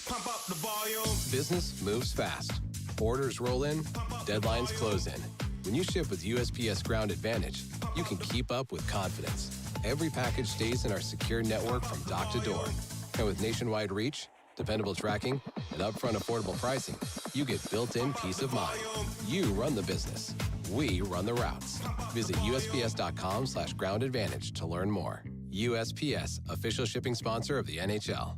Pump up the volume. Business moves fast. Orders roll in, deadlines close in. When you ship with USPS Ground Advantage, you can keep up with confidence. Every package stays in our secure network from dock to door. And with nationwide reach, dependable tracking, and upfront affordable pricing, you get built-in peace of mind. You run the business. We run the routes. Visit USPS.com/Ground Advantage to learn more. USPS, official shipping sponsor of the NHL.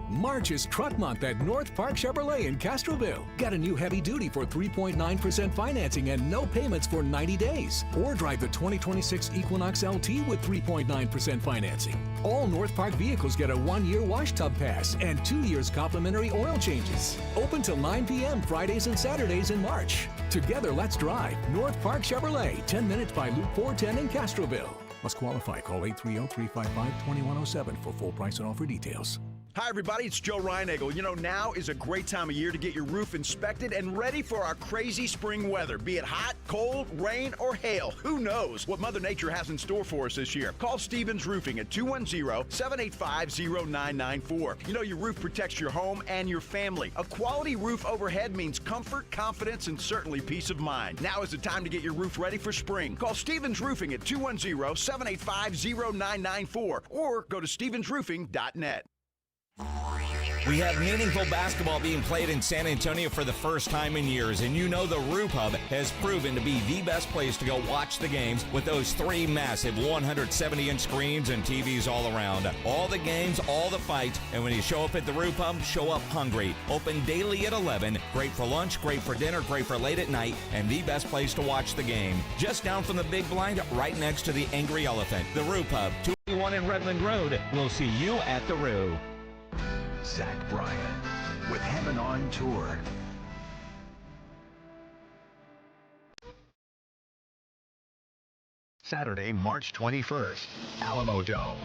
March is Truck Month at North Park Chevrolet in Castroville. Got a new heavy duty for 3.9% financing and no payments for 90 days. Or drive the 2026 Equinox LT with 3.9% financing. All North Park vehicles get a 1-year wash tub pass and 2 years complimentary oil changes. Open till 9 p.m. Fridays and Saturdays in March. Together, let's drive. North Park Chevrolet, 10 minutes by Loop 410 in Castroville. Must qualify. Call 830-355-2107 for full price and offer details. Hi, everybody. It's Joe Reinagel. Now is a great time of year to get your roof inspected and ready for our crazy spring weather. Be it hot, cold, rain, or hail. Who knows what Mother Nature has in store for us this year. Call Stevens Roofing at 210-785-0994. Your roof protects your home and your family. A quality roof overhead means comfort, confidence, and certainly peace of mind. Now is the time to get your roof ready for spring. Call Stevens Roofing at 210-785-0994 or go to stevensroofing.net. We have meaningful basketball being played in San Antonio for the first time in years, and the Roof Hub has proven to be the best place to go watch the games with those 3 massive 170-inch screens and TVs all around. All the games, all the fights, and when you show up at the Roof Hub, show up hungry. Open daily at 11, great for lunch, great for dinner, great for late at night, and the best place to watch the game. Just down from the big blind, right next to the Angry Elephant. The Roof Hub, 281 in Redland Road. We'll see you at the Roo. Zach Bryan with Heaven on Tour. Saturday, March 21st, Alamo Dome.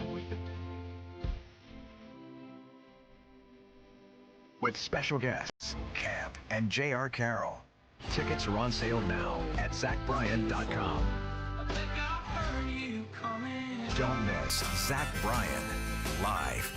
With special guests, Camp and J.R. Carroll. Tickets are on sale now at ZachBryan.com. Don't miss Zach Bryan live.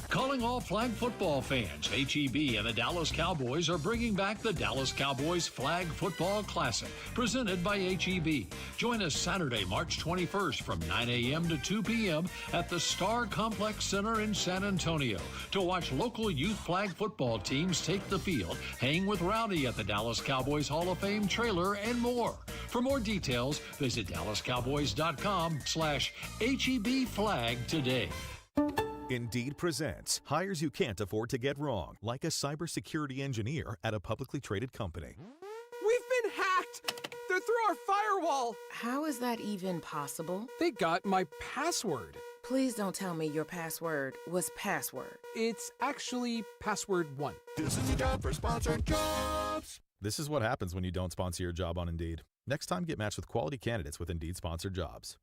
Calling all flag football fans, HEB and the Dallas Cowboys are bringing back the Dallas Cowboys Flag Football Classic, presented by HEB. Join us Saturday, March 21st from 9 a.m. to 2 p.m. at the Star Complex Center in San Antonio to watch local youth flag football teams take the field, hang with Rowdy at the Dallas Cowboys Hall of Fame trailer, and more. For more details, visit DallasCowboys.com/HEB flag today. Indeed presents hires you can't afford to get wrong, like a cybersecurity engineer at a publicly traded company. We've been hacked! They're through our firewall! How is that even possible? They got my password. Please don't tell me your password was password. It's actually password 1. This is your job for sponsored jobs. This is what happens when you don't sponsor your job on Indeed. Next time, get matched with quality candidates with Indeed sponsored jobs.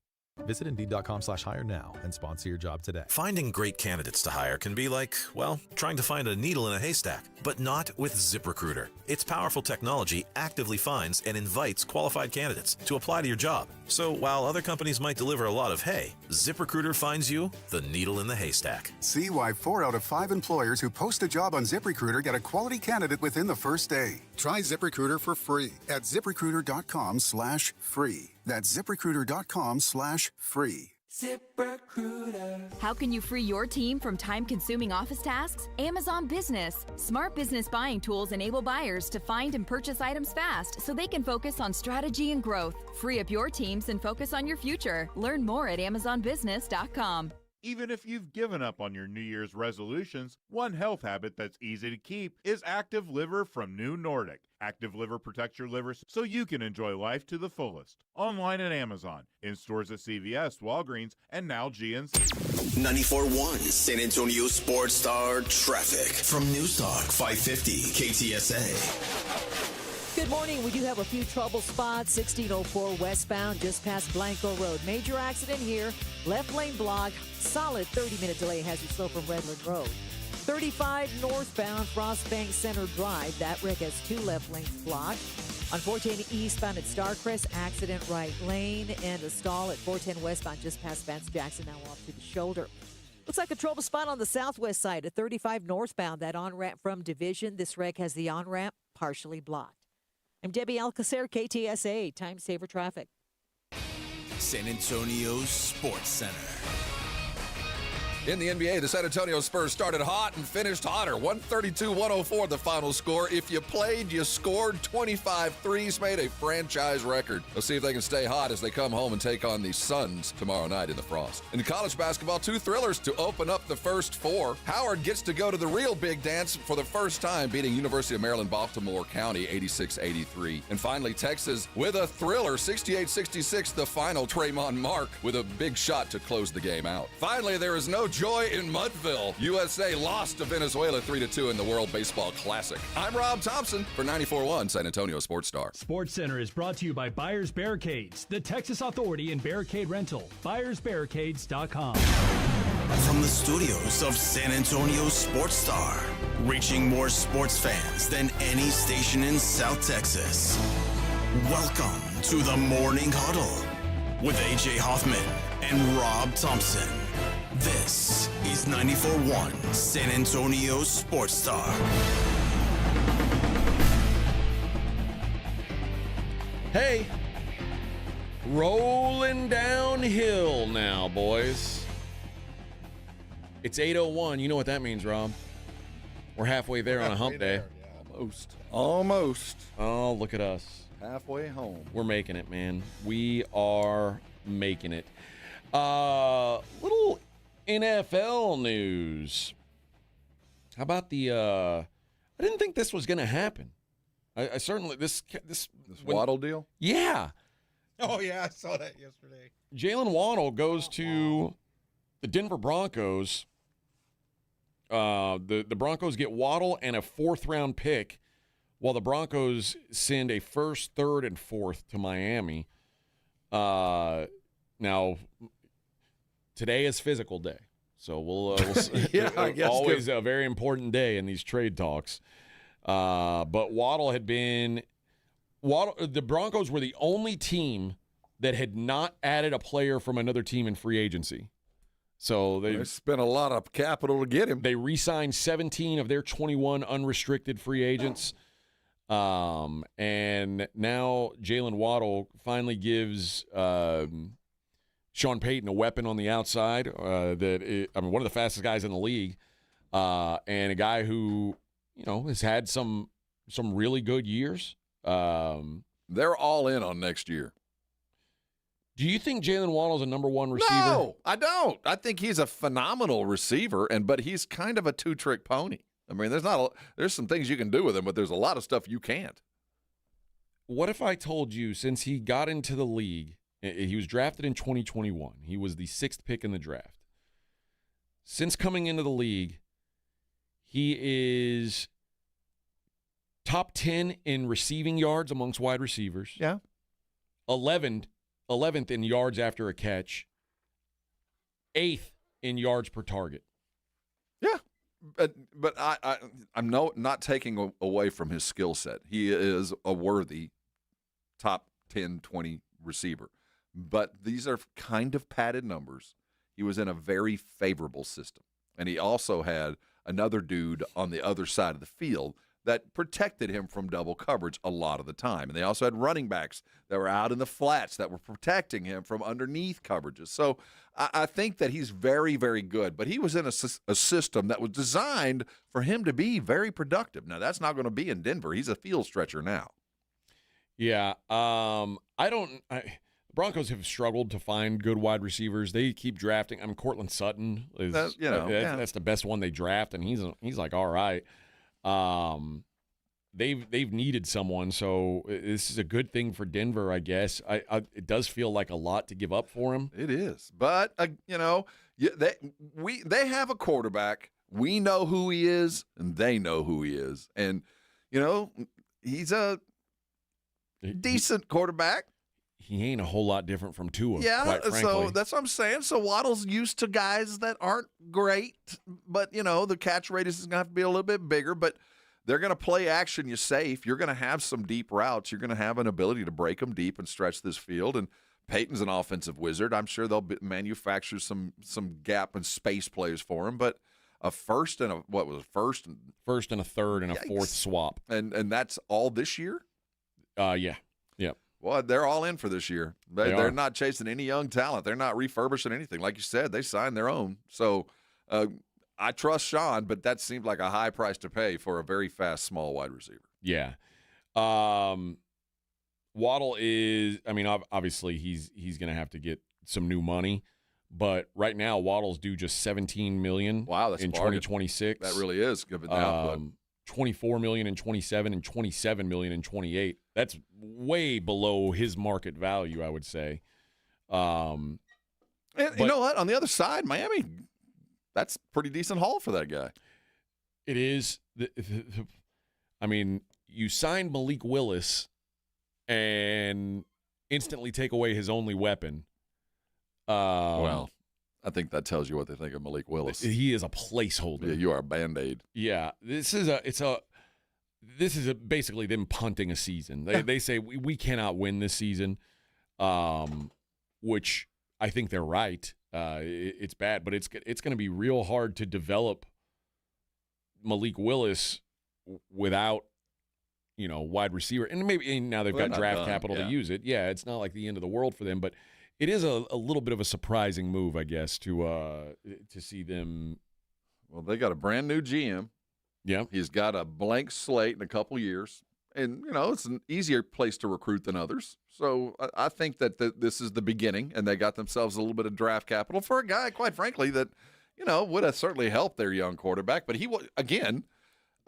Visit Indeed.com/hire now and sponsor your job today. Finding great candidates to hire can be like, well, trying to find a needle in a haystack, but not with ZipRecruiter. Its powerful technology actively finds and invites qualified candidates to apply to your job. So while other companies might deliver a lot of hay, ZipRecruiter finds you the needle in the haystack. See why 4 out of 5 employers who post a job on ZipRecruiter get a quality candidate within the first day. Try ZipRecruiter for free at ZipRecruiter.com/free. That's ZipRecruiter.com/free. ZipRecruiter. How can you free your team from time-consuming office tasks? Amazon Business. Smart business buying tools enable buyers to find and purchase items fast so they can focus on strategy and growth. Free up your teams and focus on your future. Learn more at AmazonBusiness.com. Even if you've given up on your New Year's resolutions, one health habit that's easy to keep is Active Liver from New Nordic. Active Liver protects your liver so you can enjoy life to the fullest. Online at Amazon, in stores at CVS, Walgreens, and now GNC. 94.1 San Antonio Sports Star traffic from News Talk 550 KTSA. Good morning. We do have a few trouble spots. 1604 westbound just past Blanco Road. Major accident here. Left lane blocked. Solid 30-minute delay has you slow from Redland Road. 35 northbound Frostbank Center Drive. That wreck has 2 left lanes blocked. On 410 eastbound at Starcrest, accident right lane and a stall at 410 westbound just past Vance Jackson, now off to the shoulder. Looks like a trouble spot on the southwest side at 35 northbound. That on-ramp from Division. This wreck has the on-ramp partially blocked. I'm Debbie Alcacer, KTSA, Time Saver Traffic. San Antonio Sports Center. In the NBA, the San Antonio Spurs started hot and finished hotter. 132-104 the final score. If you played, you scored. 25 threes, made a franchise record. Let's see if they can stay hot as they come home and take on the Suns tomorrow night in the Frost. In college basketball, 2 thrillers to open up the first 4. Howard gets to go to the real big dance for the first time, beating University of Maryland Baltimore County 86-83. And finally, Texas with a thriller, 68-66 the final. Traymon Mark with a big shot to close the game out. Finally, there is no joy in Mudville. USA lost to Venezuela 3-2 in the World Baseball Classic. I'm Rob Thompson for 94.1 San Antonio Sports Star. Sports Center is brought to you by Buyers Barricades, the Texas Authority in Barricade Rental. BuyersBarricades.com. From the studios of San Antonio Sports Star, reaching more sports fans than any station in South Texas. Welcome to the Morning Huddle with AJ Hoffman and Rob Thompson. This is 94.1 San Antonio Sports Star. Hey, rolling downhill now, boys. It's 8:01. You know what that means, Rob. We're halfway there on a hump day. Almost. Oh, look at us. Halfway home. We're making it, man. We are making it. Little NFL news. How about the I didn't think this was going to happen. I certainly this Waddle deal? Yeah. Oh yeah, I saw that yesterday. Jalen Waddle goes to the Denver Broncos. The Broncos get Waddle and a 4th-round pick, while the Broncos send a 1st, 3rd, and 4th to Miami. Now, today is physical day, so we'll yeah, I guess always a very important day in these trade talks. But Waddle had been the Broncos were the only team that had not added a player from another team in free agency. So they spent a lot of capital to get him. They re-signed 17 of their 21 unrestricted free agents. And now Jalen Waddle finally gives Sean Payton a weapon on the outside. One of the fastest guys in the league, and a guy who has had some really good years. They're all in on next year. Do you think Jalen Waddle's a number 1 receiver? No, I don't. I think he's a phenomenal receiver, but he's kind of a 2-trick pony. I mean, there's some things you can do with him, but there's a lot of stuff you can't. What if I told you, since he got into the league, he was drafted in 2021. He was the 6th pick in the draft. since coming into the league, he is top 10 in receiving yards amongst wide receivers. Yeah. 11th in yards after a catch. 8th in yards per target. Yeah. But I'm not taking away from his skill set. He is a worthy top 10, 20 receiver. But these are kind of padded numbers. He was in a very favorable system. And he also had another dude on the other side of the field that protected him from double coverage a lot of the time. And they also had running backs that were out in the flats that were protecting him from underneath coverages. So I think that he's very, very good. But he was in a system that was designed for him to be very productive. Now, that's not going to be in Denver. He's a field stretcher now. Yeah. Broncos have struggled to find good wide receivers. They keep drafting. I mean, Cortland Sutton is that's the best one they draft, and he's like all right. They've needed someone, so this is a good thing for Denver, I guess. It does feel like a lot to give up for him. It is, but they have a quarterback. We know who he is, and they know who he is, and he's a decent quarterback. He ain't a whole lot different from Tua. Yeah, quite frankly. So that's what I'm saying. So Waddle's used to guys that aren't great, but the catch rate is going to have to be a little bit bigger. But they're going to play action you safe. You're going to have some deep routes. You're going to have an ability to break them deep and stretch this field. And Peyton's an offensive wizard. I'm sure they'll manufacture some gap and space plays for him. But a first and a first and a third and a fourth swap, and that's all this year. Yeah. Well, they're all in for this year. They're not chasing any young talent. They're not refurbishing anything. Like you said, they signed their own. So I trust Sean, but that seemed like a high price to pay for a very fast, small wide receiver. Yeah. Waddle is, obviously he's going to have to get some new money. But right now, Waddle's due just $17 million in 2026. That really is given the output. $24 million in 27 and $27 million in 28. That's way below his market value, I would say. And you know what? On the other side, Miami, that's pretty decent haul for that guy. It is. You signed Malik Willis and instantly take away his only weapon. Well, I think that tells you what they think of Malik Willis. He is a placeholder. Yeah, you are a Band-Aid. Yeah, this is basically them punting a season. They say we cannot win this season, which I think they're right. It's bad, but it's going to be real hard to develop Malik Willis without wide receiver. And maybe now they've got draft capital to use it. Yeah, it's not like the end of the world for them, but it is a little bit of a surprising move, I guess, to see them. Well, they got a brand new GM. Yeah, he's got a blank slate in a couple years, and it's an easier place to recruit than others. So I think that this is the beginning, and they got themselves a little bit of draft capital for a guy, quite frankly, that would have certainly helped their young quarterback. But he again.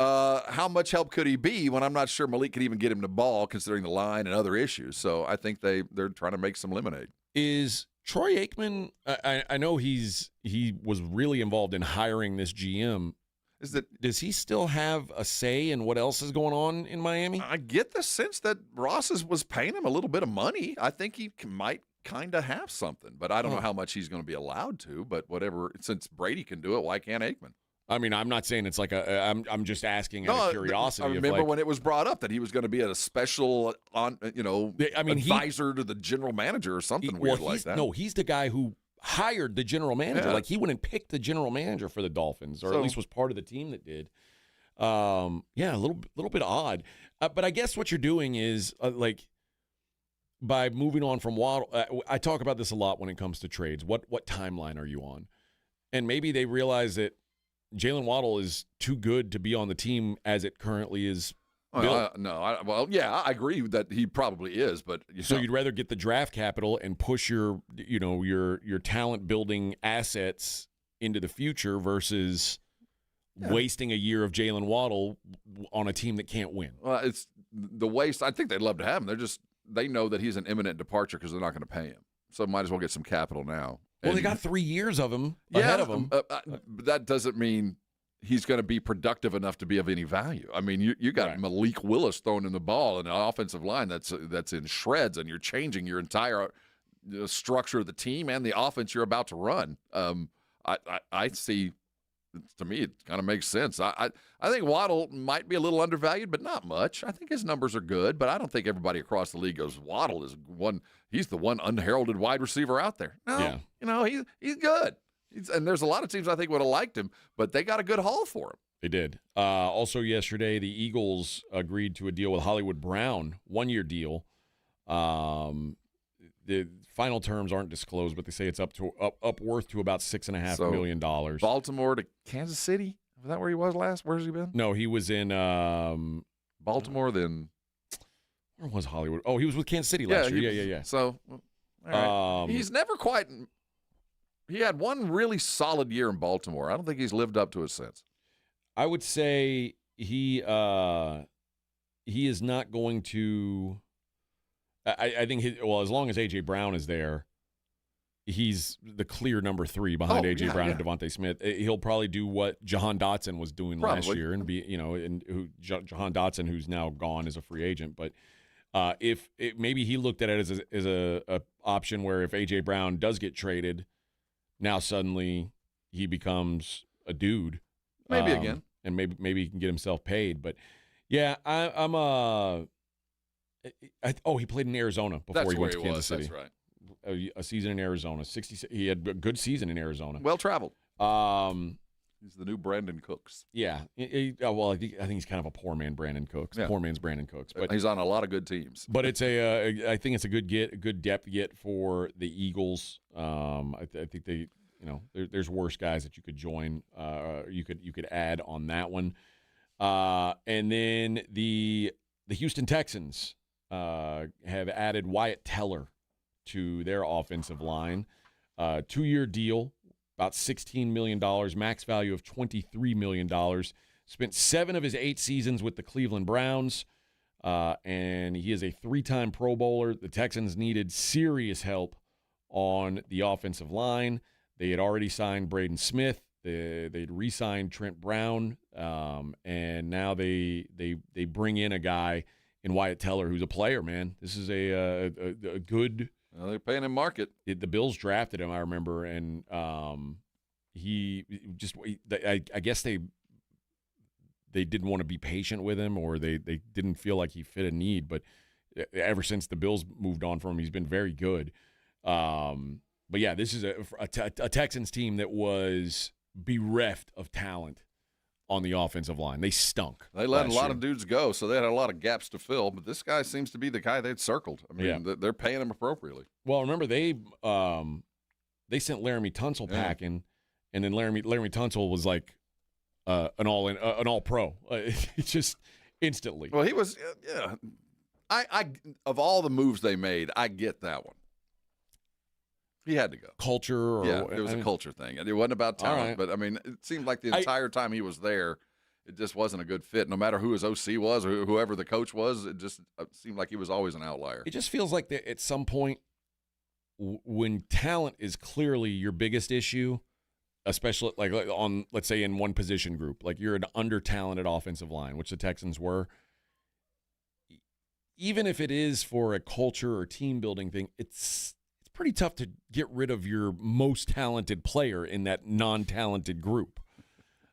How much help could he be when I'm not sure Malik could even get him the ball, considering the line and other issues? So I think they're trying to make some lemonade. Is Troy Aikman? I know he was really involved in hiring this GM. Does he still have a say in what else is going on in Miami? I get the sense that Ross was paying him a little bit of money. I think he might kind of have something, but I don't know how much he's going to be allowed to. But whatever, since Brady can do it, why can't Aikman? I'm not saying it's like I'm just asking out of curiosity. I remember when it was brought up that he was going to be a special advisor to the general manager or something weird like that. No, he's the guy who hired the general manager. Yeah. Like he went and picked the general manager for the Dolphins, or at least was part of the team that did. A little bit odd. But I guess what you're doing is by moving on from Waddle. I talk about this a lot when it comes to trades. What timeline are you on? And maybe they realize that Jalen Waddle is too good to be on the team as it currently is built. I agree that he probably is, but you'd rather get the draft capital and push your talent building assets into the future versus wasting a year of Jalen Waddle on a team that can't win. Well, it's the waste. I think they'd love to have him. They know that he's an imminent departure because they're not going to pay him, so might as well get some capital now. Well, they got 3 years of him ahead of him. But that doesn't mean he's going to be productive enough to be of any value. I mean, you got Malik Willis throwing in the ball and an offensive line that's in shreds, and you're changing your entire structure of the team and the offense you're about to run. I see. To me, it kind of makes sense. I think Waddle might be a little undervalued, but not much. I think his numbers are good, but I don't think everybody across the league goes, Waddle is one. He's the one unheralded wide receiver out there. No, he's good. And there's a lot of teams I think would have liked him, but they got a good haul for him. They did. Also yesterday, the Eagles agreed to a deal with Hollywood Brown, 1-year deal. The final terms aren't disclosed, but they say it's up worth to about $6.5 million. Baltimore to Kansas City? Was that where he was last? Where's he been? No, he was in Baltimore. Then where was Hollywood? Oh, he was with Kansas City last year. Yeah. So all right. He's never quite. He had one really solid year in Baltimore. I don't think he's lived up to it since. I would say he is not going to. I think, as long as A.J. Brown is there, he's the clear number 3 behind A.J. Brown and Devontae Smith. He'll probably do what Jahan Dotson was doing last year and be, Jahan Dotson, who's now gone as a free agent. But maybe he looked at it as a option where if A.J. Brown does get traded, now suddenly he becomes a dude. Maybe again. And maybe he can get himself paid. But, yeah, he played in Arizona before he went to Kansas City. That's right. A season in Arizona. He had a good season in Arizona. Well traveled. He's the new Brandon Cooks. Yeah. I think he's kind of a poor man Brandon Cooks. Yeah. Poor man's Brandon Cooks. But he's on a lot of good teams. But it's I think it's a good depth get for the Eagles. I think they, there's worse guys that you could join. You could add on that one. And then the Houston Texans have added Wyatt Teller to their offensive line. 2-year deal, about $16 million, max value of $23 million. Spent 7 of his 8 seasons with the Cleveland Browns, and he is a 3-time Pro Bowler. The Texans needed serious help on the offensive line. They had already signed Braden Smith. They'd re-signed Trent Brown, and now they bring in a guy in Wyatt Teller, who's a player, man. This is a good. Well, they're paying him market. The Bills drafted him, I remember, and I guess they didn't want to be patient with him, or they didn't feel like he fit a need. But ever since the Bills moved on from him, he's been very good. But yeah, this is a Texans team that was bereft of talent on the offensive line. They stunk. They let a lot of dudes go, so they had a lot of gaps to fill. But this guy seems to be the guy they'd circled. I mean, they're paying him appropriately. Well, remember they sent Laramie Tunsil packing, and then Laramie Tunsil was like an all pro. Just instantly. Well, he was. I of all the moves they made, I get that one. He had to go. Culture? It was a culture thing. And it wasn't about talent. Right. But, I mean, it seemed like the entire time he was there, it just wasn't a good fit. No matter who his OC was or whoever the coach was, it just seemed like he was always an outlier. It just feels like that at some point when talent is clearly your biggest issue, especially like on, let's say, in one position group, like you're an under-talented offensive line, which the Texans were, even if it is for a culture or team-building thing, it's pretty tough to get rid of your most talented player in that non-talented group.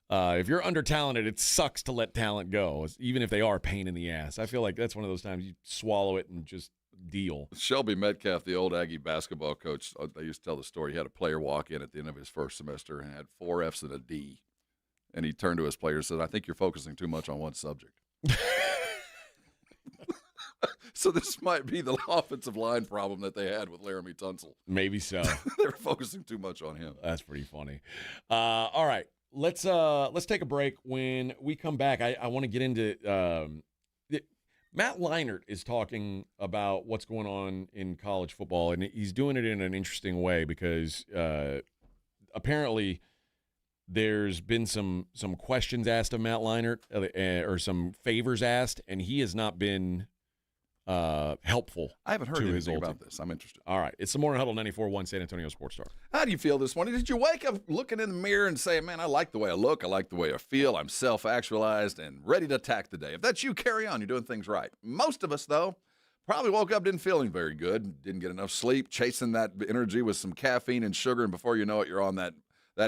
If you're under-talented, it sucks to let talent go, even if they are a pain in the ass. I feel like that's one of those times you swallow it and just deal. Shelby Metcalf, the old Aggie basketball coach, they used to tell the story. He had a player walk in at the end of his first semester and had 4 Fs and a D. And he turned to his player and said, "I think you're focusing too much on one subject." So this might be the offensive line problem that they had with Laramie Tunsil. Maybe so. They were focusing too much on him. That's pretty funny. All right, let's take a break. When we come back, I want to get into Matt Leinart is talking about what's going on in college football, and he's doing it in an interesting way because apparently there's been some questions asked of Matt Leinart or some favors asked, and he has not been helpful. I haven't heard to his anything old about team. this. I'm interested. All right. It's the Morning Huddle 94.1 San Antonio Sports Star. How do you feel this morning? Did you wake up looking in the mirror and say, man, I like the way I look, I like the way I feel, I'm self-actualized and ready to attack the day? If that's you, carry on. You're doing things right. Most of us, though, probably woke up, didn't feeling very good, didn't get enough sleep, chasing that energy with some caffeine and sugar, and before you know it, you're on that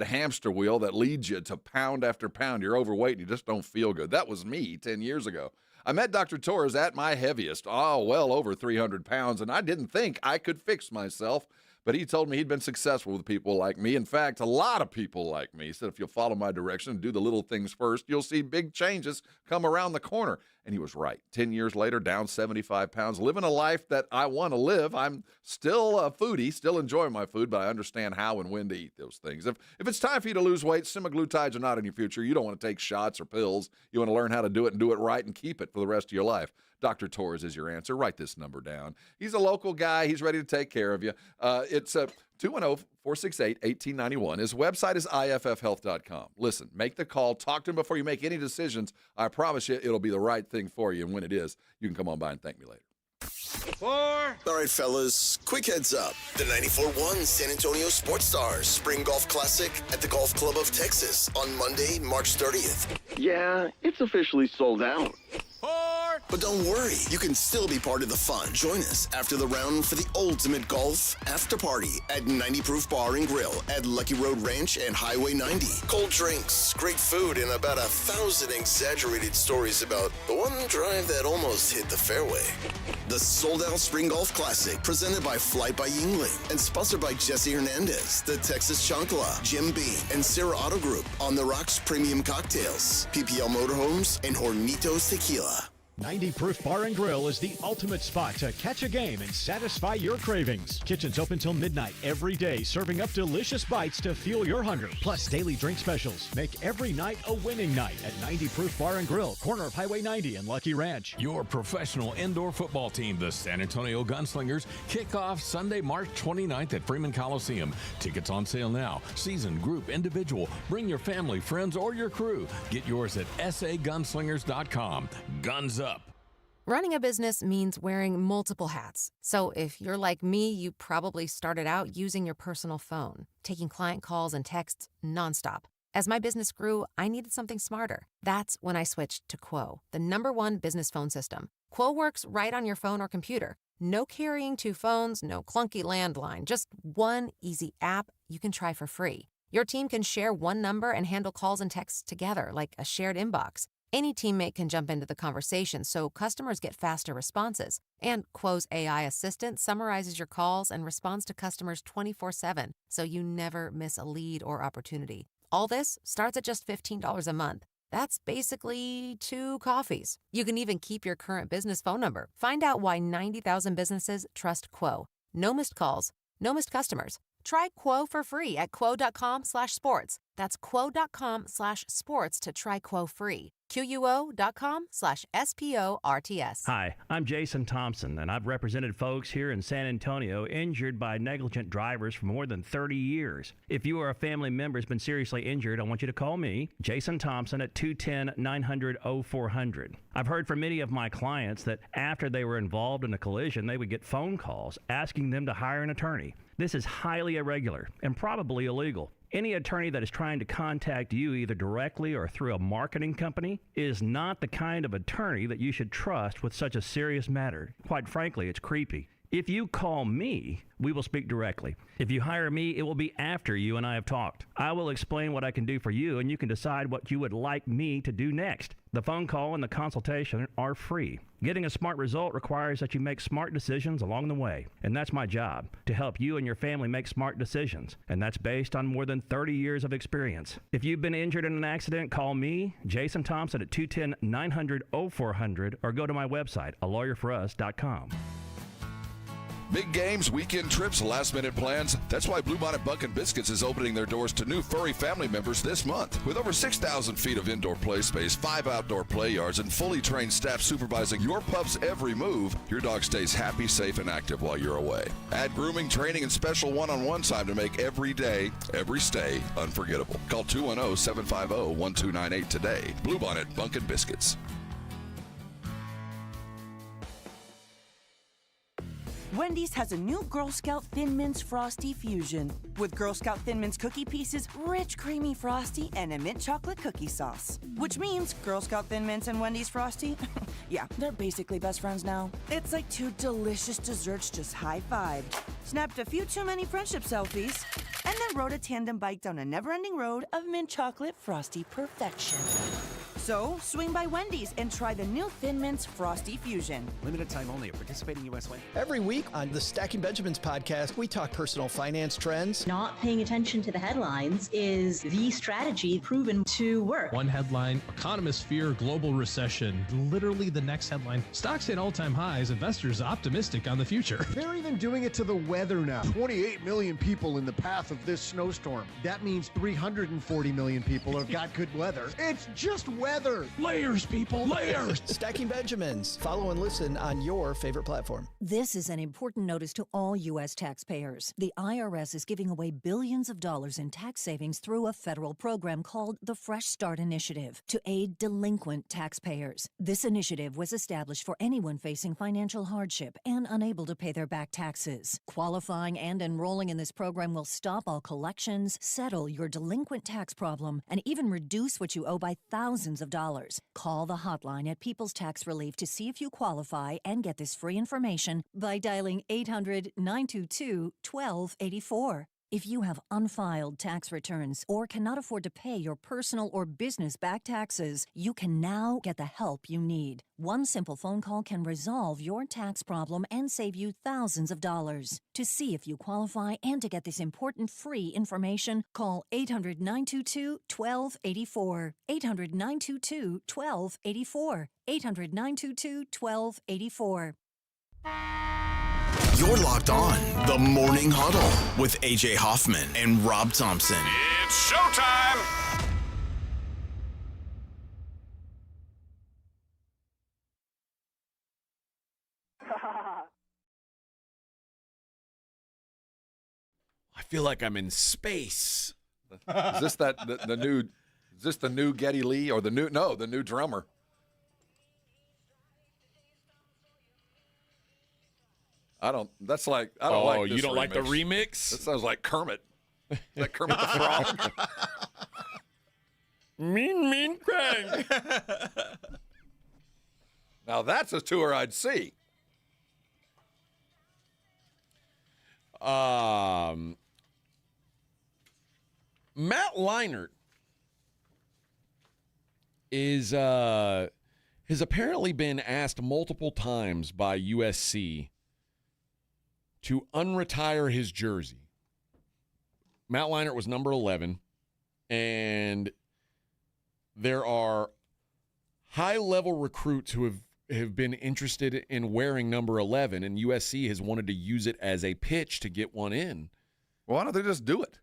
hamster wheel that leads you to pound after pound. You're overweight and you just don't feel good. That was me 10 years ago. I met Dr. Torres at my heaviest, well over 300 pounds, and I didn't think I could fix myself, but he told me he'd been successful with people like me. In fact, a lot of people like me. He said, if you'll follow my direction and do the little things first, you'll see big changes come around the corner. And he was right. 10 years later, down 75 pounds, living a life that I want to live. I'm still a foodie, still enjoy my food, but I understand how and when to eat those things. If it's time for you to lose weight, semaglutides are not in your future. You don't want to take shots or pills. You want to learn how to do it and do it right and keep it for the rest of your life. Dr. Torres is your answer. Write this number down. He's a local guy. He's ready to take care of you. It's 210-468-1891. His website is iffhealth.com. Listen, make the call. Talk to him before you make any decisions. I promise you it'll be the right thing for you. And when it is, you can come on by and thank me later. 4. All right, fellas, quick heads up. The 94.1 San Antonio Sports Stars Spring Golf Classic at the Golf Club of Texas on Monday, March 30th. Yeah, it's officially sold out. 4. But don't worry, you can still be part of the fun. Join us after the round for the ultimate golf after party at 90 Proof Bar and Grill at Lucky Road Ranch and Highway 90. Cold drinks, great food, and about 1,000 exaggerated stories about the one drive that almost hit the fairway. The sold-out Spring Golf Classic, presented by Flight by Yingling and sponsored by Jesse Hernandez, the Texas Chancla, Jim Beam, and Sarah Auto Group, On the Rocks Premium Cocktails, PPL Motorhomes, and Hornitos Tequila. 90 Proof Bar and Grill is the ultimate spot to catch a game and satisfy your cravings. Kitchen's open till midnight every day, serving up delicious bites to fuel your hunger. Plus daily drink specials. Make every night a winning night at 90 Proof Bar and Grill, corner of Highway 90 and Lucky Ranch. Your professional indoor football team, the San Antonio Gunslingers, kick off Sunday, March 29th at Freeman Coliseum. Tickets on sale now. Season, group, individual. Bring your family, friends, or your crew. Get yours at sagunslingers.com. Guns up. Running a business means wearing multiple hats. So if you're like me, you probably started out using your personal phone, taking client calls and texts nonstop. As my business grew, I needed something smarter. That's when I switched to Quo, the #1 business phone system. Quo works right on your phone or computer. No carrying 2 phones, no clunky landline, just one easy app you can try for free. Your team can share one number and handle calls and texts together like a shared inbox. Any teammate can jump into the conversation, so customers get faster responses. And Quo's AI assistant summarizes your calls and responds to customers 24/7, so you never miss a lead or opportunity. All this starts at just $15 a month. That's basically 2 coffees. You can even keep your current business phone number. Find out why 90,000 businesses trust Quo. No missed calls, no missed customers. Try Quo for free at quo.com/sports. That's quo.com/sports to try Quo free. QUO.com/SPORTS. Hi, I'm Jason Thompson, and I've represented folks here in San Antonio injured by negligent drivers for more than 30 years. If you or a family member has been seriously injured, I want you to call me, Jason Thompson, at 210-900-0400. I've heard from many of my clients that after they were involved in a collision, they would get phone calls asking them to hire an attorney. This is highly irregular and probably illegal. Any attorney that is trying to contact you either directly or through a marketing company is not the kind of attorney that you should trust with such a serious matter. Quite frankly, it's creepy. If you call me, we will speak directly. If you hire me, it will be after you and I have talked. I will explain what I can do for you, and you can decide what you would like me to do next. The phone call and the consultation are free. Getting a smart result requires that you make smart decisions along the way, and that's my job, to help you and your family make smart decisions, and that's based on more than 30 years of experience. If you've been injured in an accident, call me, Jason Thompson, at 210-900-0400, or go to my website, alawyerforus.com. Big games, weekend trips, last-minute plans. That's why Bluebonnet Bunkin' Biscuits is opening their doors to new furry family members this month. With over 6,000 feet of indoor play space, 5 outdoor play yards, and fully trained staff supervising your pup's every move, your dog stays happy, safe, and active while you're away. Add grooming, training, and special one-on-one time to make every day, every stay unforgettable. Call 210-750-1298 today. Bluebonnet Bunkin' Biscuits. Wendy's has a new Girl Scout Thin Mints Frosty Fusion with Girl Scout Thin Mints cookie pieces, rich creamy frosty, and a mint chocolate cookie sauce. Which means Girl Scout Thin Mints and Wendy's Frosty, yeah, they're basically best friends now. It's like two delicious desserts just high-fived, snapped a few too many friendship selfies, and then rode a tandem bike down a never-ending road of mint chocolate frosty perfection. So, swing by Wendy's and try the new Thin Mints Frosty Fusion. Limited time only at participating U.S. Wendy's. Every week on the Stacking Benjamins podcast, we talk personal finance trends. Not paying attention to the headlines is the strategy proven to work. One headline, economists fear global recession. Literally the next headline, stocks hit all-time highs, investors optimistic on the future. They're even doing it to the weather now. 28 million people in the path of this snowstorm. That means 340 million people have got good weather. It's just weather. Layers, people, layers. Stacking Benjamins. Follow and listen on your favorite platform. This is an important notice to all U.S. taxpayers. The IRS is giving away billions of dollars in tax savings through a federal program called the Fresh Start Initiative to aid delinquent taxpayers. This initiative was established for anyone facing financial hardship and unable to pay their back taxes. Qualifying and enrolling in this program will stop all collections, settle your delinquent tax problem, and even reduce what you owe by thousands of dollars. Call the hotline at People's Tax Relief to see if you qualify and get this free information by dialing 800-922-1284. If you have unfiled tax returns or cannot afford to pay your personal or business back taxes, you can now get the help you need. One simple phone call can resolve your tax problem and save you thousands of dollars. To see if you qualify and to get this important free information, call 800-922-1284. 800-922-1284. 800-922-1284. You're locked on The Morning Huddle with AJ Hoffman and Rob Thompson. It's showtime! I feel like I'm in space. Is this the new? Is this the new Geddy Lee or the new drummer? I don't like Oh, this you don't remix. like the remix? That sounds like Kermit. Is that Kermit the Frog? Mean Craig. Now that's a tour I'd see. Matt Leinart has apparently been asked multiple times by USC to unretire his jersey. Matt Leinart was number 11, and there are high-level recruits who have been interested in wearing number 11, and USC has wanted to use it as a pitch to get one in. Well, why don't they just do it?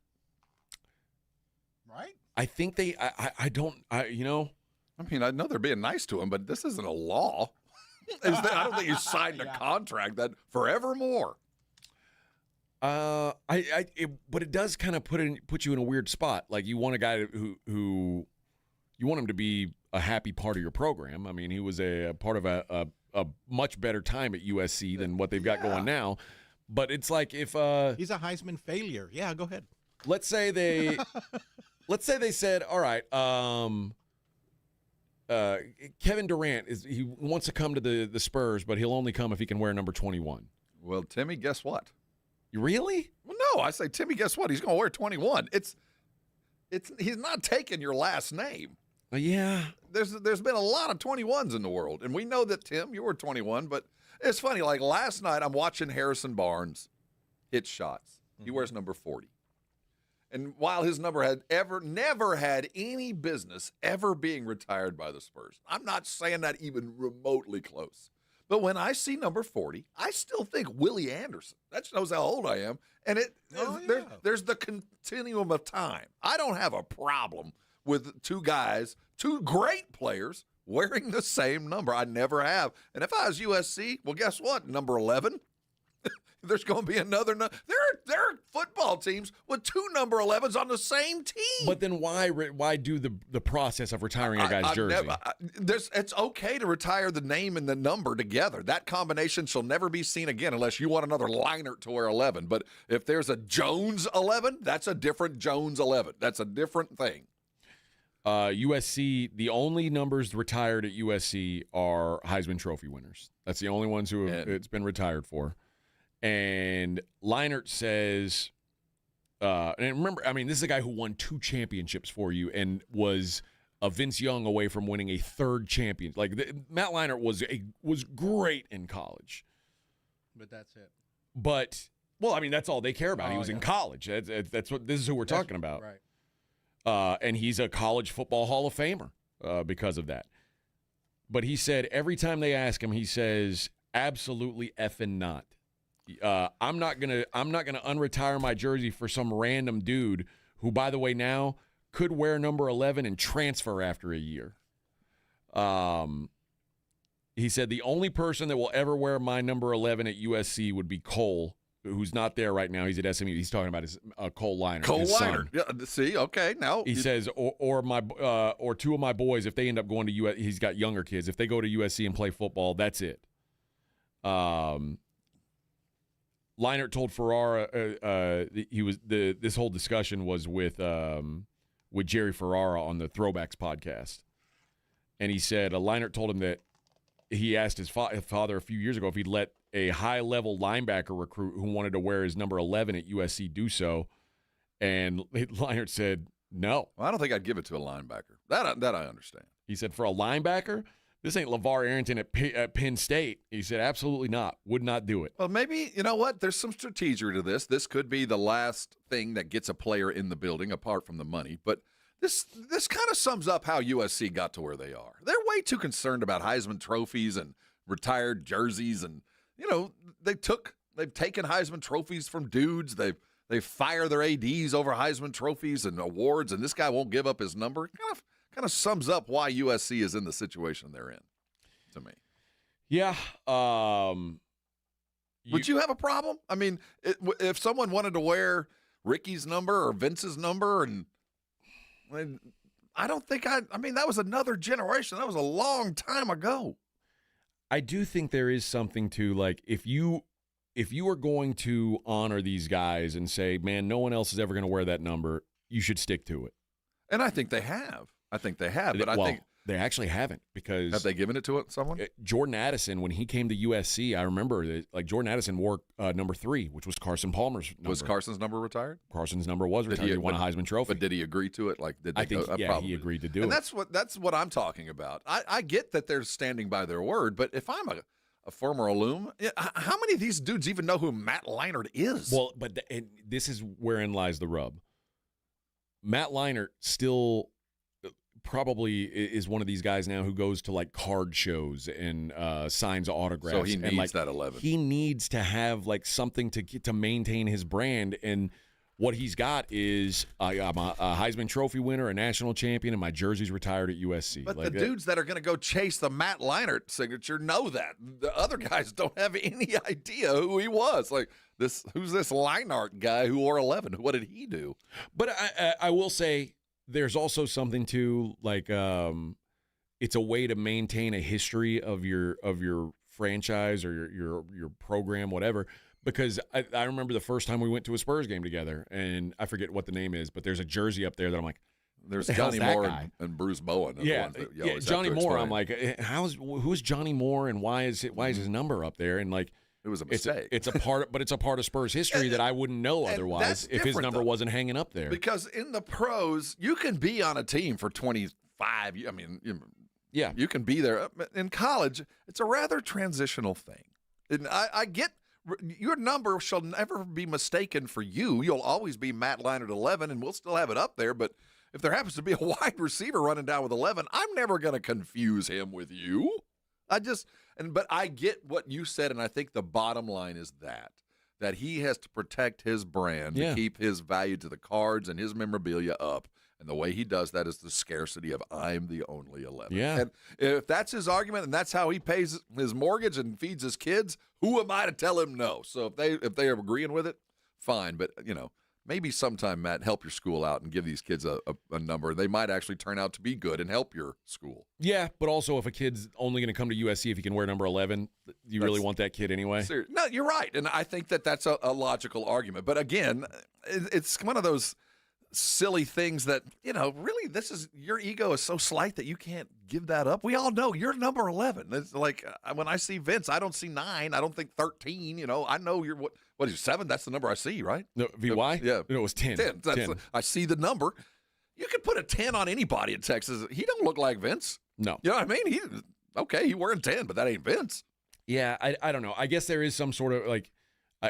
Right? I think they I mean, I know they're being nice to him, but this isn't a law. I don't think you signed a contract that forevermore. But it does kind of put you in a weird spot. Like, you want a guy who you want him to be a happy part of your program. I mean, he was a part of a much better time at USC than what they've got going now. But it's like if he's a Heisman failure. Yeah, go ahead. Let's say they said, all right, Kevin Durant he wants to come to the Spurs, but he'll only come if he can wear number 21. Well, Timmy, guess what? You really? Well, no, I say, Timmy, guess what? He's going to wear 21. He's not taking your last name. Yeah. There's been a lot of 21s in the world, and we know that, Tim, you were 21, but it's funny. Like last night, I'm watching Harrison Barnes hit shots. He wears number 40. And while his number had never had any business ever being retired by the Spurs, I'm not saying that even remotely close. But when I see number 40, I still think Willie Anderson. That shows how old I am. And there's the continuum of time. I don't have a problem with two great players, wearing the same number. I never have. And if I was USC, well, guess what? Number 11, There's going to be another. There are football teams with 2 number 11s on the same team. But then why do the process of retiring a guy's jersey? It's okay to retire the name and the number together. That combination shall never be seen again unless you want another Leinart to wear 11. But if there's a Jones 11, that's a different Jones 11. That's a different thing. USC, the only numbers retired at USC are Heisman Trophy winners. That's the only ones who it's been retired for. And Leinart says, and remember, I mean, this is a guy who won 2 championships for you and was a Vince Young away from winning a 3rd champion. Like Matt Leinart was great in college. But that's it. But well, I mean, that's all they care about. He was in college. That's what this is who we're talking about. Right. And he's a college football Hall of Famer because of that. But he said every time they ask him, he says, absolutely effing not. I'm not gonna unretire my jersey for some random dude who, by the way, now could wear number 11 and transfer after a year. He said the only person that will ever wear my number 11 at USC would be Cole, who's not there right now. He's at SMU. He's talking about his Cole Leinart. Cole Leinart. Yeah. See, okay, now he says, or 2 of my boys, if they end up going to USC, he's got younger kids. If they go to USC and play football, that's it. Leinart told Ferrara this whole discussion was with Jerry Ferrara on the Throwbacks podcast, and he said Leinart told him that he asked his father a few years ago if he'd let a high-level linebacker recruit who wanted to wear his number 11 at USC do so, and Leinart said no. Well, I don't think I'd give it to a linebacker. That I understand. He said for a linebacker. This ain't LeVar Arrington at Penn State. He said, absolutely not. Would not do it. Well, maybe, you know what? There's some strategy to this. This could be the last thing that gets a player in the building, apart from the money. But this kind of sums up how USC got to where they are. They're way too concerned about Heisman trophies and retired jerseys. And, you know, they've taken Heisman trophies from dudes. They fire their ADs over Heisman trophies and awards, and this guy won't give up his number. Kind of sums up why USC is in the situation they're in, to me. Yeah. Would you have a problem? I mean, if someone wanted to wear Ricky's number or Vince's number, and I don't think I mean, that was another generation. That was a long time ago. I do think there is something to, like, if you are going to honor these guys and say, man, no one else is ever going to wear that number, you should stick to it. And I think they have. But I think they actually haven't, because have they given it to someone? Jordan Addison, when he came to USC, I remember that, like, Jordan Addison wore number 3, which was Carson Palmer's number. Was Carson's number retired? Carson's number was retired. He won a Heisman Trophy. But did he agree to it? Like, did they, I think he agreed to do it. And that's what I'm talking about. I get that they're standing by their word, but if I'm a former alum, how many of these dudes even know who Matt Leinart is? Well, but this is wherein lies the rub. Matt Leinart still probably is one of these guys now who goes to, like, card shows and signs autographs. So he needs and, like, that 11. He needs to have, like, something to maintain his brand, and what he's got is I'm a Heisman Trophy winner, a national champion, and my jersey's retired at USC. But like, the dudes that are going to go chase the Matt Leinart signature know that. The other guys don't have any idea who he was. Like, who's this Leinart guy who wore 11? What did he do? But I will say, there's also something to, like, it's a way to maintain a history of your franchise or your program, whatever. Because I remember the first time we went to a Spurs game together, and I forget what the name is, but there's a jersey up there that I'm like, there's Johnny Moore and Bruce Bowen. Yeah, Johnny Moore. I'm like, who's Johnny Moore, and why is his number up there? And, like, it was a mistake. It's a part of Spurs history that I wouldn't know otherwise if his number wasn't hanging up there. Because in the pros, you can be on a team for 25. I mean, you can be there. In college, it's a rather transitional thing. And I get your number shall never be mistaken for you. You'll always be Matt Leinart 11, and we'll still have it up there. But if there happens to be a wide receiver running down with 11, I'm never going to confuse him with you. But I get what you said, and I think the bottom line is that he has to protect his brand to keep his value to the cards and his memorabilia up, And the way he does that is the scarcity of I'm the only 11. Yeah. And if that's his argument and that's how he pays his mortgage and feeds his kids, who am I to tell him no? So if they are agreeing with it, fine. But, maybe sometime, Matt, help your school out and give these kids a number. They might actually turn out to be good and help your school. Yeah, but also if a kid's only going to come to USC if he can wear number 11, you really want that kid anyway? No, you're right. And I think that's a logical argument. But, again, it's one of those silly things that, really your ego is so slight that you can't give that up. We all know you're number 11. It's like when I see Vince, I don't see 9. I don't think 13. I know you're what is it, 7? That's the number I see, right? No, VY? Yeah. No, it was 10. 10. I see the number. You could put a 10 on anybody in Texas. He don't look like Vince. No. You know what I mean? He wearing 10, but that ain't Vince. Yeah, I don't know. I guess there is some sort of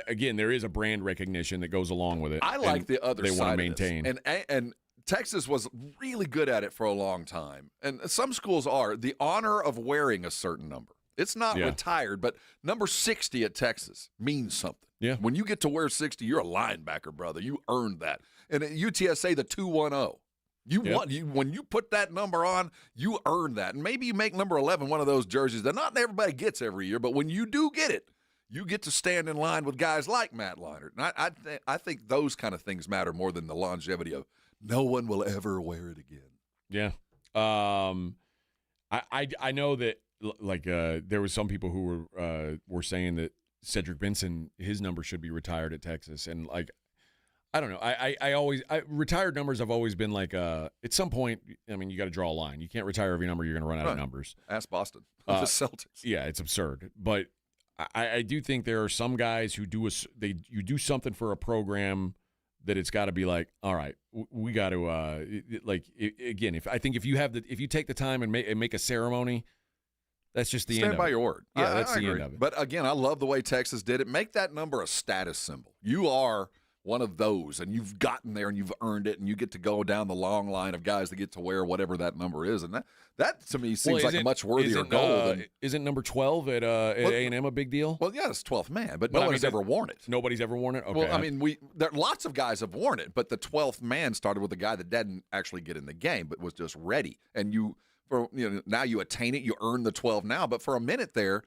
again, there is a brand recognition that goes along with it. I like the other side they want to of this. maintain. And Texas was really good at it for a long time. And some schools are. The honor of wearing a certain number. It's not retired, but number 60 at Texas means something. Yeah. When you get to wear 60, you're a linebacker, brother. You earned that. And at UTSA, the 210. When you put that number on, you earn that. And maybe you make number 11 one of those jerseys that not everybody gets every year, but when you do get it, you get to stand in line with guys like Matt Leinart. And I think those kind of things matter more than the longevity of no one will ever wear it again. Yeah. I know that there was some people who were saying that Cedric Benson, his number should be retired at Texas. And I don't know. Retired numbers have always been at some point, you got to draw a line. You can't retire every number. You're going to run out of numbers. Ask Boston. The Celtics. Yeah, it's absurd. But I do think there are some guys who you do something for a program that it's got to be all right, we got to again. If you take the time and make a ceremony, that's just the end. Stand by your word. Yeah, that's I the agree. end of it. But again, I love the way Texas did it. Make that number a status symbol. You are one of those, and you've gotten there and you've earned it, and you get to go down the long line of guys that get to wear whatever that number is, and that to me seems like a much worthier goal. Isn't number 12 at A&M a big deal? Well, yeah, it's 12th man, but nobody's ever worn it. Nobody's ever worn it? Okay. Well, lots of guys have worn it, but the 12th man started with a guy that didn't actually get in the game, but was just ready. And now you attain it, you earn the 12 now. But for a minute there,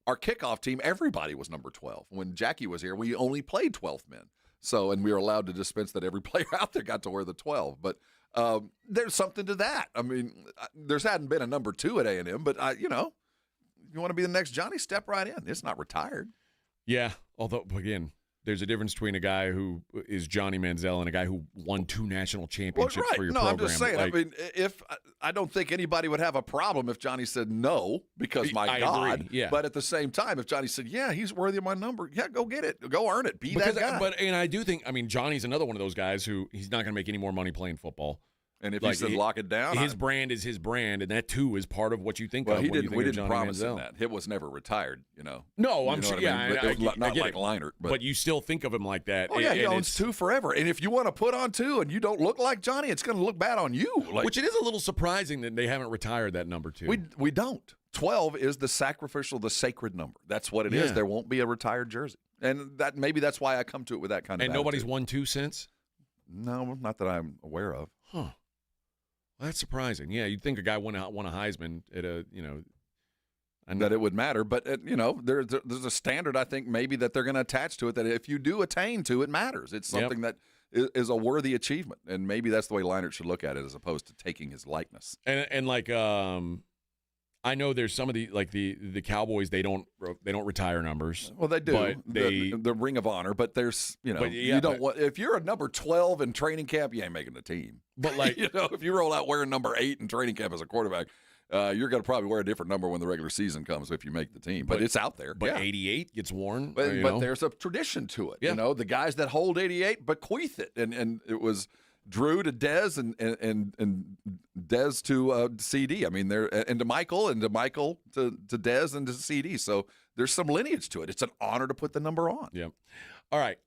our kickoff team, everybody was number 12. When Jackie was here, we only played 12th men. And we were allowed to dispense that every player out there got to wear the 12. But there's something to that. There's hadn't been a number 2 at A&M, but you want to be the next Johnny, step right in. It's not retired. Yeah, although again, there's a difference between a guy who is Johnny Manziel and a guy who won 2 national championships for your program. I'm just saying. If I don't think anybody would have a problem if Johnny said no, because I God. Agree. Yeah. But at the same time, if Johnny said, yeah, he's worthy of my number, yeah, go get it, go earn it, be that guy. And I do think, Johnny's another one of those guys who he's not going to make any more money playing football. And if he said lock it down, his brand is his brand, and that too is part of what you think of. We when you think didn't of promise Manziel. him that. It was never retired, No, I'm sure. It was not like Leinart, but you still think of him like that. Oh yeah, he owns 2 forever. And if you want to put on 2 and you don't look like Johnny, it's going to look bad on you. Which it is a little surprising that they haven't retired that number 2. We don't. 12 is the sacred number. That's what it is. There won't be a retired jersey, and maybe that's why I come to it with that kind of. And nobody's won 2 since. No, not that I'm aware of. Huh. Well, that's surprising. Yeah, you'd think a guy won a Heisman at a that it would matter, but there's a standard I think maybe that they're going to attach to it that if you do attain to it matters. It's something that is a worthy achievement, and maybe that's the way Leinart should look at it as opposed to taking his likeness. And I know there's some of the Cowboys they don't retire numbers. Well, they do. But the Ring of Honor, but there's you don't want if you're a number 12 in training camp, you ain't making the team. But if you roll out wearing number 8 in training camp as a quarterback, you're going to probably wear a different number when the regular season comes if you make the team. But it's out there. But 88 gets worn. But there's a tradition to it. Yeah. The guys that hold 88 bequeath it, and it was Drew to Dez and Dez to CD. And to Michael and to Michael to Dez and to CD. So there's some lineage to it. It's an honor to put the number on. Yeah. All right.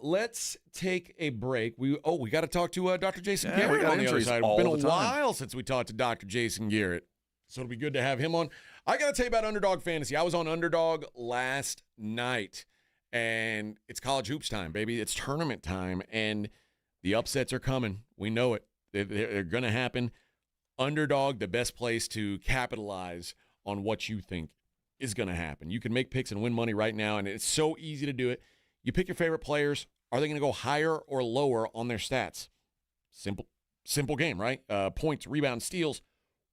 Let's take a break. We got to talk to Dr. Jason Garrett on the other side. It's been a while since we talked to Dr. Jason Garrett, so it'll be good to have him on. I got to tell you about Underdog Fantasy. I was on Underdog last night, and it's college hoops time, baby. It's tournament time, and the upsets are coming. We know it. They're going to happen. Underdog, the best place to capitalize on what you think is going to happen. You can make picks and win money right now, and it's so easy to do it. You pick your favorite players. Are they going to go higher or lower on their stats? Simple game, right? Points, rebounds, steals,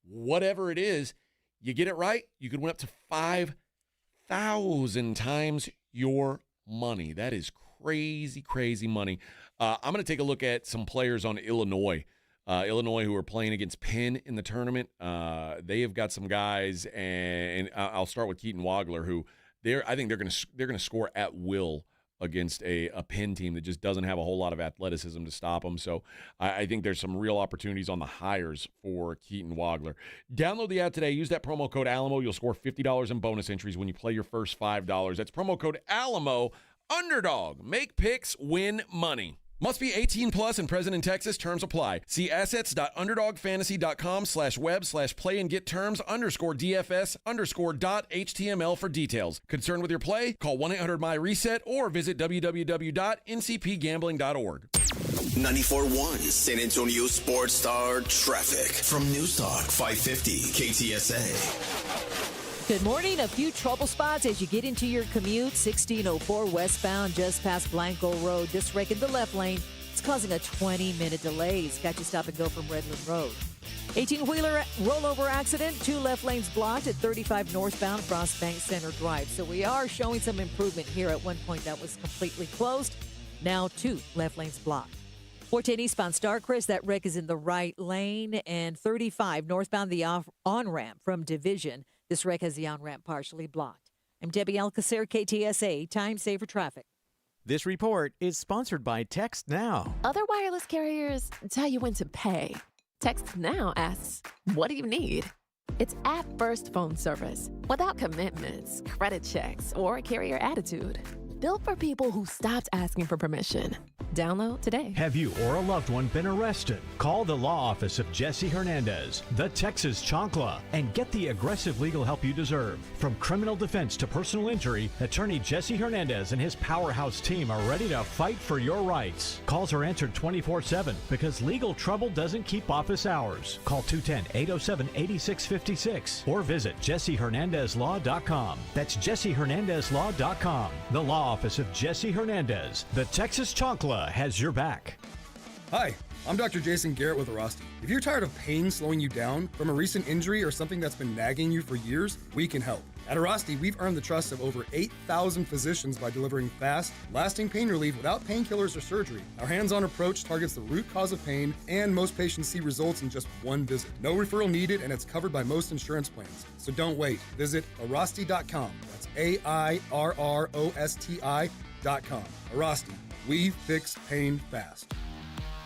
whatever it is, you get it right, you could win up to 5,000 times your money. That is crazy, crazy money. I'm going to take a look at some players on Illinois. Illinois who are playing against Penn in the tournament. They have got some guys, and I'll start with Keaton Wagler, who I think they're going to score at will against a Penn team that just doesn't have a whole lot of athleticism to stop them. So I think there's some real opportunities on the hires for Keaton Wagler. Download the app today. Use that promo code Alamo. You'll score $50 in bonus entries when you play your first $5. That's promo code Alamo. Underdog. Make picks, win money. Must be 18 plus and present in Texas. Terms apply. See assets.underdogfantasy.com/web/play and get terms _DFS_.html for details. Concerned with your play? Call 1-800-MY-RESET or visit www.ncpgambling.org. 94.1 San Antonio Sports Star traffic from News Talk 550 KTSA. Good morning. A few trouble spots as you get into your commute. 1604 westbound just past Blanco Road. This wreck in the left lane. It's causing a 20-minute delay. It's got you stop and go from Redland Road. 18-wheeler rollover accident. 2 left lanes blocked at 35 northbound Frost Bank Center Drive. So we are showing some improvement here. At one point that was completely closed. Now 2 left lanes blocked. 410 eastbound Starcrest. That wreck is in the right lane. And 35 northbound the on-ramp from Division. This wreck has the on-ramp partially blocked. I'm Debbie Alcacer, KTSA, Time Saver Traffic. This report is sponsored by Text Now. Other wireless carriers tell you when to pay. Text Now asks, what do you need? It's app-first phone service without commitments, credit checks, or carrier attitude. Built for people who stopped asking for permission. Download today. Have you or a loved one been arrested? Call the law office of Jesse Hernandez, the Texas Chancla, and get the aggressive legal help you deserve. From criminal defense to personal injury, attorney Jesse Hernandez and his powerhouse team are ready to fight for your rights. Calls are answered 24/7 because legal trouble doesn't keep office hours. Call 210-807-8656 or visit JesseHernandezLaw.com. That's JesseHernandezLaw.com. The law office of Jesse Hernandez, the Texas Chancla, has your back. Hi, I'm Dr. Jason Garrett with Arasti. If you're tired of pain slowing you down from a recent injury or something that's been nagging you for years, we can help. At Arasti, we've earned the trust of over 8,000 physicians by delivering fast, lasting pain relief without painkillers or surgery. Our hands-on approach targets the root cause of pain, and most patients see results in just one visit. No referral needed, and it's covered by most insurance plans. So don't wait. Visit Arasti.com. That's AIRROSTI.com. Arasti. We fix pain fast.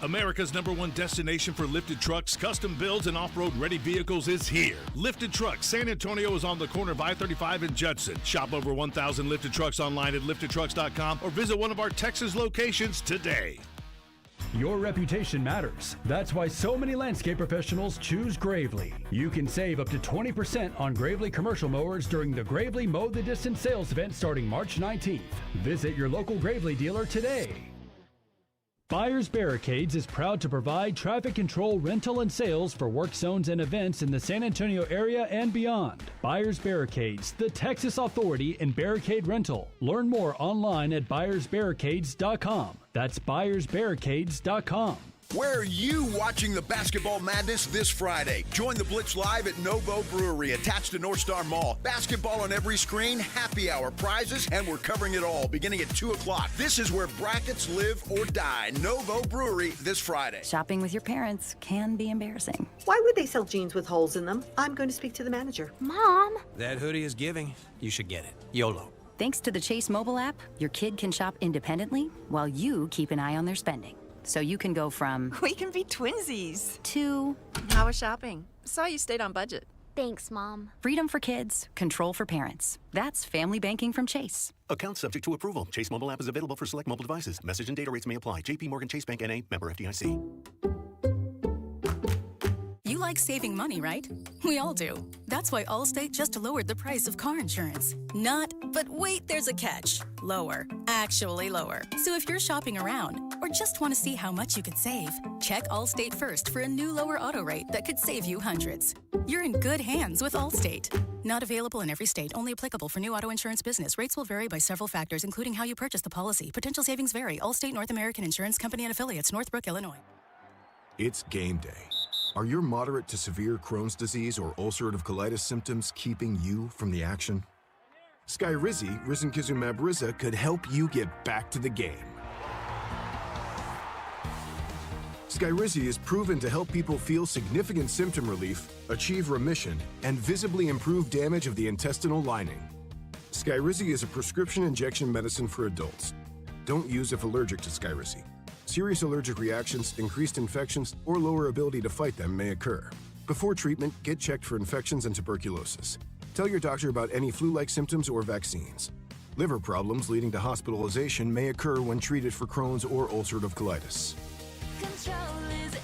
America's #1 destination for lifted trucks, custom builds, and off-road ready vehicles is here. Lifted Trucks. San Antonio is on the corner of I-35 and Judson. Shop over 1,000 lifted trucks online at liftedtrucks.com or visit one of our Texas locations today. Your reputation matters. That's why so many landscape professionals choose Gravely. You can save up to 20% on Gravely commercial mowers during the Gravely Mow the Distance sales event starting March 19th. Visit your local Gravely dealer today. Buyers Barricades is proud to provide traffic control, rental, and sales for work zones and events in the San Antonio area and beyond. Buyers Barricades, the Texas authority in barricade rental. Learn more online at buyersbarricades.com. That's buyersbarricades.com. Where are you watching the basketball madness this Friday? Join the Blitz live at Novo Brewery, attached to North Star Mall. Basketball on every screen, happy hour, prizes, and we're covering it all beginning at 2 o'clock. This is where brackets live or die. Novo Brewery this Friday. Shopping with your parents can be embarrassing. Why would they sell jeans with holes in them? I'm going to speak to the manager. Mom! That hoodie is giving. You should get it. YOLO. Thanks to the Chase mobile app, your kid can shop independently while you keep an eye on their spending. So you can go from... We can be twinsies. ...to... How was shopping? Saw you stayed on budget. Thanks, Mom. Freedom for kids, control for parents. That's family banking from Chase. Account subject to approval. Chase mobile app is available for select mobile devices. Message and data rates may apply. JP Morgan Chase Bank N.A. member FDIC. You like saving money, right? We all do. That's why Allstate just lowered the price of car insurance. Not, but wait, there's a catch. Lower. Actually lower. So if you're shopping around or just want to see how much you could save, check Allstate first for a new lower auto rate that could save you hundreds. You're in good hands with Allstate. Not available in every state. Only applicable for new auto insurance business. Rates will vary by several factors, including how you purchase the policy. Potential savings vary. Allstate North American Insurance Company and Affiliates, Northbrook, Illinois. It's game day. Are your moderate to severe Crohn's disease or ulcerative colitis symptoms keeping you from the action? Skyrizi, risankizumab Riza, could help you get back to the game. Skyrizi is proven to help people feel significant symptom relief, achieve remission, and visibly improve damage of the intestinal lining. Skyrizi is a prescription injection medicine for adults. Don't use if allergic to Skyrizi. Serious allergic reactions, increased infections, or lower ability to fight them may occur. Before treatment, get checked for infections and tuberculosis. Tell your doctor about any flu-like symptoms or vaccines. Liver problems leading to hospitalization may occur when treated for Crohn's or ulcerative colitis. Control is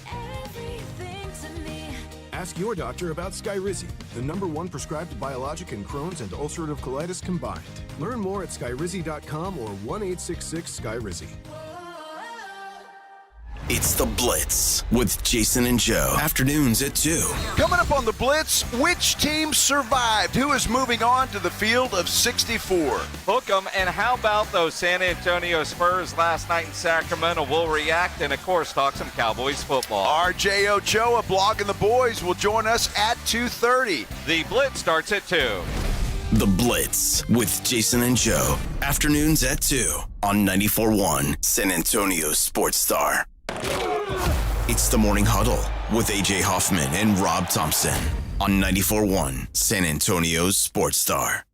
everything to me. Ask your doctor about Skyrizi, the #1 prescribed biologic in Crohn's and ulcerative colitis combined. Learn more at skyrizi.com or 1-866-SKYRIZI. It's The Blitz with Jason and Joe. Afternoons at 2. Coming up on The Blitz, which team survived? Who is moving on to the field of 64? Hook 'em, and how about those San Antonio Spurs last night in Sacramento? We'll react and, of course, talk some Cowboys football. RJ Ochoa, Blogging the Boys, will join us at 2:30. The Blitz starts at 2. The Blitz with Jason and Joe. Afternoons at 2 on 94.1 San Antonio Sports Star. It's the Morning Huddle with AJ Hoffman and Rob Thompson on 94.1 San Antonio's Sports Star.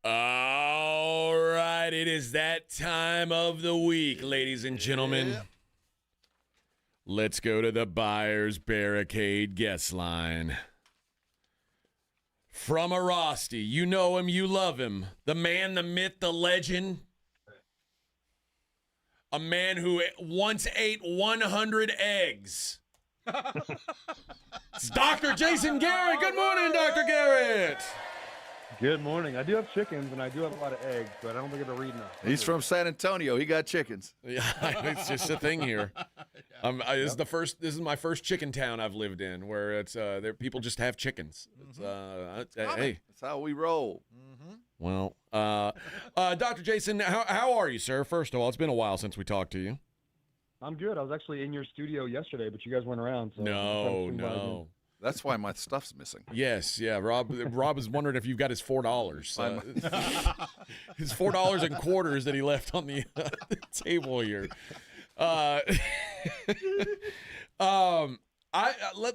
All right, it is that time of the week, ladies and gentlemen. Yeah. Let's go to the Buyer's Barricade guest line. From Arasti, you know him, you love him. The man, the myth, the legend. A man who once ate 100 eggs. It's Dr. Jason Garrett. Good morning, Dr. Garrett. Good morning. I do have chickens, and I do have a lot of eggs, but I don't think I've ever eaten them. He's from San Antonio. He got chickens. Yeah, it's just a thing here. This is my first chicken town I've lived in, where it's people just have chickens. Hey, that's how we roll. Well, Dr. Jason, how are you, sir? First of all, it's been a while since we talked to you. I'm good. I was actually in your studio yesterday, but you guys weren't around. So No. That's why my stuff's missing. Yes, yeah. Rob is wondering if you've got his $4. His $4 and quarters that he left on the table here. Let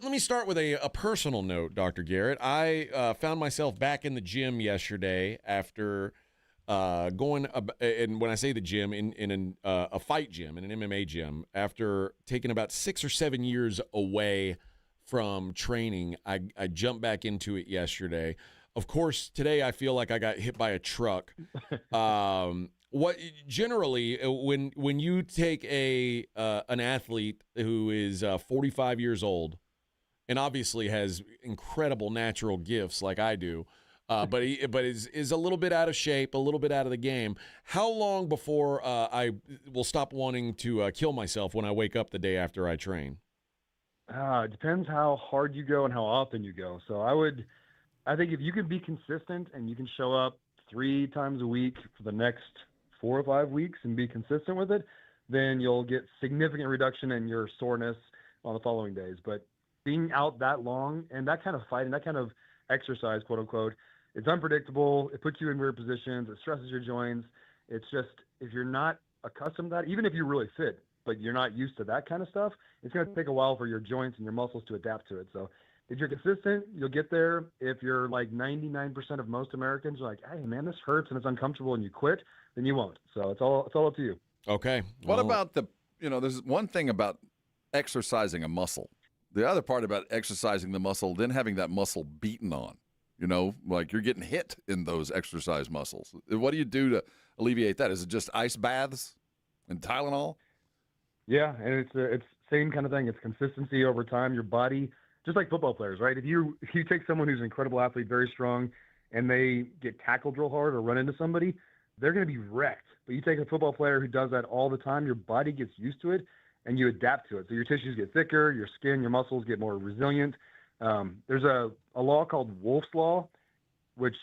me start with a personal note, Dr. Garrett. I found myself back in the gym yesterday after going, and when I say the gym, in a fight gym, in an MMA gym, after taking about 6 or 7 years away from training. I jumped back into it yesterday. Of course, today I feel like I got hit by a truck. What generally when you take an athlete who is 45 years old and obviously has incredible natural gifts like I do, but is a little bit out of shape, a little bit out of the game. How long before I will stop wanting to kill myself when I wake up the day after I train? It depends how hard you go and how often you go. So I think if you can be consistent and you can show up 3 times a week for the next 4 or 5 weeks and be consistent with it, then you'll get significant reduction in your soreness on the following days. But being out that long and that kind of fight and that kind of exercise, quote unquote, it's unpredictable. It puts you in weird positions. It stresses your joints. It's just, if you're not accustomed to that, even if you're really fit, but you're not used to that kind of stuff, it's going to take a while for your joints and your muscles to adapt to it. So if you're consistent, you'll get there. If you're like 99% of most Americans are like, hey, man, this hurts and it's uncomfortable, and you quit, then you won't. So it's all up to you. Okay. What about there's one thing about exercising a muscle. The other part about exercising the muscle, then having that muscle beaten on. You know, like you're getting hit in those exercise muscles. What do you do to alleviate that? Is it just ice baths and Tylenol? Yeah, and it's same kind of thing. It's consistency over time. Your body, just like football players, right? If you take someone who's an incredible athlete, very strong, and they get tackled real hard or run into somebody, they're going to be wrecked. But you take a football player who does that all the time, your body gets used to it, and you adapt to it. So your tissues get thicker, your skin, your muscles get more resilient. There's a law called Wolff's Law, which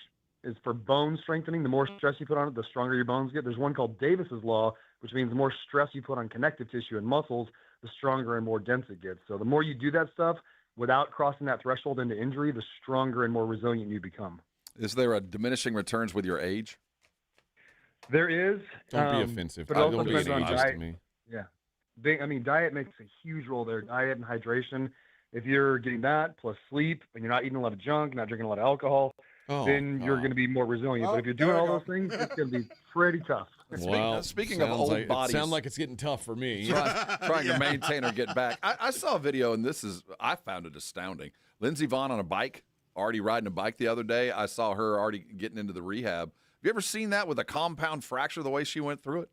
is for bone strengthening. The more stress you put on it, the stronger your bones get. There's one called Davis's Law, which means the more stress you put on connective tissue and muscles, the stronger and more dense it gets. So the more you do that stuff without crossing that threshold into injury, the stronger and more resilient you become. Is there a diminishing returns with your age? There is. Don't be offensive. But it also Don't be depends on ageist diet. to me. Yeah. Diet makes a huge role there. Diet and hydration. If you're getting that plus sleep and you're not eating a lot of junk, not drinking a lot of alcohol, then you're going to be more resilient. But if you're doing all those things, it's going to be pretty tough. Well, speaking of old bodies, it sounds like it's getting tough for me. trying to maintain or get back. I saw a video, and I found it astounding. Lindsey Vonn on a bike, already riding a bike the other day. I saw her already getting into the rehab. Have you ever seen that with a compound fracture, the way she went through it?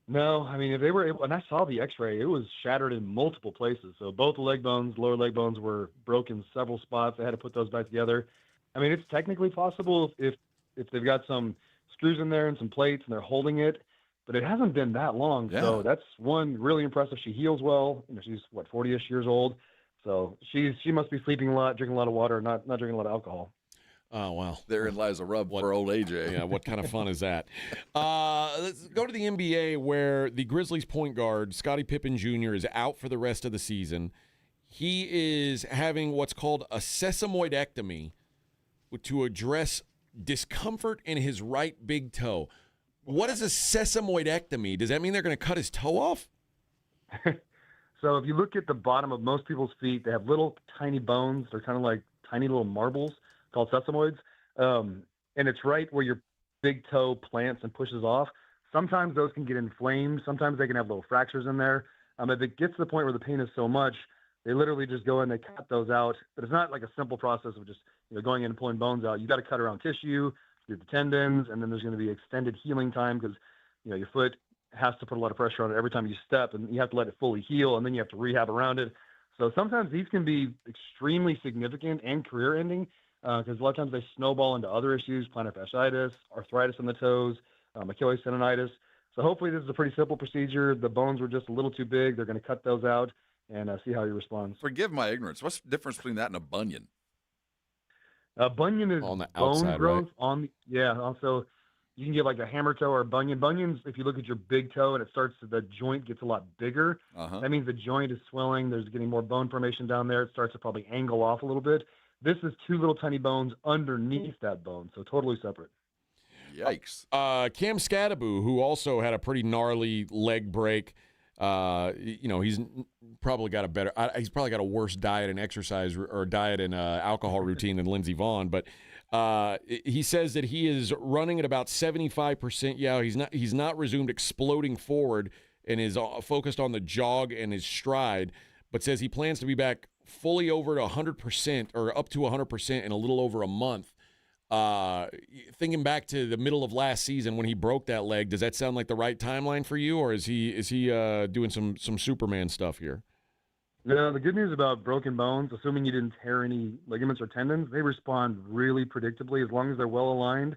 No, I mean, if they were able, and I saw the x-ray, it was shattered in multiple places. So both the leg bones, lower leg bones were broken several spots. They had to put those back together. I mean, it's technically possible if they've got some screws in there and some plates and they're holding it, but it hasn't been that long. Yeah. So that's one really impressive. She heals well. You know, she's 40-ish years old. So she must be sleeping a lot, drinking a lot of water, not drinking a lot of alcohol. Oh, wow. Therein lies a rub for old AJ. Yeah, what kind of fun is that? Let's go to the NBA, where the Grizzlies point guard, Scottie Pippen Jr., is out for the rest of the season. He is having what's called a sesamoidectomy to address discomfort in his right big toe. What is a sesamoidectomy? Does that mean they're going to cut his toe off? So if you look at the bottom of most people's feet, they have little tiny bones. They're kind of like tiny little marbles called sesamoids. And it's right where your big toe plants and pushes off. Sometimes those can get inflamed. Sometimes they can have little fractures in there. If it gets to the point where the pain is so much, they literally just go in, they cut those out. But it's not like a simple process of just going in and pulling bones out. You got to cut around tissue, do the tendons, and then there's going to be extended healing time because your foot has to put a lot of pressure on it every time you step, and you have to let it fully heal, and then you have to rehab around it. So sometimes these can be extremely significant and career-ending because a lot of times they snowball into other issues, plantar fasciitis, arthritis in the toes, Achilles tendonitis. So hopefully this is a pretty simple procedure. The bones were just a little too big. They're going to cut those out and see how he responds. Forgive my ignorance. What's the difference between that and a bunion? A bunion is on the bone outside, growth right? Also, you can get like a hammer toe or a bunion. Bunions, if you look at your big toe and the joint gets a lot bigger, that means the joint is swelling. There's getting more bone formation down there. It starts to probably angle off a little bit. This is two little tiny bones underneath that bone, so totally separate. Yikes. Cam Scadaboo, who also had a pretty gnarly leg break, he's probably got a worse diet and exercise or diet and alcohol routine than Lindsey Vonn, but he says that he is running at about 75%. Yeah, he's not resumed exploding forward and is focused on the jog and his stride, but says he plans to be back fully over to 100% or up to 100% in a little over a month. Thinking back to the middle of last season when he broke that leg, does that sound like the right timeline for you, or is he doing some Superman stuff here? No, the good news about broken bones, assuming you didn't tear any ligaments or tendons, they respond really predictably as long as they're well aligned.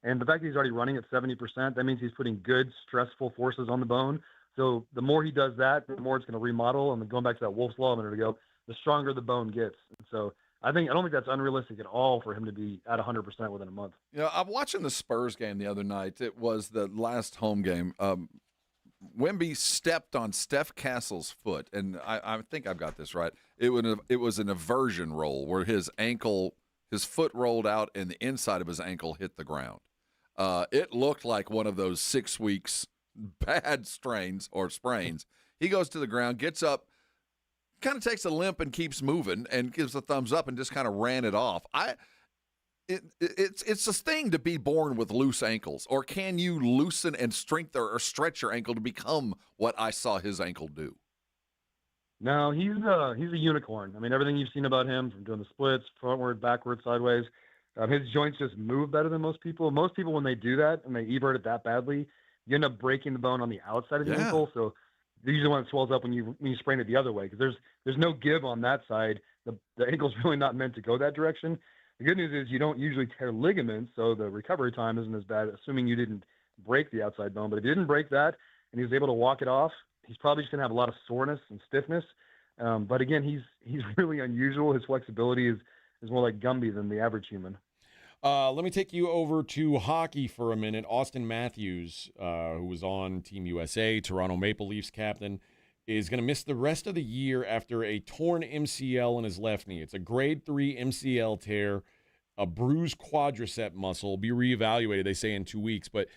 And the fact that he's already running at 70%, that means he's putting good stressful forces on the bone. So the more he does that, the more it's going to remodel. And going back to that Wolff's Law a minute ago, the stronger the bone gets. And so I don't think that's unrealistic at all for him to be at 100% within a month. I'm watching the Spurs game the other night. It was the last home game. Wemby stepped on Steph Castle's foot, and I think I've got this right. It was an inversion roll where his foot rolled out and the inside of his ankle hit the ground. It looked like one of those 6 weeks bad strains or sprains. He goes to the ground, gets up, kind of takes a limp and keeps moving and gives a thumbs up and just kind of ran it off. It's a thing to be born with loose ankles, or can you loosen and strengthen or stretch your ankle to become what I saw his ankle do? No, he's a unicorn. I mean, everything you've seen about him, from doing the splits, frontward, backward, sideways, his joints just move better than most people. Most people, when they do that and they evert it that badly, you end up breaking the bone on the outside of the ankle. So usually when it swells up when you sprain it the other way, because there's no give on that side. The ankle's really not meant to go that direction. The good news is you don't usually tear ligaments, so the recovery time isn't as bad, assuming you didn't break the outside bone. But if you didn't break that and he was able to walk it off, he's probably just going to have a lot of soreness and stiffness. But again, he's really unusual. His flexibility is more like Gumby than the average human. Let me take you over to hockey for a minute. Austin Matthews, who was on Team USA, Toronto Maple Leafs captain, is going to miss the rest of the year after a torn MCL in his left knee. It's a grade 3 MCL tear, a bruised quadricep muscle. Be reevaluated, they say, in 2 weeks. But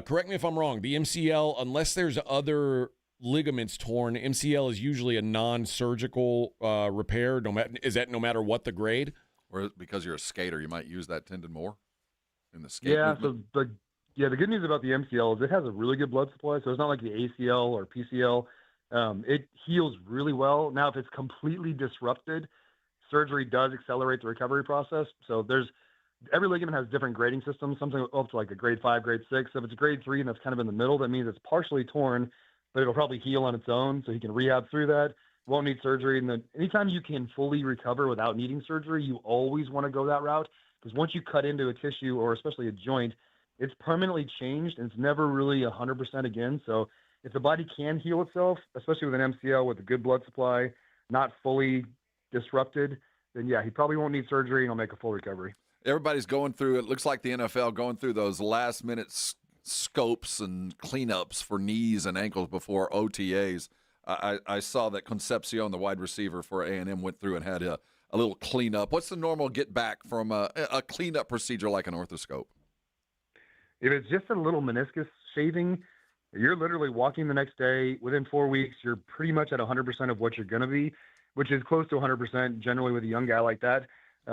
correct me if I'm wrong. The MCL, unless there's other ligaments torn, MCL is usually a non-surgical repair. Is that no matter what the grade? Or because you're a skater, you might use that tendon more in the skate movement? So the good news about the MCL is it has a really good blood supply. So it's not like the ACL or PCL. It heals really well. Now, if it's completely disrupted, surgery does accelerate the recovery process. So every ligament has different grading systems, something up to like a grade 5, grade 6. So if it's a grade 3 and that's kind of in the middle, that means it's partially torn, but it'll probably heal on its own. So he can rehab through that. Won't need surgery. And then anytime you can fully recover without needing surgery, you always want to go that route, because once you cut into a tissue or especially a joint, it's permanently changed and it's never really 100% again. So if the body can heal itself, especially with an MCL with a good blood supply, not fully disrupted, then yeah, he probably won't need surgery and he'll make a full recovery. Everybody's going through, it looks like the NFL going through those last-minute scopes and cleanups for knees and ankles before OTAs. I saw that Concepcion, the wide receiver for A&M, went through and had a little cleanup. What's the normal get back from a cleanup procedure like an orthoscope? If it's just a little meniscus shaving, you're literally walking the next day. Within 4 weeks, you're pretty much at 100% of what you're going to be, which is close to 100% generally with a young guy like that.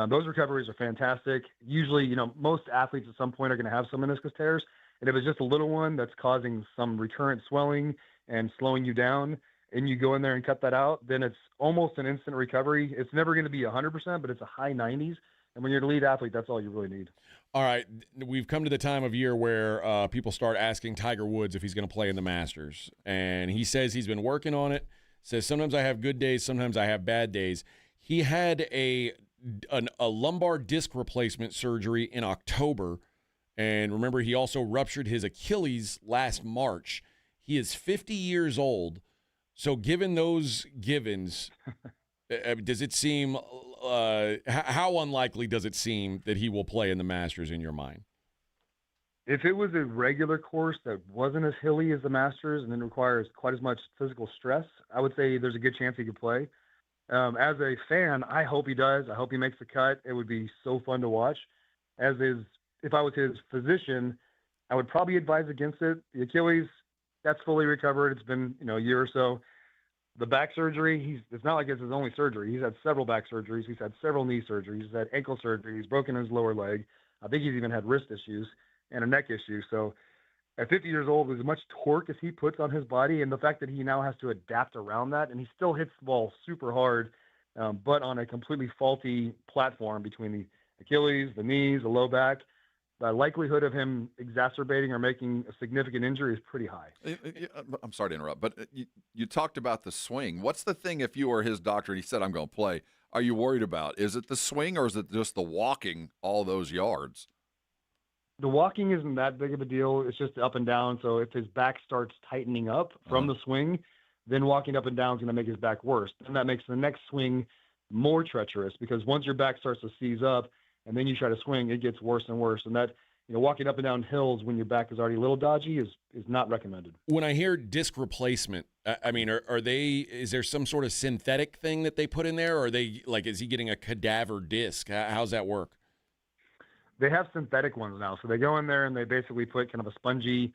Those recoveries are fantastic. Usually, most athletes at some point are going to have some meniscus tears. And if it's just a little one that's causing some recurrent swelling and slowing you down, and you go in there and cut that out, then it's almost an instant recovery. It's never going to be 100%, but it's a high 90s. And when you're an elite athlete, that's all you really need. All right, we've come to the time of year where people start asking Tiger Woods if he's going to play in the Masters. And he says he's been working on it, says sometimes I have good days, sometimes I have bad days. He had a lumbar disc replacement surgery in October. And remember, he also ruptured his Achilles last March. He is 50 years old. So given those givens, does it seem how unlikely does it seem that he will play in the Masters in your mind? If it was a regular course that wasn't as hilly as the Masters and then requires quite as much physical stress, I would say there's a good chance he could play. As a fan, I hope he does. I hope he makes the cut. It would be so fun to watch. If I was his physician, I would probably advise against it. The Achilles, that's fully recovered. It's been a year or so. The back surgery, it's not like it's his only surgery. He's had several back surgeries. He's had several knee surgeries. He's had ankle surgery. He's broken his lower leg. I think he's even had wrist issues and a neck issue. So at 50 years old, with as much torque as he puts on his body, and the fact that he now has to adapt around that, and he still hits the ball super hard, but on a completely faulty platform between the Achilles, the knees, the low back, the likelihood of him exacerbating or making a significant injury is pretty high. I'm sorry to interrupt, but you talked about the swing. What's the thing if you were his doctor and he said, I'm going to play, are you worried about? Is it the swing or is it just the walking all those yards? The walking isn't that big of a deal. It's just up and down. So if his back starts tightening up from the swing, then walking up and down is going to make his back worse. And that makes the next swing more treacherous, because once your back starts to seize up, and then you try to swing, it gets worse and worse. And that, walking up and down hills when your back is already a little dodgy is not recommended. When I hear disc replacement, I mean, is there some sort of synthetic thing that they put in there? Or are they, is he getting a cadaver disc? How's that work? They have synthetic ones now. So they go in there and they basically put kind of a spongy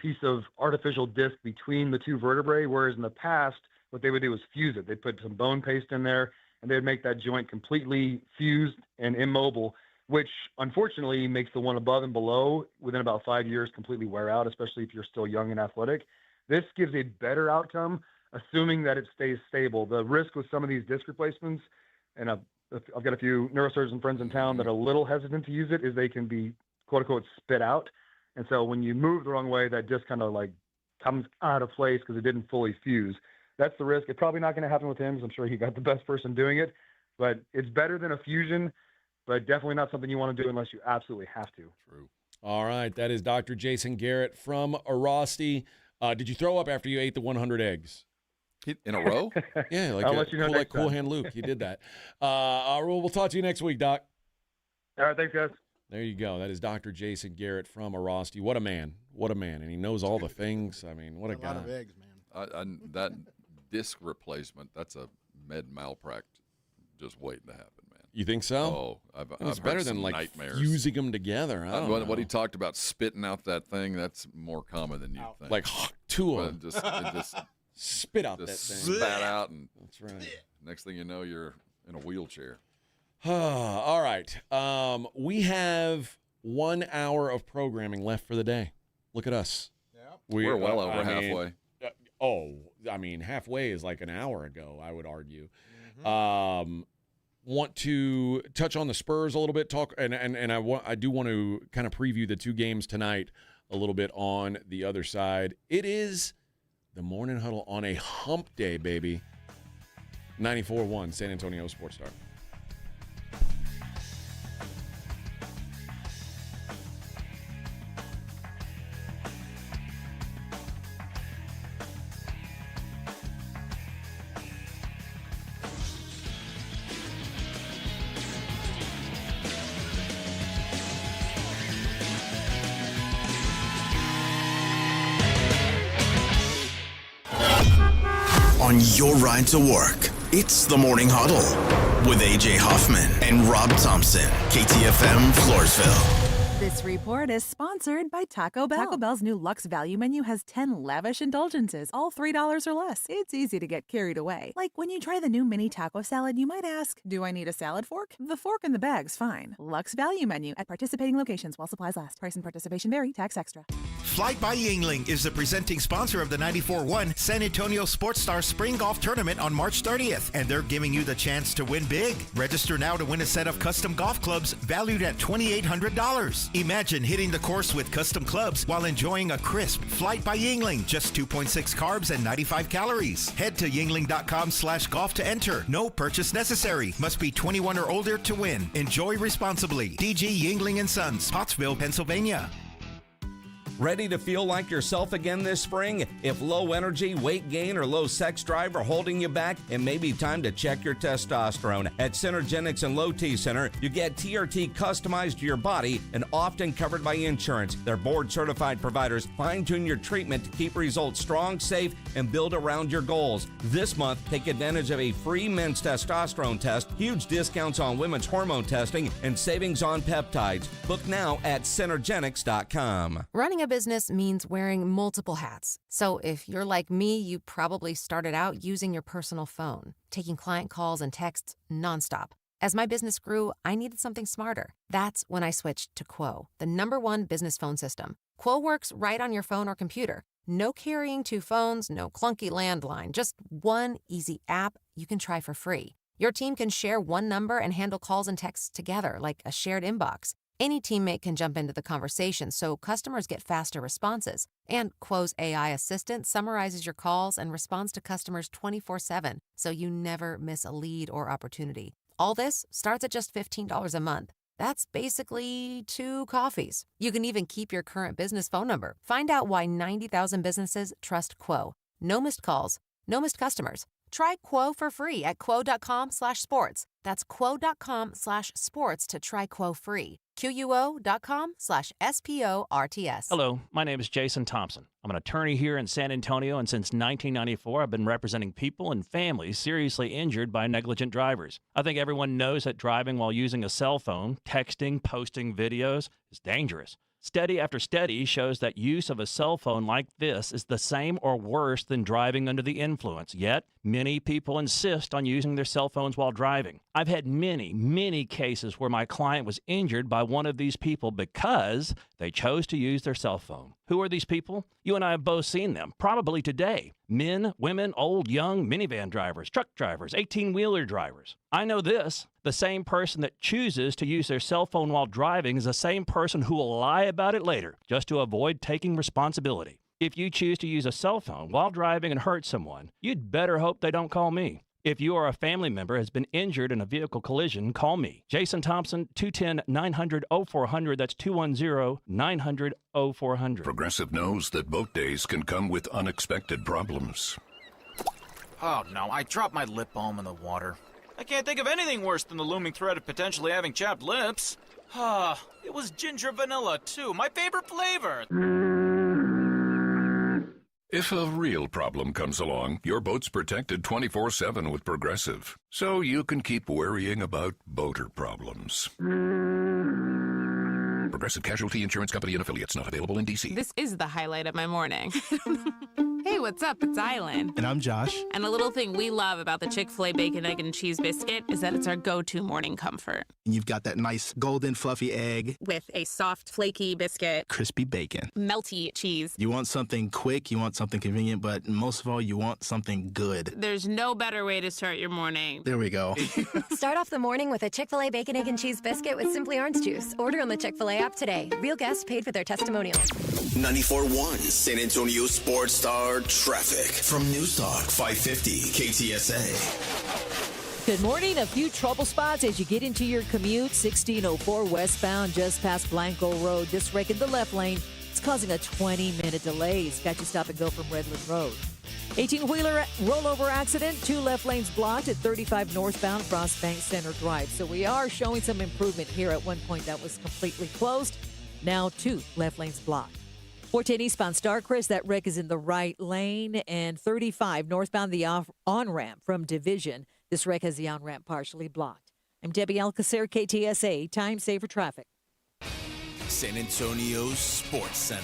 piece of artificial disc between the two vertebrae, whereas in the past, what they would do is fuse it. They'd put some bone paste in there, and they'd make that joint completely fused and immobile, which unfortunately makes the one above and below within about 5 years completely wear out, especially if you're still young and athletic. This gives a better outcome, assuming that it stays stable. The risk with some of these disc replacements, and I've got a few neurosurgeon friends in town that are a little hesitant to use it, is they can be quote unquote spit out. And so when you move the wrong way, that just kind of like comes out of place because it didn't fully fuse. That's the risk. It's probably not going to happen with him, because I'm sure he got the best person doing it, but it's better than a fusion, but definitely not something you want to do unless you absolutely have to. True. All right. That is Dr. Jason Garrett from Arasti. Did you throw up after you ate the 100 eggs? In a row? Yeah, like I'll let you know like next Cool time. Hand Luke. He did that. We'll talk to you next week, Doc. All right, thanks, guys. There you go. That is Dr. Jason Garrett from Arasti. What a man. What a man. And he knows all the things. I mean, what a guy. A lot of eggs, man. That disc replacement, that's a med malpractice just waiting to happen, man. You think so? Oh, I've it's heard better than some like nightmares. fusing them together. I don't know. What he talked about spitting out that thing, that's more common than you think. Like two of But them. it just Spit out just that thing. spat out, and That's right. next thing you know, you're in a wheelchair. All right. We have 1 hour of programming left for the day. Look at us. Yep. We're well over halfway. Halfway is like an hour ago, I would argue. Mm-hmm. Want to touch on the Spurs a little bit, I do want to kind of preview the two games tonight a little bit on the other side. It is the Morning Huddle on a hump day, baby. 94.1 San Antonio Sports Star. On your ride to work, it's the Morning Huddle with AJ Hoffman and Rob Thompson, KTFM Floresville. This report is sponsored by Taco Bell. Taco Bell's new Luxe Value menu has 10 lavish indulgences, all $3 or less. It's easy to get carried away. Like when you try the new mini taco salad, you might ask, do I need a salad fork? The fork in the bag's fine. Luxe Value menu at participating locations while supplies last. Price and participation vary. Tax extra. Flight by Yingling is the presenting sponsor of the 94.1 San Antonio Sports Star Spring Golf Tournament on March 30th, and they're giving you the chance to win big. Register now to win a set of custom golf clubs valued at $2,800. Imagine hitting the course with custom clubs while enjoying a crisp Flight by Yingling, just 2.6 carbs and 95 calories. Head to yingling.com/golf to enter. No purchase necessary. Must be 21 or older to win. Enjoy responsibly. DG Yingling & Sons, Pottsville, Pennsylvania. Ready to feel like yourself again this spring? If low energy, weight gain, or low sex drive are holding you back, it may be time to check your testosterone. At Synergenics and Low T Center, you get TRT customized to your body and often covered by insurance. Their board-certified providers fine-tune your treatment to keep results strong, safe, and build around your goals. This month, take advantage of a free men's testosterone test, huge discounts on women's hormone testing, and savings on peptides. Book now at Synergenics.com. Running a business means wearing multiple hats. So if you're like me, you probably started out using your personal phone, taking client calls and texts nonstop. As my business grew, I needed something smarter. That's when I switched to Quo, the #1 business phone system. Quo works right on your phone or computer. No carrying 2 phones, no clunky landline, just one easy app you can try for free. Your team can share one number and handle calls and texts together like a shared inbox. Any teammate can jump into the conversation, so customers get faster responses. And Quo's AI assistant summarizes your calls and responds to customers 24/7, so you never miss a lead or opportunity. All this starts at just $15 a month. That's basically 2 coffees. You can even keep your current business phone number. Find out why 90,000 businesses trust Quo. No missed calls, no missed customers. Try Quo for free at quo.com/sports. That's quo.com/sports to try Quo free. QUO.com/SPORTS. Hello, my name is Jason Thompson. I'm an attorney here in San Antonio, and since 1994, I've been representing people and families seriously injured by negligent drivers. I think everyone knows that driving while using a cell phone, texting, posting videos is dangerous. Study after study shows that use of a cell phone like this is the same or worse than driving under the influence. Yet, many people insist on using their cell phones while driving. I've had many cases where my client was injured by one of these people because they chose to use their cell phone. Who are these people? You and I have both seen them, probably today. Men, women, old, young, minivan drivers, truck drivers, 18-wheeler drivers. I know this. The same person that chooses to use their cell phone while driving is the same person who will lie about it later just to avoid taking responsibility. If you choose to use a cell phone while driving and hurt someone, you'd better hope they don't call me. If you or a family member has been injured in a vehicle collision, call me. Jason Thompson, 210-900-0400. That's 210-900-0400. Progressive knows that boat days can come with unexpected problems. Oh no, I dropped my lip balm in the water. I can't think of anything worse than the looming threat of potentially having chapped lips. It was ginger vanilla, too. My favorite flavor. If a real problem comes along, your boat's protected 24/7 with Progressive, so you can keep worrying about boater problems. Progressive Casualty Insurance Company and Affiliates, not available in D.C. This is the highlight of my morning. Hey, what's up? It's Island. And I'm Josh. And a little thing we love about the Chick-fil-A Bacon, Egg, and Cheese Biscuit is that it's our go-to morning comfort. And you've got that nice golden fluffy egg. With a soft, flaky biscuit. Crispy bacon. Melty cheese. You want something quick, you want something convenient, but most of all, you want something good. There's no better way to start your morning. There we go. Start off the morning with a Chick-fil-A Bacon, Egg, and Cheese Biscuit with Simply Orange Juice. Order on the Chick-fil-A app today. Real guests paid for their testimonials. 94.1 San Antonio Sports Star Traffic from News Talk 550 KTSA. Good morning. A few trouble spots as you get into your commute. 1604 westbound just past Blanco Road. This wreck in the left lane. It's causing a 20-minute delay. It's got you stop and go from Redland Road. 18-wheeler rollover accident. 2 left lanes blocked at 35 northbound Frost Bank Center Drive. So we are showing some improvement here. At one point that was completely closed. Now 2 left lanes blocked. 410 eastbound Starcrest, that wreck is in the right lane. And 35 northbound, the on-ramp from Division. This wreck has the on-ramp partially blocked. I'm Debbie Alcacer, KTSA, Time Saver Traffic. San Antonio Sports Center.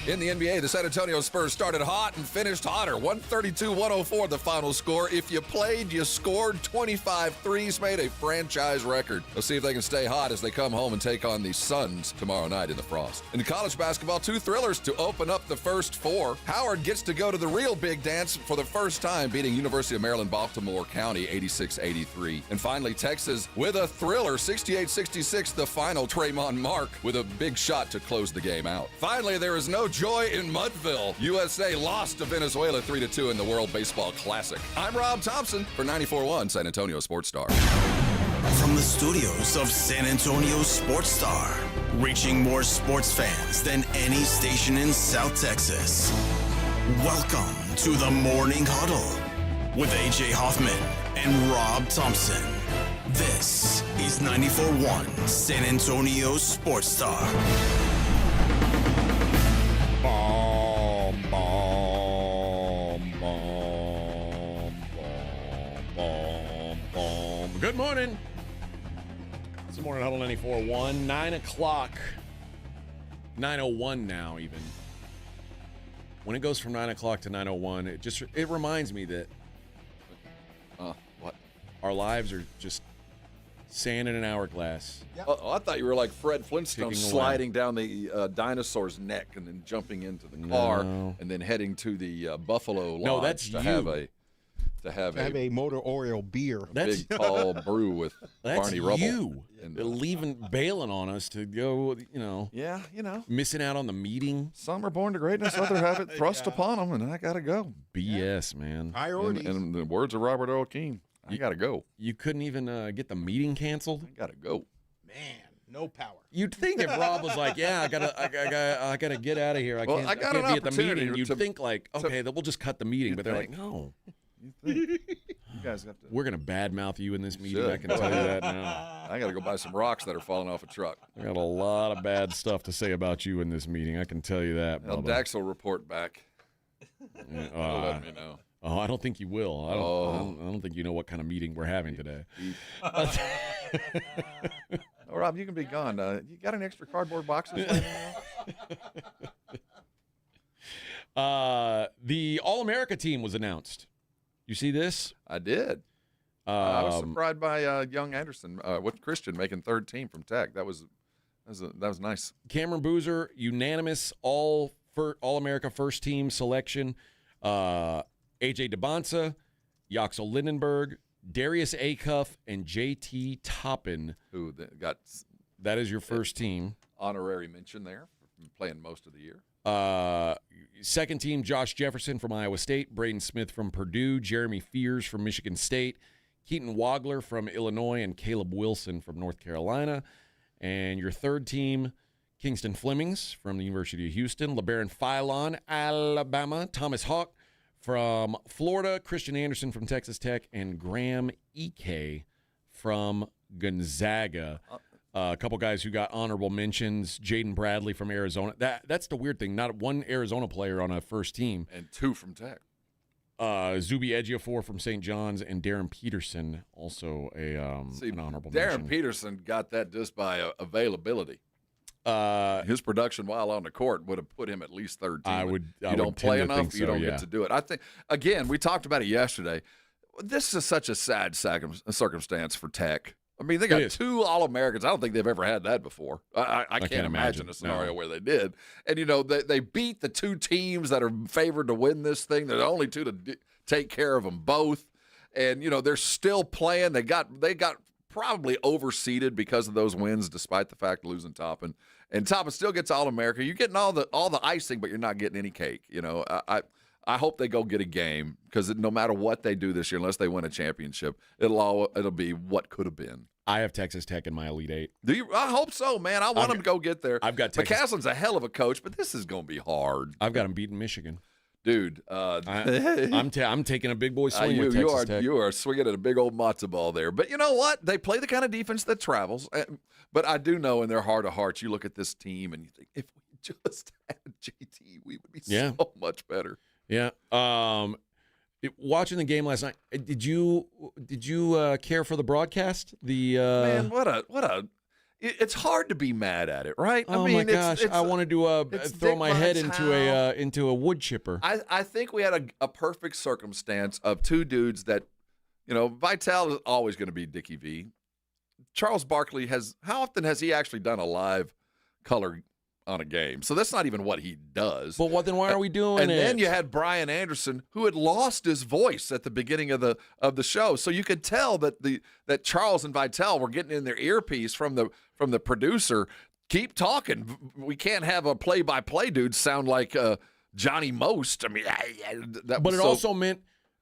In the NBA, the San Antonio Spurs started hot and finished hotter. 132-104 the final score. If you played, you scored. 25 threes, made a franchise record. Let's see if they can stay hot as they come home and take on the Suns tomorrow night in the Frost. In college basketball, 2 thrillers to open up the first 4. Howard gets to go to the real big dance for the first time, beating University of Maryland Baltimore County 86-83. And finally, Texas with a thriller, 68-66 the final. Traymon Mark with a big shot to close the game out. Finally, there is no joy in Mudville. USA lost to Venezuela 3-2 in the World Baseball Classic. I'm Rob Thompson for 94.1 San Antonio Sports Star. From the studios of San Antonio Sports Star, reaching more sports fans than any station in South Texas. Welcome to the Morning Huddle with AJ Hoffman and Rob Thompson. This is 94.1 San Antonio Sports Star. Bomb, bomb, bomb, bomb, bomb, bomb. Good morning. It's the Morning Huddle 94.1, 9 o'clock. 9:01 now, even. When it goes from 9 o'clock to 9:01, it reminds me that what? Our lives are just sand in an hourglass. Yep. Oh, I thought you were like Fred Flintstone, Ticking sliding down the dinosaur's neck and then jumping into the car and then heading to the Buffalo Lodge. No, that's to you. have a motor Oreo beer. That's big tall brew with Barney Rubble. You bailing on us to go, Yeah, missing out on the meeting. Some are born to greatness, others have it thrust upon them, and I gotta go. BS, man. Priorities. And the words of Robert Earl Keen, I gotta go. You couldn't even get the meeting canceled? I gotta go. Man, no power. You'd think if Rob was like, "Yeah, I gotta get out of here. I can't be at the meeting." You'd think like, "Okay, then we'll just cut the meeting." But they're like, "No." You guys have to. We're gonna badmouth you in this meeting. I can tell you that now. I gotta go buy some rocks that are falling off a truck. I got a lot of bad stuff to say about you in this meeting. I can tell you that. Well, Dax will report back. Let me know. Oh, I don't think you will. I don't think you know what kind of meeting we're having today. Oh, Rob, you can be gone. You got any extra cardboard boxes? The All-America team was announced. You see this? I did. I was surprised by young Anderson with Christian making third team from Tech. That was That was nice. Cameron Boozer, unanimous All-America first team selection. AJ DeBonsa, Yoxel Lindenberg, Darius Acuff, and JT Toppin. Who got that is your first team. Honorary mention there, playing most of the year. Second team, Josh Jefferson from Iowa State, Braden Smith from Purdue, Jeremy Fears from Michigan State, Keaton Wagler from Illinois, and Caleb Wilson from North Carolina. And your third team, Kingston Flemings from the University of Houston, LeBaron Philon, Alabama, Thomas Hawk from Florida, Christian Anderson from Texas Tech, and Graham Ike from Gonzaga. A couple guys who got honorable mentions, Jaden Bradley from Arizona. That's the weird thing. Not one Arizona player on a first team. And 2 from Tech. Zuby Ejiofor from St. John's, and Darren Peterson, also an honorable mention. Darren Peterson got that just by availability. His production while on the court would have put him at least third team. You don't play enough, you don't get to do it. I think, again, we talked about it yesterday. This is such a sad circumstance for Tech. I mean, they got 2 All-Americans. I don't think they've ever had that before. I can't imagine a scenario where they did. And, they beat the 2 teams that are favored to win this thing. They're the only 2 to take care of them both. And, they're still playing. They got probably overseeded because of those wins, despite the fact of losing Toppin. And Toppin still gets All-America. You're getting all the icing, but you're not getting any cake. I hope they go get a game, because no matter what they do this year, unless they win a championship, it'll be what could have been. I have Texas Tech in my Elite Eight. Do you? I hope so, man. I want them to go get there. I've got Texas. McCaslin's a hell of a coach, but this is going to be hard. I've got them beating Michigan. Dude, I'm taking a big boy swing with Texas Tech. You are swinging at a big old matzo ball there. But you know what? They play the kind of defense that travels. But I do know in their heart of hearts, you look at this team and you think, if we just had JT, we would be so much better. Yeah. Watching the game last night, did you care for the broadcast? Man, it's hard to be mad at it, right? Oh, I mean, my gosh! I wanted to throw my head into a wood chipper. I think we had a perfect circumstance of 2 dudes that, Vitale is always going to be Dickie V. Charles Barkley how often has he actually done a live color on a game? So that's not even what he does. But then why are we doing and it? And then you had Brian Anderson, who had lost his voice at the beginning of the show. So you could tell that Charles and Vitale were getting in their earpiece from the producer. Keep talking. We can't have a play-by-play dude sound like Johnny Most. I mean, but it also meant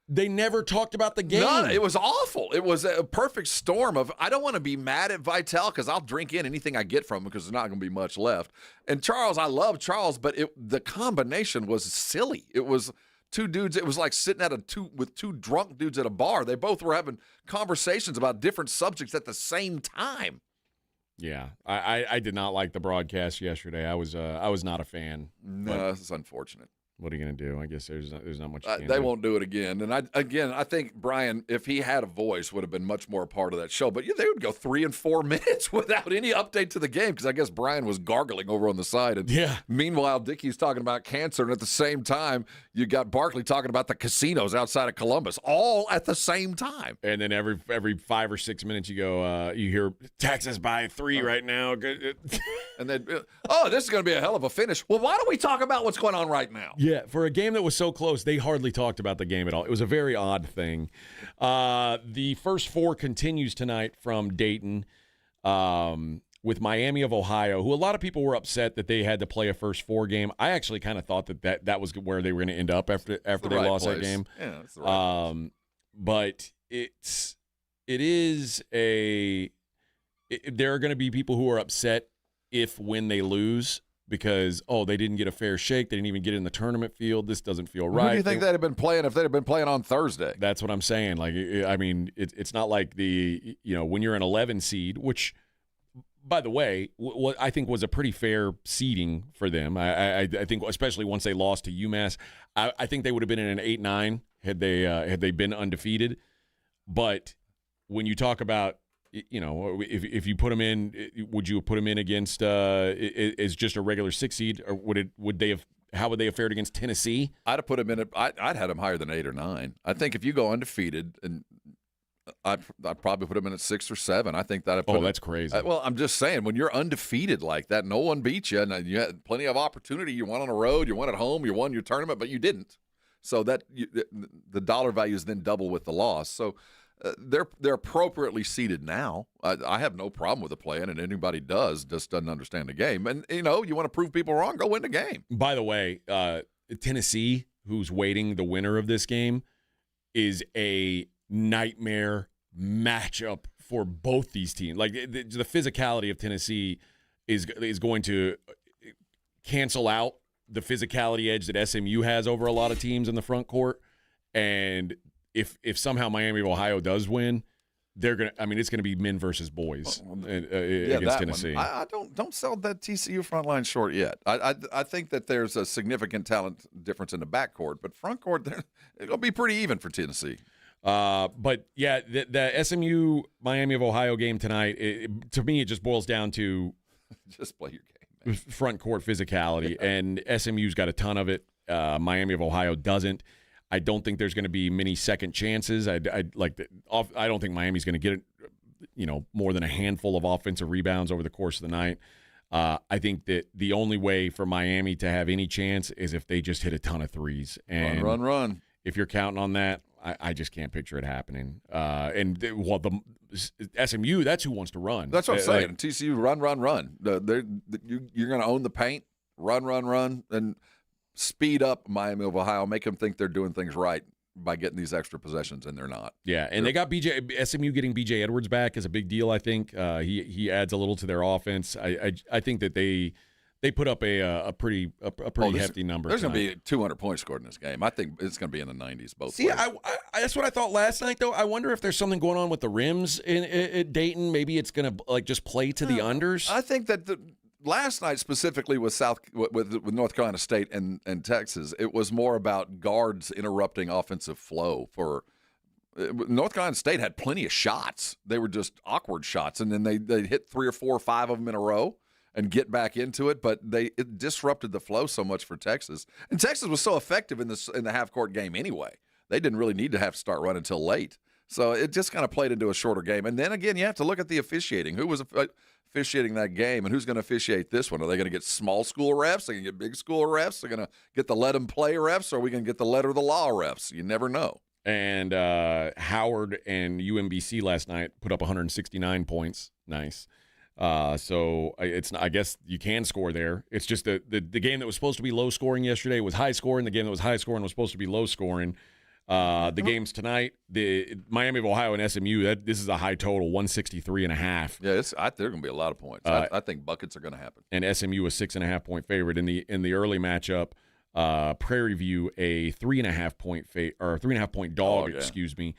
they never talked about the game. None. It was awful. It was a perfect storm of, I don't want to be mad at Vitale because I'll drink in anything I get from him because there's not going to be much left. And Charles, I love Charles, but the combination was silly. It was 2 dudes. It was like sitting with 2 drunk dudes at a bar. They both were having conversations about different subjects at the same time. Yeah, I did not like the broadcast yesterday. I was not a fan. No, this is unfortunate. What are you going to do? I guess there's not much. They won't do it again. And I think Brian, if he had a voice, would have been much more a part of that show. But they would go 3 and 4 minutes without any update to the game because I guess Brian was gargling over on the side. And meanwhile, Dickie's talking about cancer, and at the same time, you got Barkley talking about the casinos outside of Columbus, all at the same time. And then every 5 or 6 minutes, you go, you hear Texas by 3 right now. And then, this is going to be a hell of a finish. Well, why don't we talk about what's going on right now? Yeah, for a game that was so close, they hardly talked about the game at all. It was a very odd thing. The first 4 continues tonight from Dayton with Miami of Ohio, who a lot of people were upset that they had to play a first 4 game. I actually kind of thought that was where they were going to end up after they lost that game. Yeah, that's the right place. But there are going to be people who are upset when they lose. Because, they didn't get a fair shake. They didn't even get in the tournament field. This doesn't feel right. Who do you think they'd have been playing if they'd have been playing on Thursday? That's what I'm saying. Like, I mean, it's not like when you're an 11 seed, which, by the way, what I think was a pretty fair seeding for them. I think, especially once they lost to UMass, I think they would have been in an 8-9 had they been undefeated. But when you talk about, if you put them in, would you put them in against as just a regular 6 seed, or how would they have fared against Tennessee? I'd have put them in. I'd had them higher than 8 or 9. I think if you go undefeated, and I'd probably put them in at 6 or 7. I think that. That's crazy. Well, I'm just saying, when you're undefeated like that, no one beat you, and you had plenty of opportunity. You won on the road, you won at home, you won your tournament, but you didn't. So the dollar values then double with the loss. So they're appropriately seated now. I have no problem with the plan, and anybody just doesn't understand the game. And you want to prove people wrong, go win the game. By the way, Tennessee, who's waiting the winner of this game, is a nightmare matchup for both these teams. Like the physicality of Tennessee is going to cancel out the physicality edge that SMU has over a lot of teams in the front court. And if somehow Miami of Ohio does win, it's gonna be men versus boys against Tennessee. I don't sell that TCU front line short yet. I think that there's a significant talent difference in the backcourt, but front court it'll be pretty even for Tennessee. But yeah, the SMU Miami of Ohio game tonight, to me, it just boils down to just play your game, man. Front court physicality, and SMU's got a ton of it. Miami of Ohio doesn't. I don't think there's going to be many second chances. I don't think Miami's going to get more than a handful of offensive rebounds over the course of the night. I think that the only way for Miami to have any chance is if they just hit a ton of threes. And run. If you're counting on that, I just can't picture it happening. The SMU, that's who wants to run. That's what I'm saying. TCU, run. You're going to own the paint, run, and speed up Miami of Ohio, make them think they're doing things right by getting these extra possessions, and they're not. Yeah, and they got SMU getting B.J. Edwards back is a big deal, I think. He adds a little to their offense. I think that they put up a pretty hefty number. There's going to be 200 points scored in this game. I think it's going to be in the 90s both ways. That's what I thought last night, though. I wonder if there's something going on with the rims at Dayton. Maybe it's going to just play to the unders. I think that last night specifically with North Carolina State and Texas, it was more about guards interrupting offensive flow. For North Carolina State had plenty of shots. They were just awkward shots, and then they hit 3 or 4 or 5 of them in a row and get back into it. But it disrupted the flow so much for Texas, and Texas was so effective in the half court game anyway. They didn't really need to have to start running until late. So it just kind of played into a shorter game. And then again, you have to look at the officiating. Who was officiating that game, and who's going to officiate this one? Are they going to get small school refs? Are they going to get big school refs? They're going to get the let them play refs, or are we going to get the letter of the law refs? You never know. And Howard and UMBC last night put up 169 points. Nice. So I guess you can score there. It's just the game that was supposed to be low scoring yesterday was high scoring. The game that was high scoring was supposed to be low scoring. The games tonight, the Miami of Ohio and SMU, this is a high total, 163.5. Yeah, there are going to be a lot of points. I think buckets are going to happen. And SMU a 6.5 point favorite in the early matchup. Prairie View a 3.5 point dog. Excuse me.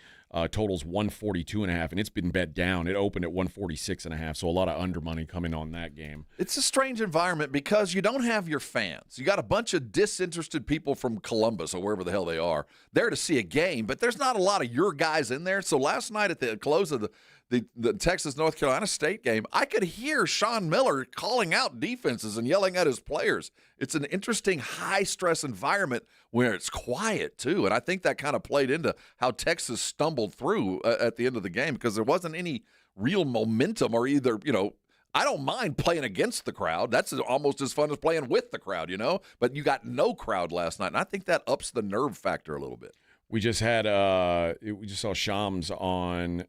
Totals 142.5, and it's been bet down. It opened at 146.5, so a lot of under money coming on that game. It's a strange environment because you don't have your fans. You got a bunch of disinterested people from Columbus or wherever the hell they are there to see a game, but there's not a lot of your guys in there. So last night at the close of the Texas-North Carolina State game, I could hear Sean Miller calling out defenses and yelling at his players. It's an interesting high-stress environment where it's quiet, too, and I think that kind of played into how Texas stumbled through at the end of the game because there wasn't any real momentum or either, I don't mind playing against the crowd. That's almost as fun as playing with the crowd, but you got no crowd last night, and I think that ups the nerve factor a little bit. We just had we just saw Shams Shamsharania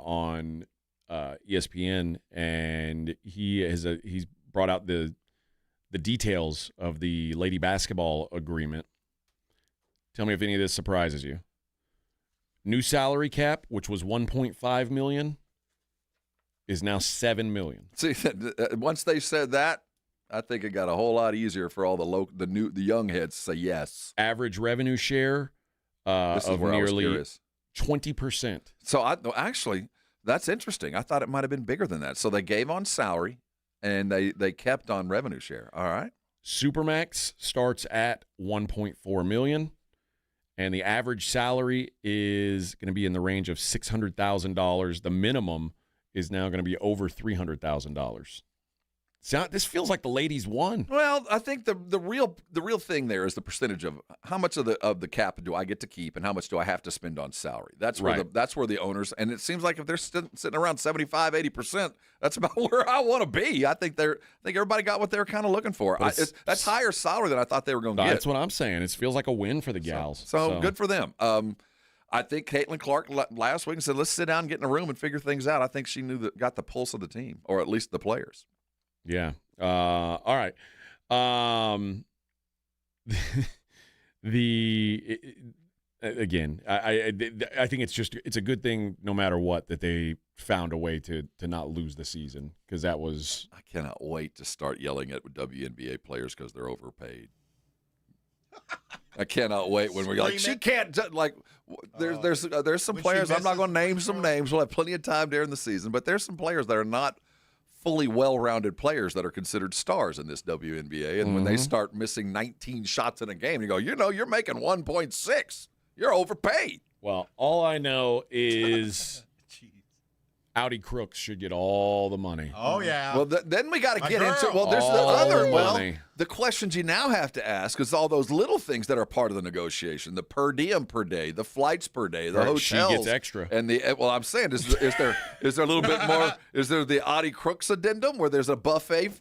on ESPN, and he's brought out the details of the lady basketball agreement. Tell me if any of this surprises you. New salary cap, which was $1.5 million, is now $7 million. See, once they said that, I think it got a whole lot easier for all the young heads to say yes. Average revenue share of nearly 20%. So actually, that's interesting. I thought it might have been bigger than that. So they gave on salary, and they kept on revenue share. All right. Supermax starts at $1.4 million, and the average salary is going to be in the range of $600,000. The minimum is now going to be over $300,000. This feels like the ladies won. Well, I think the real thing there is the percentage of how much of the cap do I get to keep and how much do I have to spend on salary. That's where that's where the owners, and it seems like if they're sitting around 75, 80%, that's about where I want to be. I think everybody got what they were kind of looking for. That's higher salary than I thought they were going to get. That's what I'm saying. It feels like a win for the gals. So good for them. I think Caitlin Clark last week said, let's sit down and get in a room and figure things out. I think she got the pulse of the team, or at least the players. Yeah. All right. Again, I think it's a good thing no matter what that they found a way to not lose the season, because that was. I cannot wait to start yelling at WNBA players because they're overpaid. I cannot wait when we're like, she can't there's some players. I'm not going to name some names. We'll have plenty of time during the season, but there's some players that are not fully well-rounded players that are considered stars in this WNBA, and when they start missing 19 shots in a game, you go, you're making 1.6. You're overpaid. Well, all I know is Audi Crooks should get all the money. Oh, yeah. Well, then we got to get into there's the questions you now have to ask is all those little things that are part of the negotiation, the per diem per day, the flights per day, the hotels. She gets extra. And I'm saying, is there a little bit more? Is there the Audi Crooks addendum where there's a buffet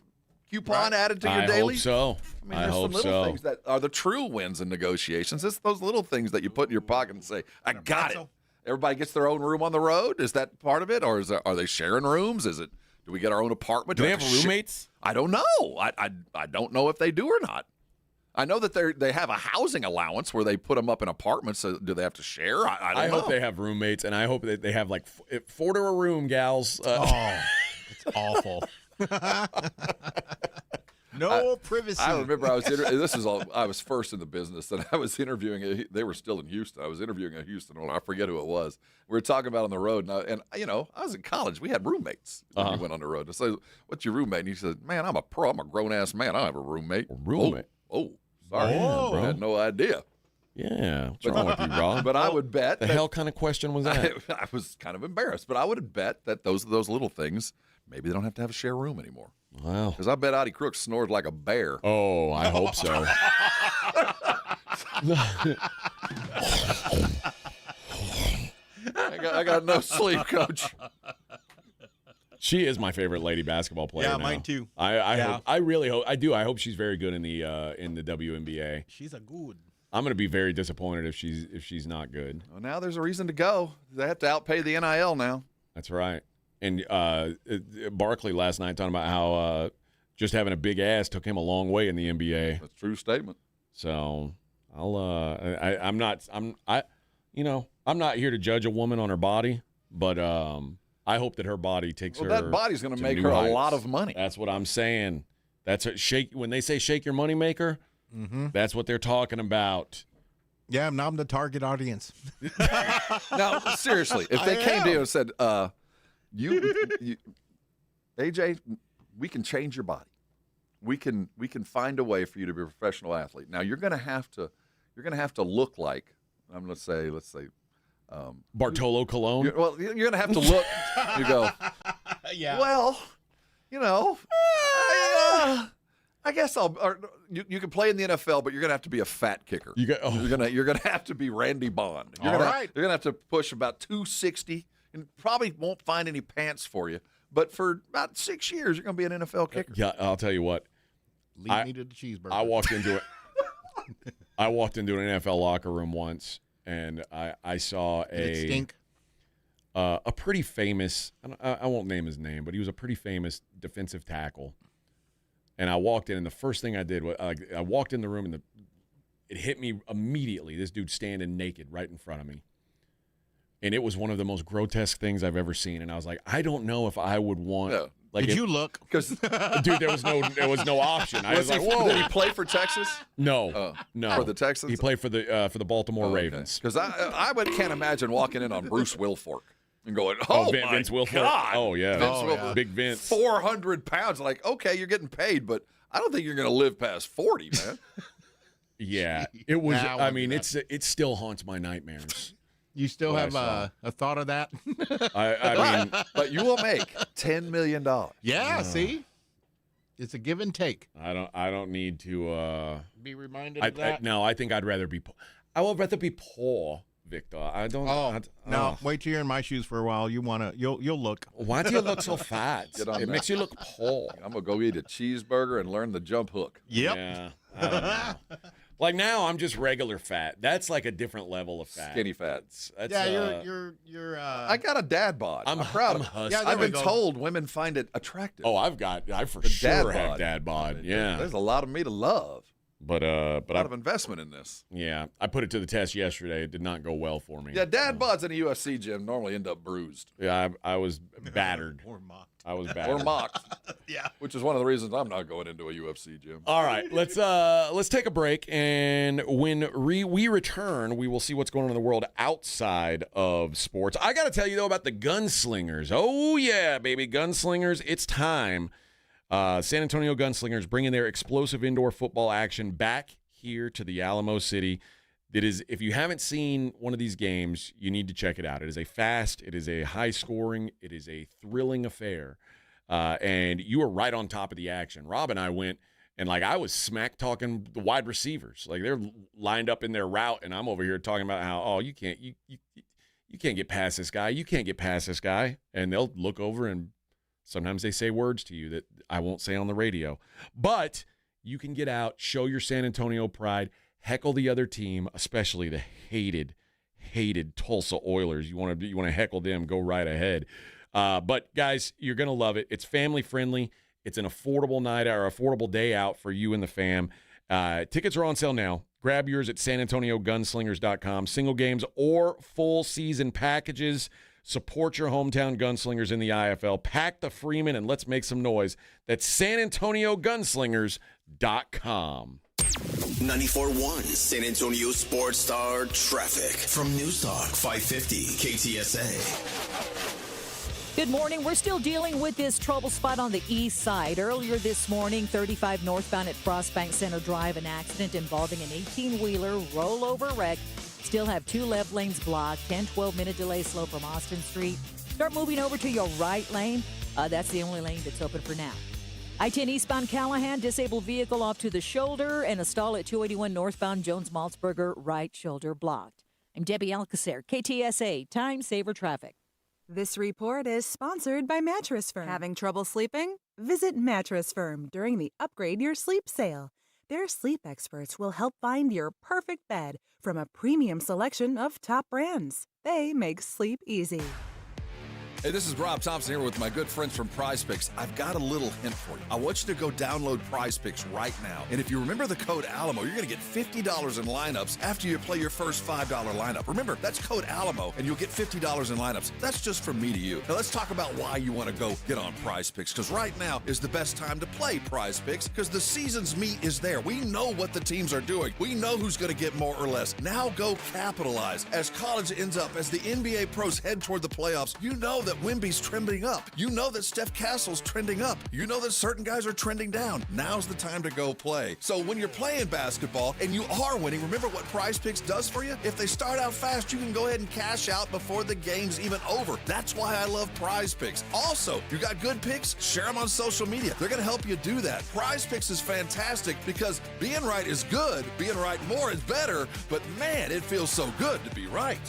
coupon added to your daily? I hope so. There's some little things that are the true wins in negotiations. It's those little things that you put in your pocket and say, I got it. Everybody gets their own room on the road. Is that part of it, or are they sharing rooms? Do we get our own apartment? Do they have roommates? I don't know. I don't know if they do or not. I know that they have a housing allowance where they put them up in apartments. So do they have to share? I don't know. Hope they have roommates, and I hope that they have 4 to a room, gals. It's awful. No privacy. I remember I was first in the business, and I was interviewing. They were still in Houston. I was interviewing a Houston owner. I forget who it was. We were talking about on the road, and I was in college. We had roommates when we went on the road. I said, "What's your roommate?" And he said, "Man, I'm a pro. I'm a grown ass man. I don't have a roommate." Oh, sorry, I had no idea. Yeah, what's wrong with you, Rob? But I would bet the hell kind of question was that? I was kind of embarrassed, but I would bet that those little things, maybe they don't have to have a share room anymore. Wow. Because I bet Audi Crooks snored like a bear. Oh, I hope so. I got no sleep, Coach. She is my favorite lady basketball player. Yeah, now. mine too. I really hope. I hope she's very good in the WNBA. She's a good. I'm going to be very disappointed if she's not good. Well, now there's a reason to go. They have to outpay the NIL now. That's right. And Barkley last night talking about how just having a big ass took him a long way in the NBA. That's a true statement. So I'm not here to judge a woman on her body, but I hope that her body takes her. That body's going to make her a lot of money. That's what I'm saying. That's when they say shake your money maker. Mm-hmm. That's what they're talking about. Yeah, now I'm the target audience. Now, seriously, if they came to you and said, you, AJ, we can change your body. We can find a way for you to be a professional athlete. Now you're going to have to look like, let's say Bartolo Colon. You're going to have to look. You go. Yeah. Well, I guess you can play in the NFL, but you're going to have to be a fat kicker. You're going to have to be Randy Bond. You're going to have to push about 260. And probably won't find any pants for you. But for about 6 years, you're going to be an NFL kicker. Yeah, I'll tell you what. Lead me to the cheeseburger. I walked into an NFL locker room once, and I saw a pretty famous, I won't name his name, but he was a pretty famous defensive tackle. And I walked in, and the first thing I did was I walked in the room, and it hit me immediately. This dude standing naked right in front of me. And it was one of the most grotesque things I've ever seen. And I was like, I don't know if I would want. Yeah. Did you look? Because dude, there was no option. I was like, whoa. Did he play for Texas? No, no. For the Texans? He played for the Baltimore Ravens. Because I can't imagine walking in on Bruce Wilfork and going, Vince Wilfork. God. Oh yeah, Wilfork. Big Vince. 400 pounds. Like, okay, you're getting paid, but I don't think you're going to live past 40, man. Yeah, it was. I mean, it still haunts my nightmares. You still have a thought of that? I mean, but you will make $10 million. Yeah, see? It's a give and take. I don't need to be reminded of that. No, I think I'd rather be. I would rather be poor, Victor. I don't. No, wait till you're in my shoes for a while. You'll look. Why do you look so fat? It makes you look poor. I'm gonna go eat a cheeseburger and learn the jump hook. Yep. Yeah. I don't know. Like now, I'm just regular fat. That's like a different level of fat. Skinny fat. That's, you're. I got a dad bod. I'm proud of it. Yeah, I've been told women find it attractive. Oh, I for sure have dad bod. Yeah. There's a lot of me to love. But a lot of investment in this. Yeah, I put it to the test yesterday. It did not go well for me. Yeah, dad bods in a UFC gym normally end up bruised. Yeah, I was battered. Or mocked. I was battered. Or mocked. Yeah. Which is one of the reasons I'm not going into a UFC gym. All right, let's take a break, and when we return, we will see what's going on in the world outside of sports. I got to tell you though about the Gunslingers. Oh yeah, baby, Gunslingers! It's time. San Antonio Gunslingers bringing their explosive indoor football action back here to the Alamo City. It is, if you haven't seen one of these games, you need to check it out. It is a fast, it is a high-scoring, it is a thrilling affair, and you are right on top of the action. Rob and I went, and like I was smack-talking the wide receivers. Like they're lined up in their route, and I'm over here talking about how, you can't get past this guy. You can't get past this guy. And they'll look over and sometimes they say words to you that I won't say on the radio. But you can get out, show your San Antonio pride, heckle the other team, especially the hated Tulsa Oilers. You want to heckle them, go right ahead. But guys, you're going to love it. It's family friendly. It's an affordable night or affordable day out for you and the fam. Tickets are on sale now. Grab yours at sanantoniogunslingers.com. Single games or full season packages. Support your hometown Gunslingers in the IFL. Pack the Freeman and let's make some noise. That's sanantoniogunslingers.com. 94.1 San Antonio Sports Star traffic from News Talk 550 KTSA. Good morning. We're still dealing with this trouble spot on the east side. Earlier this morning, 35 northbound at Frostbank Center Drive, an accident involving an 18-wheeler rollover wreck. Still have 2 left lanes blocked, 10-12-minute delay slow from Austin Street. Start moving over to your right lane. That's the only lane that's open for now. I-10 eastbound Callahan, disabled vehicle off to the shoulder, and a stall at 281 northbound Jones-Maltzberger, right shoulder blocked. I'm Debbie Alcacer, KTSA, Time Saver Traffic. This report is sponsored by Mattress Firm. Having trouble sleeping? Visit Mattress Firm during the Upgrade Your Sleep sale. Their sleep experts will help find your perfect bed from a premium selection of top brands. They make sleep easy. Hey, this is Rob Thompson here with my good friends from PrizePicks. I've got a little hint for you. I want you to go download PrizePicks right now. And if you remember the code ALAMO, you're going to get $50 in lineups after you play your first $5 lineup. Remember, that's code ALAMO, and you'll get $50 in lineups. That's just from me to you. Now, let's talk about why you want to go get on PrizePicks, because right now is the best time to play PrizePicks, because the season's meat is there. We know what the teams are doing. We know who's going to get more or less. Now go capitalize. As college ends up, as the NBA pros head toward the playoffs, you know that Wemby's trending up. You know that Steph Castle's trending up. You know that certain guys are trending down. Now's the time to go play. So when you're playing basketball and you are winning, remember what PrizePicks does for you? If they start out fast, you can go ahead and cash out before the game's even over. That's why I love PrizePicks. Also, you got good picks? Share them on social media. They're going to help you do that. PrizePicks is fantastic because being right is good. Being right more is better. But man, it feels so good to be right.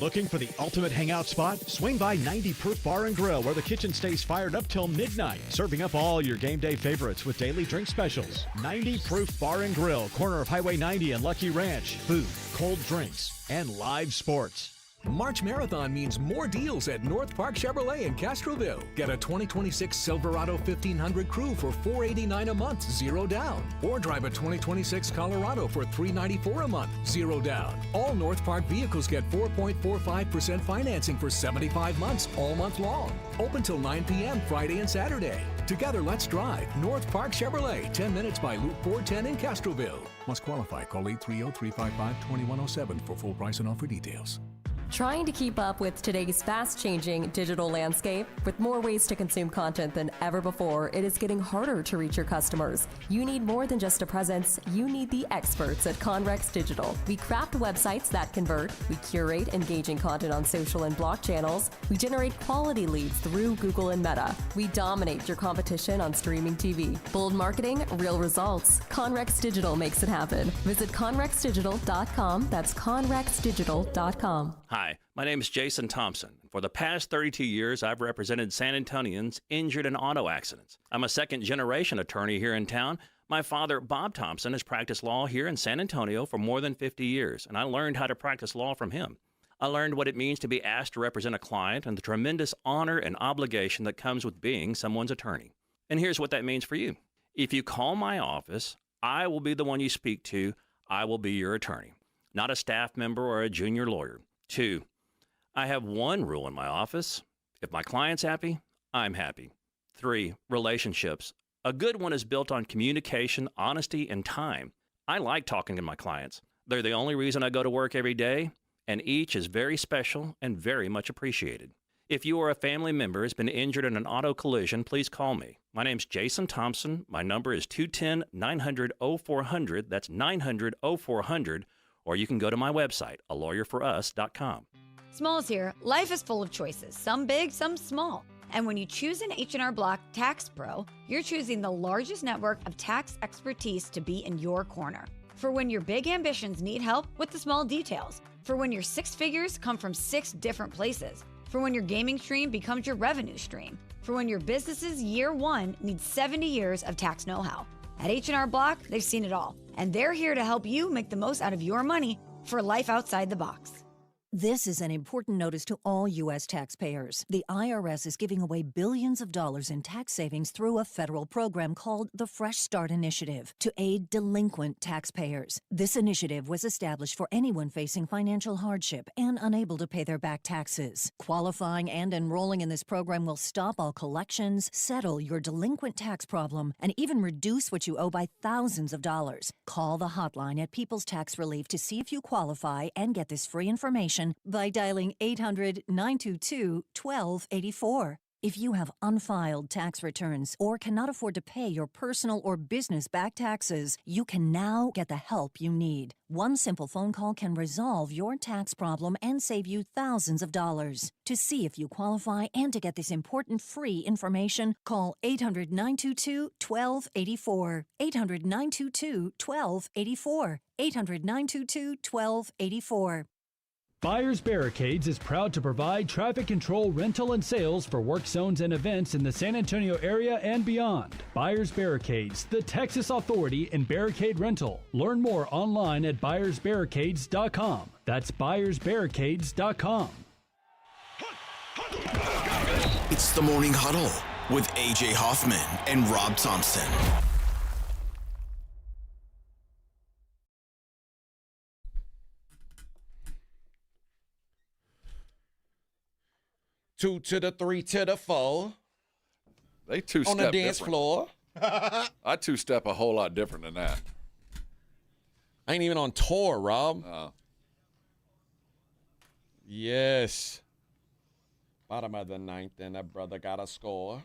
Looking for the ultimate hangout spot? Swing by 90 Proof Bar and Grill, where the kitchen stays fired up till midnight, serving up all your game day favorites with daily drink specials. 90 Proof Bar and Grill, corner of Highway 90 and Lucky Ranch. Food, cold drinks, and live sports. March Marathon means more deals at North Park Chevrolet in Castroville. Get a 2026 Silverado 1500 Crew for $489 a month, 0 down. Or drive a 2026 Colorado for $394 a month, 0 down. All North Park vehicles get 4.45% financing for 75 months, all month long. Open till 9 p.m. Friday and Saturday. Together, let's drive. North Park Chevrolet, 10 minutes by Loop 410 in Castroville. Must qualify. Call 830-355-2107 for full price and offer details. Trying to keep up with today's fast-changing digital landscape, with more ways to consume content than ever before, it is getting harder to reach your customers. You need more than just a presence. You need the experts at Conrex Digital. We craft websites that convert. We curate engaging content on social and block channels. We generate quality leads through Google and Meta. We dominate your competition on streaming TV. Bold marketing, real results. Conrex Digital makes it happen. Visit conrexdigital.com. That's conrexdigital.com. Hi, my name is Jason Thompson. For the past 32 years, I've represented San Antonians injured in auto accidents. I'm a second-generation attorney here in town. My father, Bob Thompson, has practiced law here in San Antonio for more than 50 years, and I learned how to practice law from him. I learned what it means to be asked to represent a client and the tremendous honor and obligation that comes with being someone's attorney. And here's what that means for you. If you call my office, I will be the one you speak to. I will be your attorney, not a staff member or a junior lawyer. 2, I have one rule in my office. If my client's happy, I'm happy. 3, relationships. A good one is built on communication, honesty, and time. I like talking to my clients. They're the only reason I go to work every day, and each is very special and very much appreciated. If you or a family member has been injured in an auto collision, please call me. My name's Jason Thompson. My number is 210-900-0400. That's 900-0400. Or you can go to my website, alawyerforus.com. Smalls here. Life is full of choices, some big, some small. And when you choose an H&R Block Tax Pro, you're choosing the largest network of tax expertise to be in your corner. For when your big ambitions need help with the small details. For when your 6 figures come from 6 different places. For when your gaming stream becomes your revenue stream. For when your business's year 1 needs 70 years of tax know-how. At H&R Block, they've seen it all. And they're here to help you make the most out of your money for life outside the box. This is an important notice to all U.S. taxpayers. The IRS is giving away billions of dollars in tax savings through a federal program called the Fresh Start Initiative to aid delinquent taxpayers. This initiative was established for anyone facing financial hardship and unable to pay their back taxes. Qualifying and enrolling in this program will stop all collections, settle your delinquent tax problem, and even reduce what you owe by thousands of dollars. Call the hotline at People's Tax Relief to see if you qualify and get this free information by dialing 800-922-1284. If you have unfiled tax returns or cannot afford to pay your personal or business back taxes, you can now get the help you need. One simple phone call can resolve your tax problem and save you thousands of dollars. To see if you qualify and to get this important free information, call 800-922-1284. 800-922-1284. 800-922-1284. Buyers Barricades is proud to provide traffic control, rental, and sales for work zones and events in the San Antonio area and beyond. Buyers Barricades, the Texas authority in barricade rental. Learn more online at buyersbarricades.com. That's buyersbarricades.com. It's the Morning Huddle with AJ Hoffman and Rob Thompson. Two to the 3 to the 4. They two-step on the dance different. floor. I two-step a whole lot different than that. I ain't even on tour, Rob. Yes. Bottom of the 9th, and that brother got a score.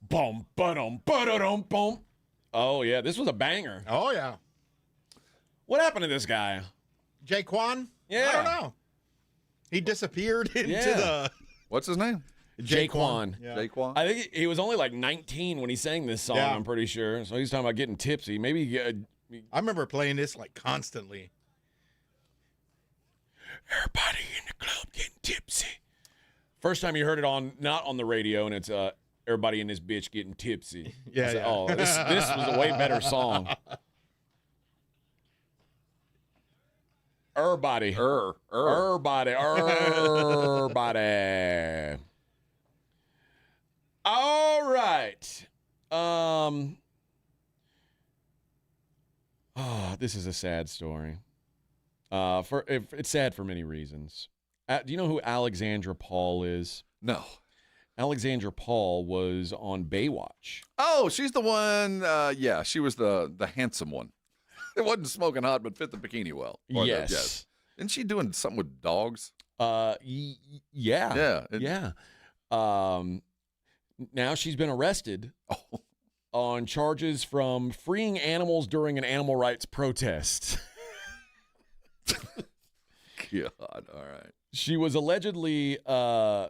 Boom, ba-dum, ba-da-dum, boom. Oh, yeah, this was a banger. Oh, yeah. What happened to this guy? Jaquan? Yeah. I don't know. He disappeared into the... What's his name? Jaquan. Yeah. Jaquan? I think he was only like 19 when he sang this song, Yeah. I'm pretty sure. So he's talking about getting tipsy. Maybe I remember playing this like constantly. Everybody in the club getting tipsy. First time you heard it not on the radio, and it's everybody in this bitch getting tipsy. Yeah, I said, yeah. oh, this was a way better song. Everybody. Everybody. All right. This is a sad story. It's sad for many reasons. Do you know who Alexandra Paul is? No. Alexandra Paul was on Baywatch. Oh, she's the one. She was the handsome one. It wasn't smoking hot, but fit the bikini well. Or Yes. Isn't she doing something with dogs? Yeah. Yeah. Now she's been arrested on charges from freeing animals during an animal rights protest. God, all right. She was allegedly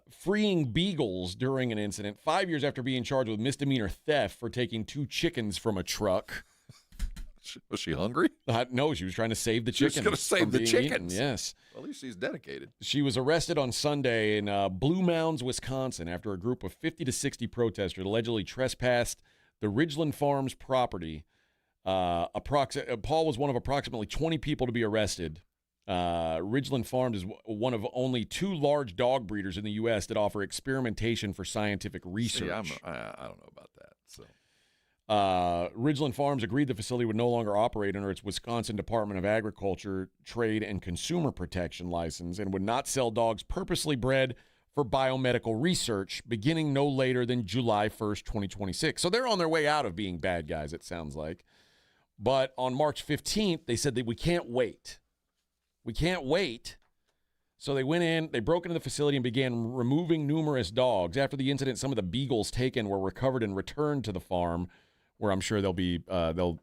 freeing beagles during an incident 5 years after being charged with misdemeanor theft for taking 2 chickens from a truck. Was she hungry? No, she was trying to save the chickens. She was going to save the chickens. Eaten, yes. Well, at least she's dedicated. She was arrested on Sunday in Blue Mounds, Wisconsin, after a group of 50 to 60 protesters allegedly trespassed the Ridgeland Farms property. Paul was one of approximately 20 people to be arrested. Ridgeland Farms is one of only 2 large dog breeders in the U.S. that offer experimentation for scientific research. See, I don't know about that. So. Ridgeland Farms agreed the facility would no longer operate under its Wisconsin Department of Agriculture, Trade, and Consumer Protection license and would not sell dogs purposely bred for biomedical research beginning no later than July 1st, 2026. So they're on their way out of being bad guys, it sounds like. But on March 15th, they said that we can't wait. We can't wait. So they went in, they broke into the facility and began removing numerous dogs. After the incident, some of the beagles taken were recovered and returned to the farm, where I'm sure they'll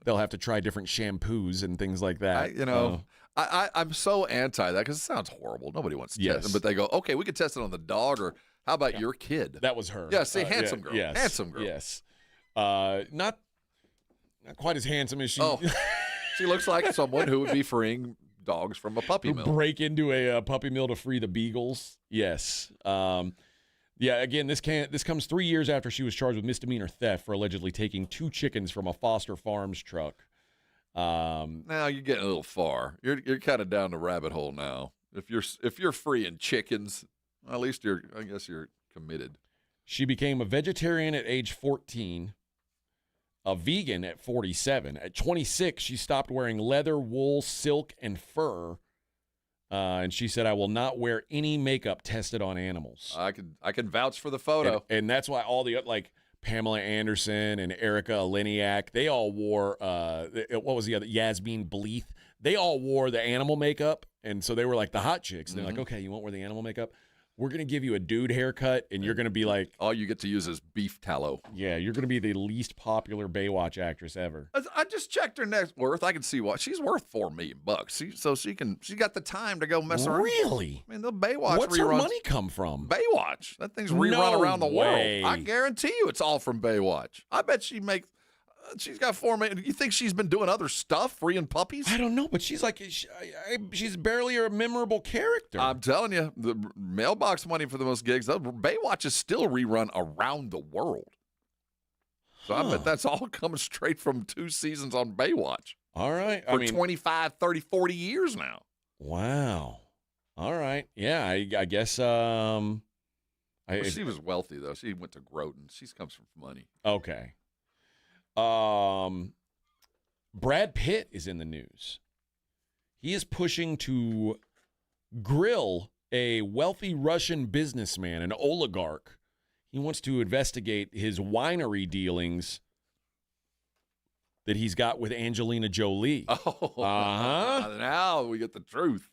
have to try different shampoos and things like that. I'm so anti that because it sounds horrible. Nobody wants to test them, but they go, okay, we could test it on the dog, or how about your kid? That was her. Yeah, see, handsome girl. Yes, handsome girl. Yes. Not quite as handsome as she. Oh, she looks like someone who would be freeing dogs from a puppy mill. Break into a puppy mill to free the beagles. Yes. Again, this comes 3 years after she was charged with misdemeanor theft for allegedly taking 2 chickens from a Foster Farms truck. Now you're getting a little far. You're kind of down the rabbit hole now. If you're freeing chickens, at least I guess you're committed. She became a vegetarian at age 14, a vegan at 47. At 26, she stopped wearing leather, wool, silk, and fur. And she said, "I will not wear any makeup tested on animals." I can vouch for the photo, and that's why all the Pamela Anderson and Erica Aleniak, they all wore what was the other, Yasmin Bleeth? They all wore the animal makeup, and so they were like the hot chicks. And they're like, "Okay, you won't wear the animal makeup? We're gonna give you a dude haircut, and you're gonna be like, all you get to use is beef tallow." Yeah, you're gonna be the least popular Baywatch actress ever. I just checked her net worth. I can see what she's worth. $4 million. She got the time to go mess around. Really? I mean, the Baywatch. What's reruns, her money come from? Baywatch. That thing's rerun around the world. I guarantee you, it's all from Baywatch. I bet she makes. She's got $4 million. You think she's been doing other stuff, freeing puppies? I don't know, but she's barely a memorable character. I'm telling you, the mailbox money for the most gigs. Baywatch is still rerun around the world. So I bet that's all coming straight from 2 seasons on Baywatch. All right. For 25, 30, 40 years now. Wow. All right. Yeah, I guess. She was wealthy, though. She went to Groton. She comes from money. Okay. Brad Pitt is in the news. He is pushing to grill a wealthy Russian businessman, an oligarch. He wants to investigate his winery dealings that he's got with Angelina Jolie. Oh, now we get the truth.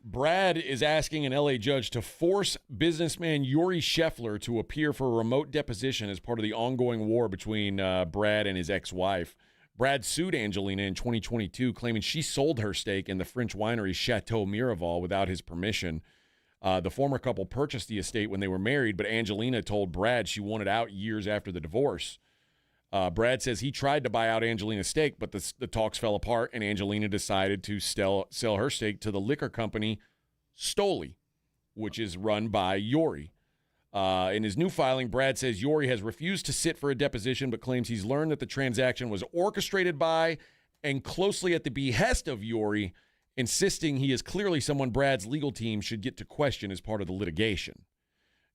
Brad is asking an LA judge to force businessman Yuri Scheffler to appear for a remote deposition as part of the ongoing war between Brad and his ex-wife. Brad sued Angelina in 2022, claiming she sold her stake in the French winery Chateau Miraval without his permission. The former couple purchased the estate when they were married, but Angelina told Brad she wanted out years after the divorce. Brad says he tried to buy out Angelina's stake, but the talks fell apart, and Angelina decided to sell her stake to the liquor company Stoli, which is run by Yuri. In his new filing, Brad says Yuri has refused to sit for a deposition, but claims he's learned that the transaction was orchestrated by and closely at the behest of Yuri, insisting he is clearly someone Brad's legal team should get to question as part of the litigation.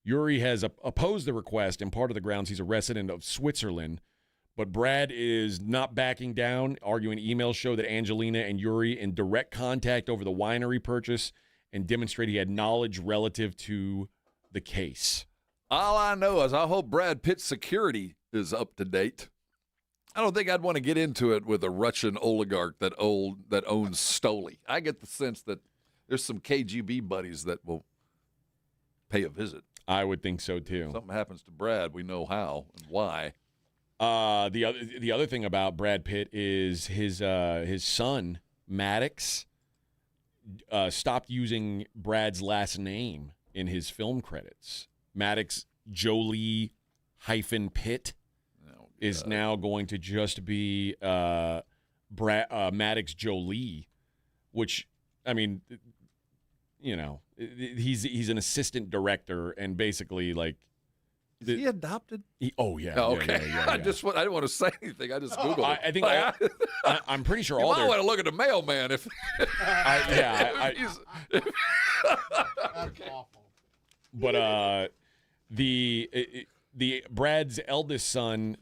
Yuri has opposed the request, and part of the grounds he's a resident of Switzerland. But Brad is not backing down, arguing emails show that Angelina and Yuri in direct contact over the winery purchase and demonstrate he had knowledge relative to the case. All I know is I hope Brad Pitt's security is up to date. I don't think I'd want to get into it with a Russian oligarch that owns Stoli. I get the sense that there's some KGB buddies that will pay a visit. I would think so too. Something happens to Brad, we know how and why. The other thing about Brad Pitt is his son Maddox stopped using Brad's last name in his film credits. Maddox Jolie Pitt is now going to just be Maddox Jolie, which, I mean, you know, he's an assistant director and basically like. Is he adopted? Okay. Yeah. I didn't want to say anything. I just Googled it. I think I'm pretty sure all. You might want to look at the mailman if. That's awful. But the Brad's eldest son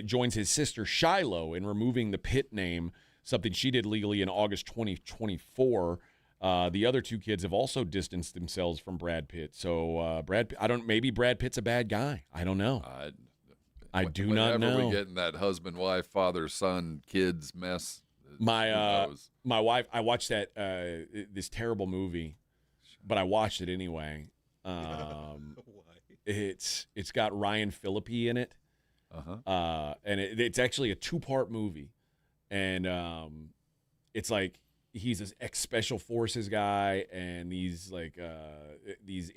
joins his sister Shiloh in removing the Pitt name, something she did legally in August 2024. The other two kids have also distanced themselves from Brad Pitt. So maybe Brad Pitt's a bad guy. I don't know. I do not know. Whenever we get in that husband, wife, father, son, kids mess. My wife, I watched that this terrible movie, but I watched it anyway. It's got Ryan Phillippe in it, and it's actually a 2-part movie, and it's like. He's an ex-special forces guy, and these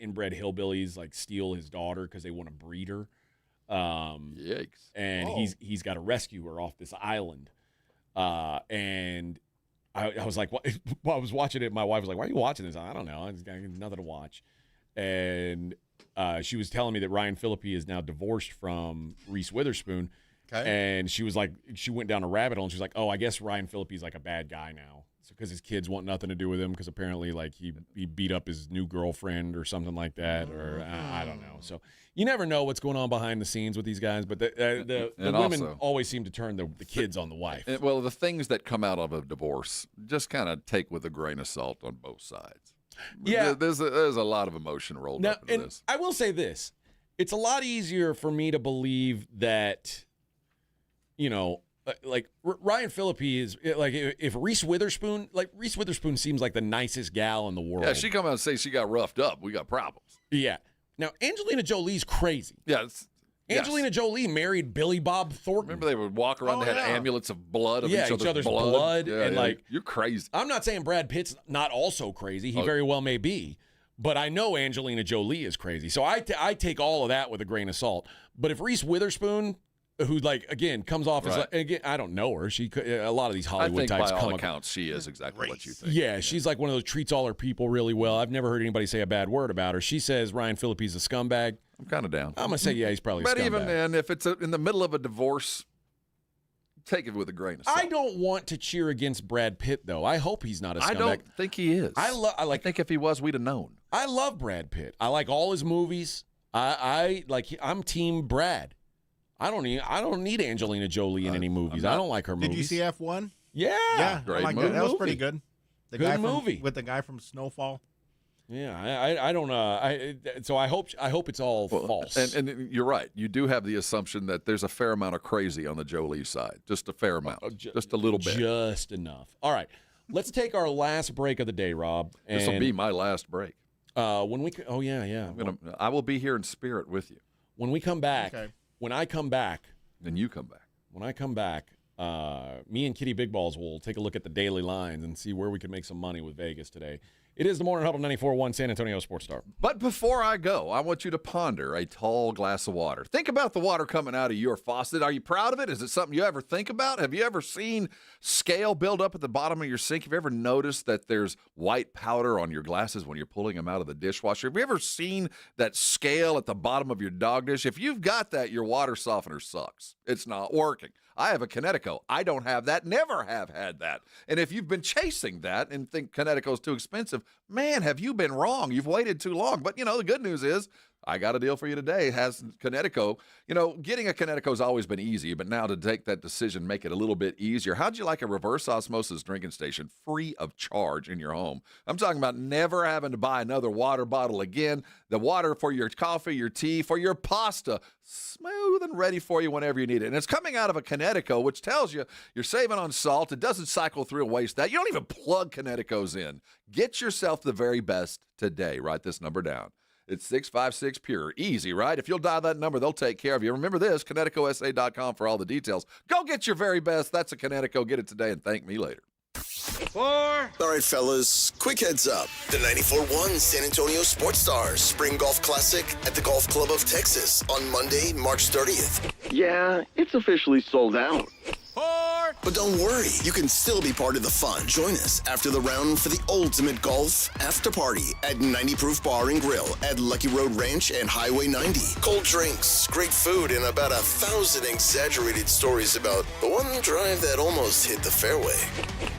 inbred hillbillies like steal his daughter because they want to breed her. Yikes! And he's got to rescue her off this island. And I was like, while I was watching it, my wife was like, "Why are you watching this?" I don't know. I got nothing to watch. And she was telling me that Ryan Phillippe is now divorced from Reese Witherspoon. Okay. And she was like, she went down a rabbit hole, and she was like, "Oh, I guess Ryan Phillippe's like a bad guy now." Because his kids want nothing to do with him because apparently like he beat up his new girlfriend or something like that, or I don't know. So you never know what's going on behind the scenes with these guys, but the women always seem to turn the kids on the wife. Well, the things that come out of a divorce just kind of take with a grain of salt on both sides. Yeah. There's a lot of emotion rolled up into this. I will say this. It's a lot easier for me to believe that, you know, like Ryan Phillippe is like if Reese Witherspoon seems like the nicest gal in the world. Yeah, she come out and say she got roughed up. We got problems. Yeah. Now Angelina Jolie's crazy. Yeah. Angelina Jolie married Billy Bob Thornton. Remember they would walk around. They had amulets of blood of each other's blood. Yeah, and like you're crazy. I'm not saying Brad Pitt's not also crazy. He very well may be. But I know Angelina Jolie is crazy. So I take all of that with a grain of salt. But if Reese Witherspoon, who like again comes off as again, I don't know her. She a lot of these Hollywood types by all come accounts she is exactly what you think. Yeah, she's like one of those treats all her people really well. I've never heard anybody say a bad word about her. She says Ryan Phillippe's a scumbag. I'm kind of down. I'm gonna say he's probably a scumbag. But even then, if it's in the middle of a divorce, take it with a grain of salt. I don't want to cheer against Brad Pitt though. I hope he's not a scumbag. I don't think he is. I think if he was, we'd have known. I love Brad Pitt. I like all his movies. I'm Team Brad. I don't need Angelina Jolie in any movies. I don't like her movies. Did you see F1? Yeah. Great that. movie. That was pretty good. Good movie with the guy from Snowfall. Yeah, I don't so I hope it's all false. And you're right. You do have the assumption that there's a fair amount of crazy on the Jolie side. Just a fair amount. Just a little bit. Just enough. All right. Let's take our last break of the day, Rob. This will be my last break. When we I will be here in spirit with you. When we come back. Okay. When I come back. Then you come back. When I come back, me and Kitty Big Balls will take a look at the daily lines and see where we can make some money with Vegas today. It is the Morning Huddle 94.1 San Antonio Sports Star. But before I go, I want you to ponder a tall glass of water. Think about the water coming out of your faucet. Are you proud of it? Is it something you ever think about? Have you ever seen scale build up at the bottom of your sink? Have you ever noticed that there's white powder on your glasses when you're pulling them out of the dishwasher? Have you ever seen that scale at the bottom of your dog dish? If you've got that, your water softener sucks. It's not working. I have a Connecticut. I don't have that, never have had that. And if you've been chasing that and think Connecticut's too expensive, man, have you been wrong. You've waited too long. But, the good news is I got a deal for you today. It has Connecticut. You know, getting a Connecticut has always been easy, but now to take that decision, make it a little bit easier. How'd you like a reverse osmosis drinking station free of charge in your home? I'm talking about never having to buy another water bottle again. The water for your coffee, your tea, for your pasta, smooth and ready for you whenever you need it. And it's coming out of a Connecticut, which tells you you're saving on salt. It doesn't cycle through and waste that. You don't even plug Connecticut's in. Get yourself the very best today. Write this number down. It's 656 Pure. Easy, right? If you'll dial that number, they'll take care of you. Remember this, ConnecticutSA.com for all the details. Go get your very best. That's a Connecticut. Get it today and thank me later. 4. All right, fellas, quick heads up. The 94.1 San Antonio Sports Stars Spring Golf Classic at the Golf Club of Texas on Monday, March 30th. Yeah, it's officially sold out. 4. But don't worry, you can still be part of the fun. Join us after the round for the ultimate golf after party at 90 Proof Bar and Grill at Lucky Road Ranch and Highway 90. Cold drinks, great food, and about 1,000 exaggerated stories about the one drive that almost hit the fairway.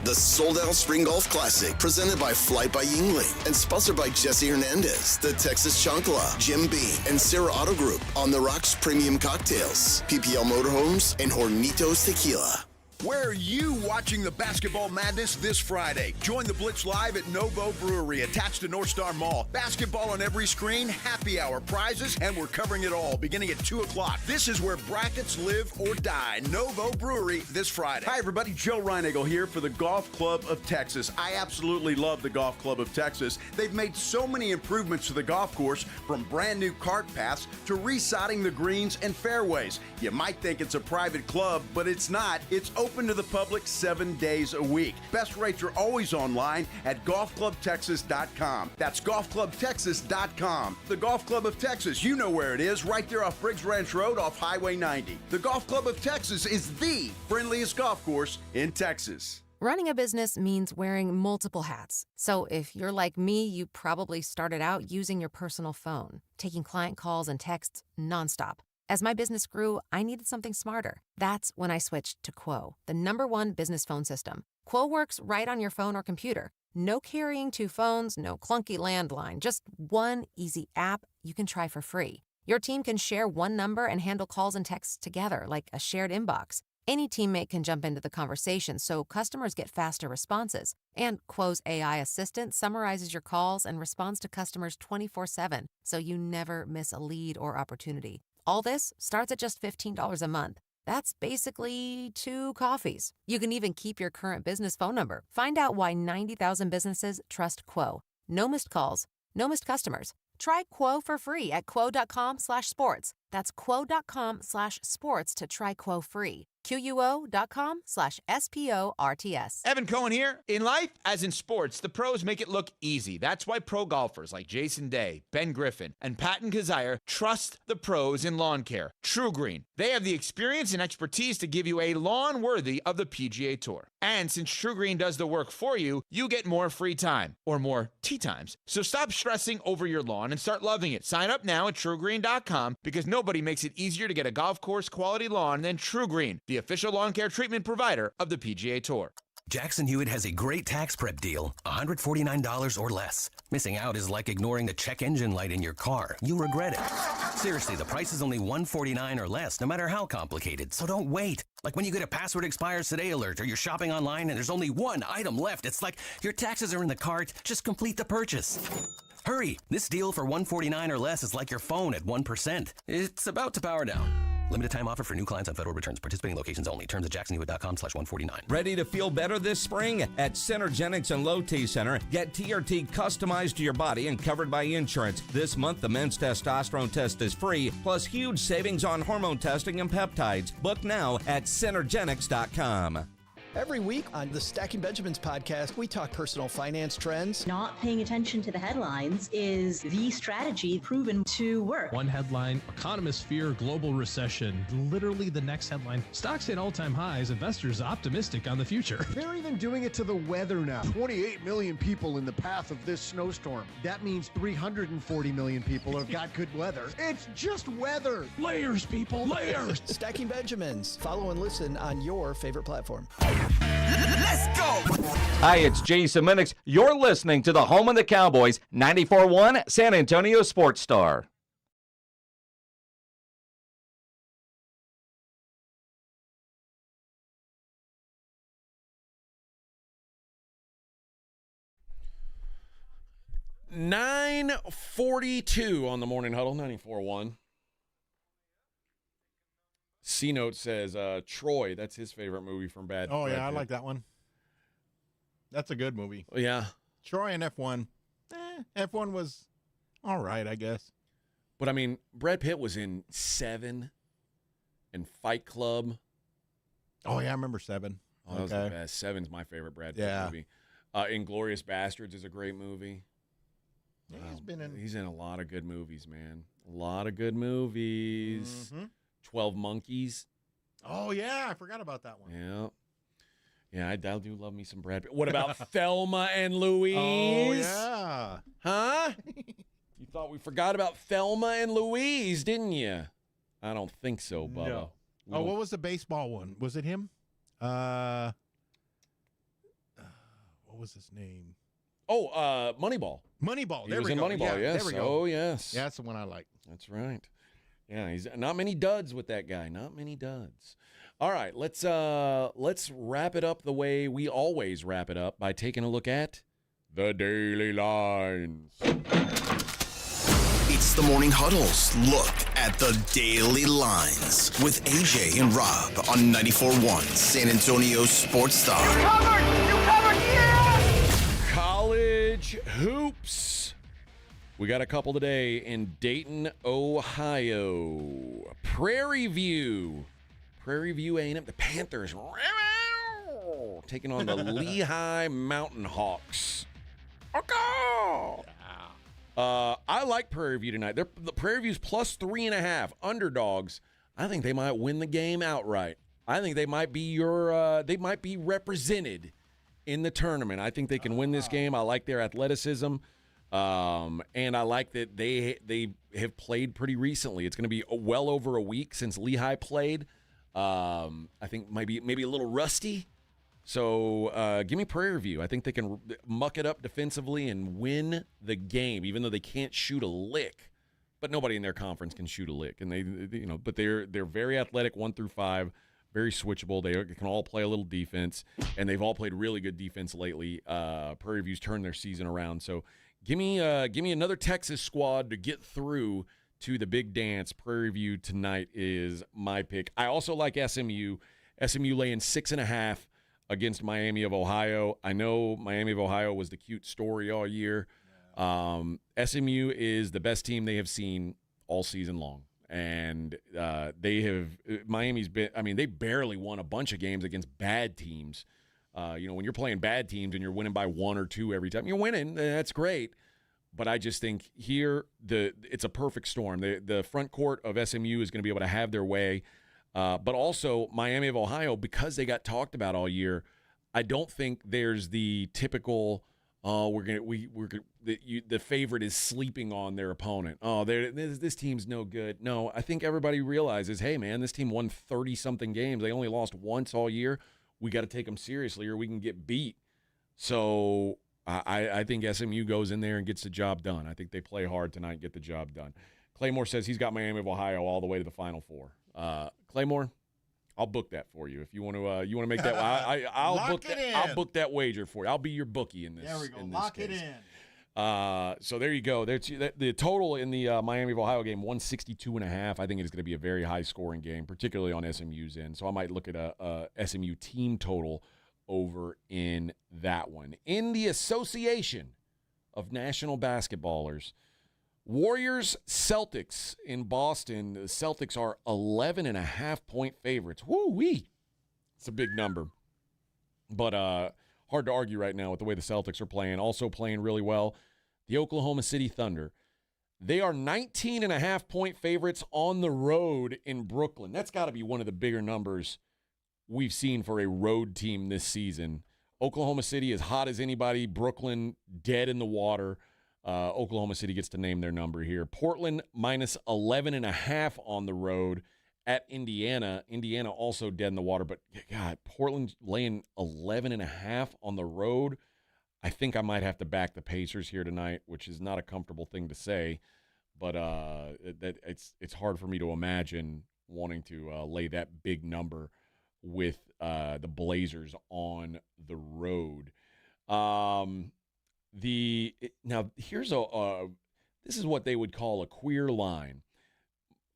The sold-out Spring Golf Classic, presented by Flight by Yingling and sponsored by Jesse Hernandez, the Texas Chancla, Jim Beam, and Sarah Auto Group, On the Rocks Premium Cocktails, PPL Motorhomes, and Hornitos Tequila. Where are you watching the basketball madness this Friday? Join the Blitz live at Novo Brewery, attached to North Star Mall. Basketball on every screen, happy hour, prizes, and we're covering it all beginning at 2 o'clock. This is where brackets live or die. Novo Brewery this Friday. Hi, everybody. Joe Reinagle here for the Golf Club of Texas. I absolutely love the Golf Club of Texas. They've made so many improvements to the golf course, from brand new cart paths to resodding the greens and fairways. You might think it's a private club, but it's not. It's open to the public 7 days a week. Best rates are always online at golfclubtexas.com. That's golfclubtexas.com. The Golf Club of Texas, you know where it is, right there off Briggs Ranch Road off Highway 90. The Golf Club of Texas is the friendliest golf course in Texas. Running a business means wearing multiple hats. So if you're like me, you probably started out using your personal phone, taking client calls and texts nonstop. As my business grew, I needed something smarter. That's when I switched to Quo, the #1 business phone system. Quo works right on your phone or computer. No carrying 2 phones, no clunky landline, just one easy app you can try for free. Your team can share one number and handle calls and texts together like a shared inbox. Any teammate can jump into the conversation, so customers get faster responses. And Quo's AI assistant summarizes your calls and responds to customers 24/7, so you never miss a lead or opportunity. All this starts at just $15 a month. That's basically 2 coffees. You can even keep your current business phone number. Find out why 90,000 businesses trust Quo. No missed calls, no missed customers. Try Quo for free at quo.com/sports. That's quo.com/sports to try Quo free. QUO.com/SPORTS. Evan Cohen here. In life, as in sports, the pros make it look easy. That's why pro golfers like Jason Day, Ben Griffin, and Patton Kazire trust the pros in lawn care. True Green. They have the experience and expertise to give you a lawn worthy of the PGA Tour. And since True Green does the work for you, you get more free time, or more tee times. So stop stressing over your lawn and start loving it. Sign up now at TrueGreen.com, because nobody makes it easier to get a golf course quality lawn than True Green, the official lawn care treatment provider of the PGA Tour. Jackson Hewitt has a great tax prep deal, $149 or less. Missing out is like ignoring the check engine light in your car. You'll regret it. Seriously, the price is only $149 or less, no matter how complicated. So don't wait. Like when you get a password expires today alert, or you're shopping online and there's only one item left. It's like your taxes are in the cart. Just complete the purchase. Hurry! This deal for $149 or less is like your phone at 1%. It's about to power down. Limited time offer for new clients on federal returns. Participating locations only. Terms at jacksonhewitt.com/149. Ready to feel better this spring? At Synergenics and Low T Center, get TRT customized to your body and covered by insurance. This month, the men's testosterone test is free, plus huge savings on hormone testing and peptides. Book now at Synergenics.com. Every week on the Stacking Benjamins podcast, we talk personal finance trends. Not paying attention to the headlines is the strategy proven to work. One headline, economists fear global recession. Literally the next headline, stocks hit all-time highs, investors optimistic on the future. They're even doing it to the weather now. 28 million people in the path of this snowstorm. That means 340 million people have got good weather. It's just weather. Layers, people, layers. Stacking Benjamins. Follow and listen on your favorite platform. Let's go! Hi, it's Jason Minix. You're listening to the home of the Cowboys, 94.1 San Antonio Sports Star. 9:42 on the Morning Huddle, 94.1. C-Note says, Troy, that's his favorite movie from Brad Oh, yeah, I Pitt. like that one. That's a good movie. Yeah. Troy and F1. F1 was all right, I guess. But, I mean, Brad Pitt was in Seven and Fight Club. Oh, yeah, I remember Seven. Oh, that was the best. Seven's my favorite Brad Pitt movie. Inglourious Bastards is a great movie. Yeah, he's in a lot of good movies, man. A lot of good movies. 12 Monkeys. Oh, yeah, I forgot about that one. Yeah. Yeah, I do love me some Brad Pitt. What about Thelma and Louise? Oh, yeah. Huh? You thought we forgot about Thelma and Louise, didn't you? I don't think so, Bubba. No. What was the baseball one? Was it him? What was his name? Oh, Moneyball. Moneyball. He There was we in go. Moneyball, Yeah, yes. There we go. Oh, yes. Yeah, that's the one I like. That's right. Yeah, he's not many duds with that guy. Not many duds. All right, let's wrap it up the way we always wrap it up by taking a look at the Daily Lines. It's the Morning Huddle's look at the Daily Lines with AJ and Rob on 94.1 San Antonio Sports Star. You covered, yeah! College hoops. We got a couple today in Dayton, Ohio. Prairie View A&M. The Panthers taking on the Lehigh Mountain Hawks. I like Prairie View tonight. The Prairie View's plus 3.5 underdogs. I think they might win the game outright. I think they might be they might be represented in the tournament. I think they can win this game. I like their athleticism. And I like that they have played pretty recently. It's going to be well over a week since Lehigh played. I think maybe a little rusty. So give me Prairie View. I think they can muck it up defensively and win the game, even though they can't shoot a lick. But nobody in their conference can shoot a lick, and but they're very athletic 1 through 5, very switchable. They can all play a little defense, and they've all played really good defense lately. Prairie View's turned their season around. So give me another Texas squad to get through to the big dance. Prairie View tonight is my pick. I also like SMU. SMU laying 6.5 against Miami of Ohio. I know Miami of Ohio was the cute story all year. SMU is the best team they have seen all season long. And Miami's been, they barely won a bunch of games against bad teams. When you're playing bad teams and you're winning by 1 or 2 every time, you're winning. That's great. But I just think here it's a perfect storm. The front court of SMU is going to be able to have their way. But also Miami of Ohio, because they got talked about all year, I don't think there's the typical the favorite is sleeping on their opponent. Oh, this team's no good. No, I think everybody realizes, hey man, this team won 30-something games. They only lost once all year. We got to take them seriously, or we can get beat. So I think SMU goes in there and gets the job done. I think they play hard tonight and get the job done. Claymore says he's got Miami of Ohio all the way to the Final Four. Claymore, I'll book that for you if you want to make that. I'll book that wager for you. I'll be your bookie in this. There we go. Lock it in. So there you go. The total in the Miami of Ohio game, 162.5. I think it's going to be a very high-scoring game, particularly on SMU's end. So I might look at a SMU team total over in that one. In the Association of National Basketballers, Warriors-Celtics in Boston. The Celtics are 11.5-point favorites. Woo-wee. It's a big number. But hard to argue right now with the way the Celtics are playing. Also playing really well, the Oklahoma City Thunder. They are 19.5-point favorites on the road in Brooklyn. That's got to be one of the bigger numbers we've seen for a road team this season. Oklahoma City as hot as anybody. Brooklyn dead in the water. Oklahoma City gets to name their number here. Portland minus 11.5 on the road at Indiana. Indiana also dead in the water, but God, Portland laying 11.5 on the road. I think I might have to back the Pacers here tonight, which is not a comfortable thing to say, but it's hard for me to imagine wanting to lay that big number with the Blazers on the road. Now here's this is what they would call a queer line.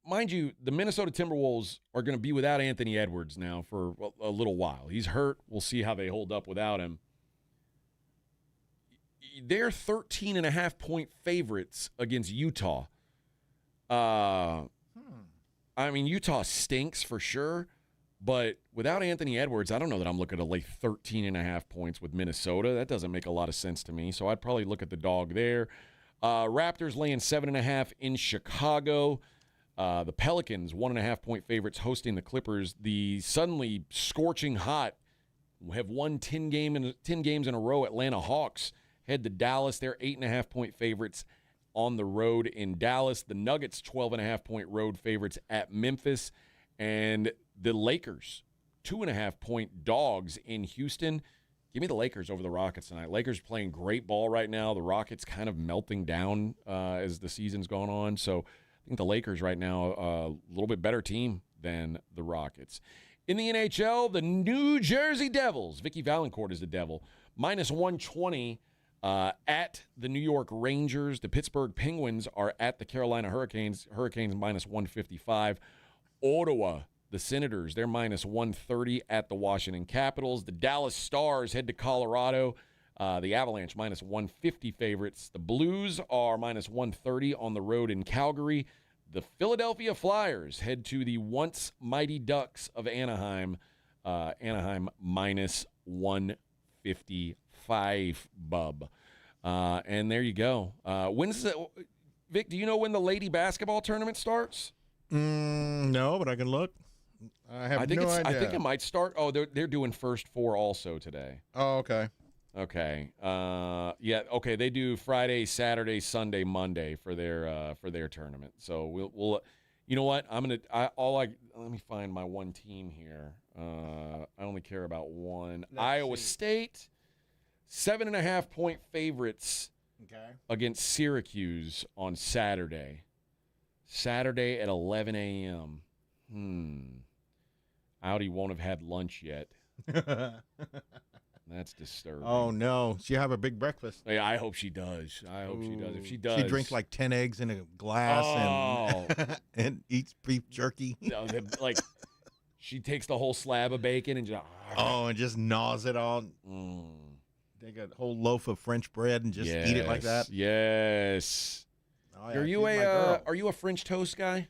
Mind you, the Minnesota Timberwolves are going to be without Anthony Edwards now for a little while. He's hurt. We'll see how they hold up without him. They're 13.5-point favorites against Utah. I mean, Utah stinks for sure, but without Anthony Edwards, I don't know that I'm looking to lay 13.5 points with Minnesota. That doesn't make a lot of sense to me, so I'd probably look at the dog there. Raptors laying 7.5 in Chicago. The Pelicans, 1.5-point favorites hosting the Clippers. The suddenly scorching hot have won 10 games in a row. Atlanta Hawks head to Dallas. They're 8.5-point favorites on the road in Dallas. The Nuggets, 12.5-point road favorites at Memphis. And the Lakers, 2.5-point dogs in Houston. Give me the Lakers over the Rockets tonight. Lakers playing great ball right now. The Rockets kind of melting down as the season's gone on. So I think the Lakers right now a little bit better team than the Rockets. In the NHL, the New Jersey Devils, Vicky Valancourt is the Devil, minus 120 at the New York Rangers. The Pittsburgh Penguins are at the Carolina Hurricanes. Hurricanes minus 155. Ottawa, the Senators, they're minus 130 at the Washington Capitals. The Dallas Stars head to Colorado. The Avalanche minus 150 favorites. The Blues are minus 130 on the road in Calgary. The Philadelphia Flyers head to the once mighty Ducks of Anaheim. Anaheim minus 155, bub. And there you go. Vic, do you know when the lady basketball tournament starts? No, but I can look. I have no idea. I think it might start. Oh, they're doing first four also today. Oh, okay. Okay. Yeah. Okay. They do Friday, Saturday, Sunday, Monday for their tournament. So we'll. You know what? Let me find my one team here. I only care about one. Iowa State, 7.5-point favorites. Okay. Against Syracuse on Saturday. Saturday at 11 a.m. Audi won't have had lunch yet. That's disturbing. Oh, no. She'll have a big breakfast. Yeah, I hope she does. If she does. She drinks like 10 eggs in a glass and eats beef jerky. Like, she takes the whole slab of bacon and just... and just gnaws it all. Take a whole loaf of French bread and just eat it like that. Yes. Oh, yeah, are you a French toast guy?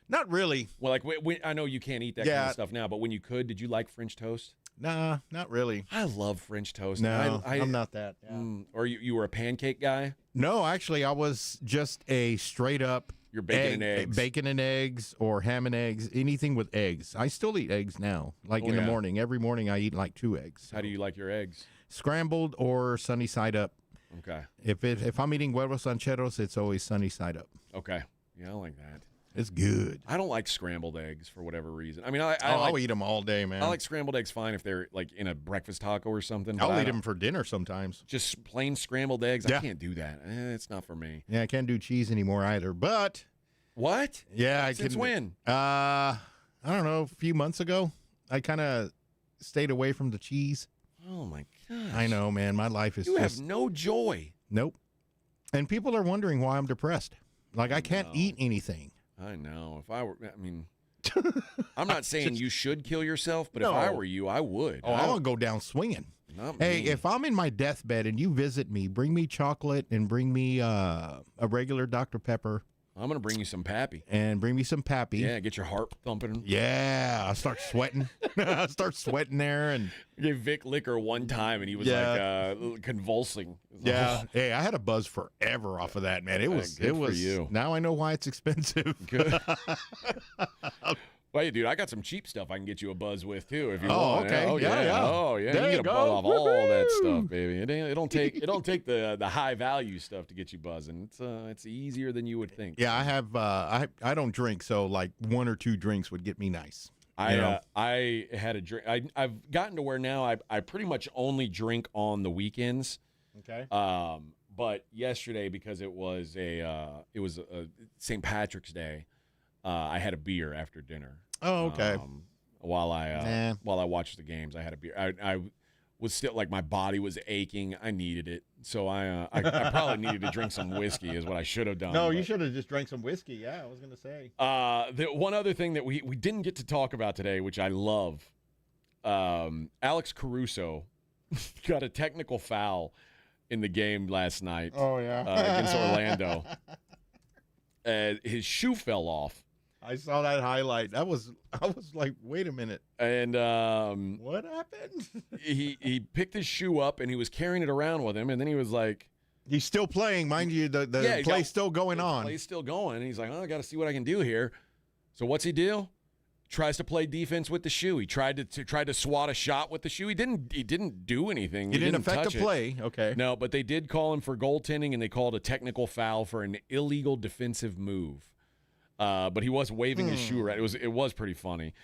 Not really. Well, like I know you can't eat that kind of stuff now, but when you could, did you like French toast? Nah, not really. I love French toast. No, I'm not that. Yeah. Or you were a pancake guy? No, actually, I was just a straight up Your bacon and eggs. Bacon and eggs or ham and eggs, anything with eggs. I still eat eggs now, like in the morning. Every morning I eat like 2 eggs. How do you like your eggs? Scrambled or sunny side up. Okay. If I'm eating huevos rancheros, it's always sunny side up. Okay. Yeah, I like that. It's good. I don't like scrambled eggs for whatever reason. I mean, I'll eat them all day, man. I like scrambled eggs fine if they're like in a breakfast taco or something. I'll eat them for dinner sometimes. Just plain scrambled eggs. Yeah. I can't do that. It's not for me. Yeah, I can't do cheese anymore either. But what? Yeah, I Since when? I don't know. A few months ago, I kind of stayed away from the cheese. Oh my gosh! I know, man. My life is. You have no joy. Nope. And people are wondering why I'm depressed. Like I can't eat anything. I know. If I were, I mean, I'm not saying you should kill yourself, but if I were you, I would. Oh, I want to go down swinging. Hey, if I'm in my deathbed and you visit me, bring me chocolate and bring me a regular Dr. Pepper. I'm going to bring you some Pappy. And bring me some Pappy. Yeah, get your heart thumping. Yeah, I start sweating. I start sweating there. And I gave Vic liquor one time, and he was like convulsing. Yeah. Hey, I had a buzz forever off of that, man. It was. Good for you. Now I know why it's expensive. Good. Well, dude, I got some cheap stuff I can get you a buzz with too if you want. Okay. Oh, yeah. Oh, yeah. There you get a go. buzz off all that stuff, baby. It don't take the high value stuff to get you buzzing. It's easier than you would think. Yeah, I have. I don't drink, so like 1 or 2 drinks would get me nice. I had a drink. I've gotten to where now I pretty much only drink on the weekends. Okay. But yesterday, because it was a St. Patrick's Day, I had a beer after dinner. Oh, okay. While I watched the games, I had a beer. I was still like my body was aching. I needed it. So I probably needed to drink some whiskey is what I should have done. No, you should have just drank some whiskey. Yeah, I was going to say. The one other thing that we didn't get to talk about today, which I love, Alex Caruso got a technical foul in the game last night. Oh, yeah. Against Orlando. His shoe fell off. I saw that highlight. I was like, wait a minute. And what happened? he picked his shoe up and he was carrying it around with him, and then he was like, he's still playing, mind you. The play's still going on. The play's still going. And he's like, I got to see what I can do here. So what's he do? Tries to play defense with the shoe. He tried to swat a shot with the shoe. He didn't do anything. He didn't affect touch the play. Okay. No, but they did call him for goaltending, and they called a technical foul for an illegal defensive move. But he was waving his shoe around. It was pretty funny.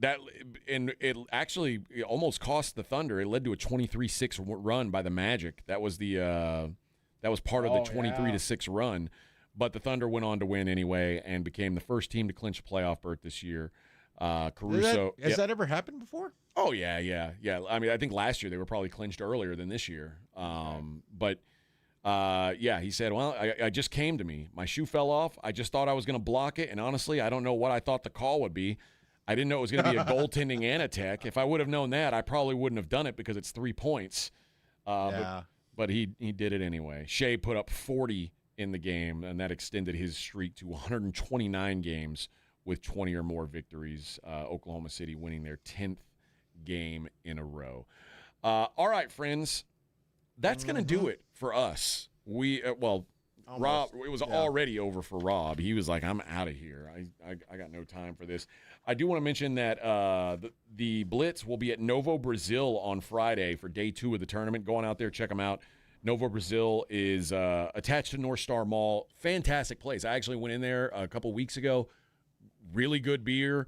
It actually almost cost the Thunder. It led to a 23-6 run by the Magic. That was part of the 23-6 run. But the Thunder went on to win anyway and became the first team to clinch a playoff berth this year. Caruso has that ever happened before? Oh yeah. I mean, I think last year they were probably clinched earlier than this year. But he said, well, I just came to me. My shoe fell off. I just thought I was going to block it, and honestly, I don't know what I thought the call would be. I didn't know it was going to be a goaltending and a tech. If I would have known that, I probably wouldn't have done it because it's 3 points. But he did it anyway. Shea put up 40 in the game, and that extended his streak to 129 games with 20 or more victories. Oklahoma City winning their 10th game in a row. All right, friends, that's going to do it for us. We Rob, it was already over for Rob. He was like, I'm out of here. I got no time for this. I do want to mention that the Blitz will be at Novo Brazil on Friday for day 2 of the tournament. Go on out there, check them out. Novo Brazil is attached to North Star Mall. Fantastic place. I actually went in there a couple weeks ago. Really good beer,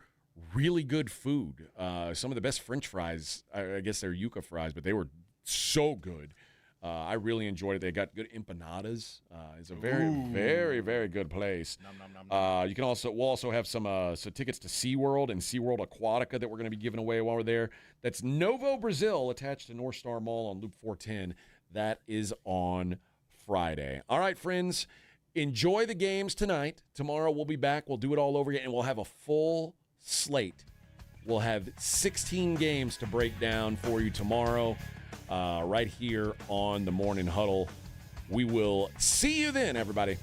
really good food. Some of the best French fries. I guess they're yuca fries, but they were so good. I really enjoyed it. They got good empanadas. It's a very, very, very good place. We'll also have some tickets to SeaWorld and SeaWorld Aquatica that we're going to be giving away while we're there. That's Novo Brazil, attached to North Star Mall on Loop 410. That is on Friday. All right, friends, enjoy the games tonight. Tomorrow we'll be back. We'll do it all over again, and we'll have a full slate. We'll have 16 games to break down for you tomorrow. Right here on the Morning Huddle. We will see you then, everybody.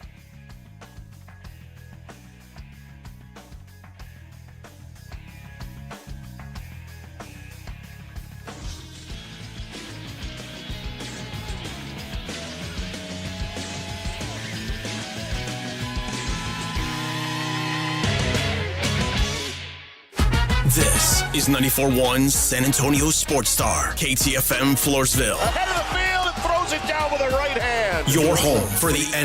This is 94.1 San Antonio Sports Star, KTFM Floresville. Ahead of the field and throws it down with a right hand. Your home for the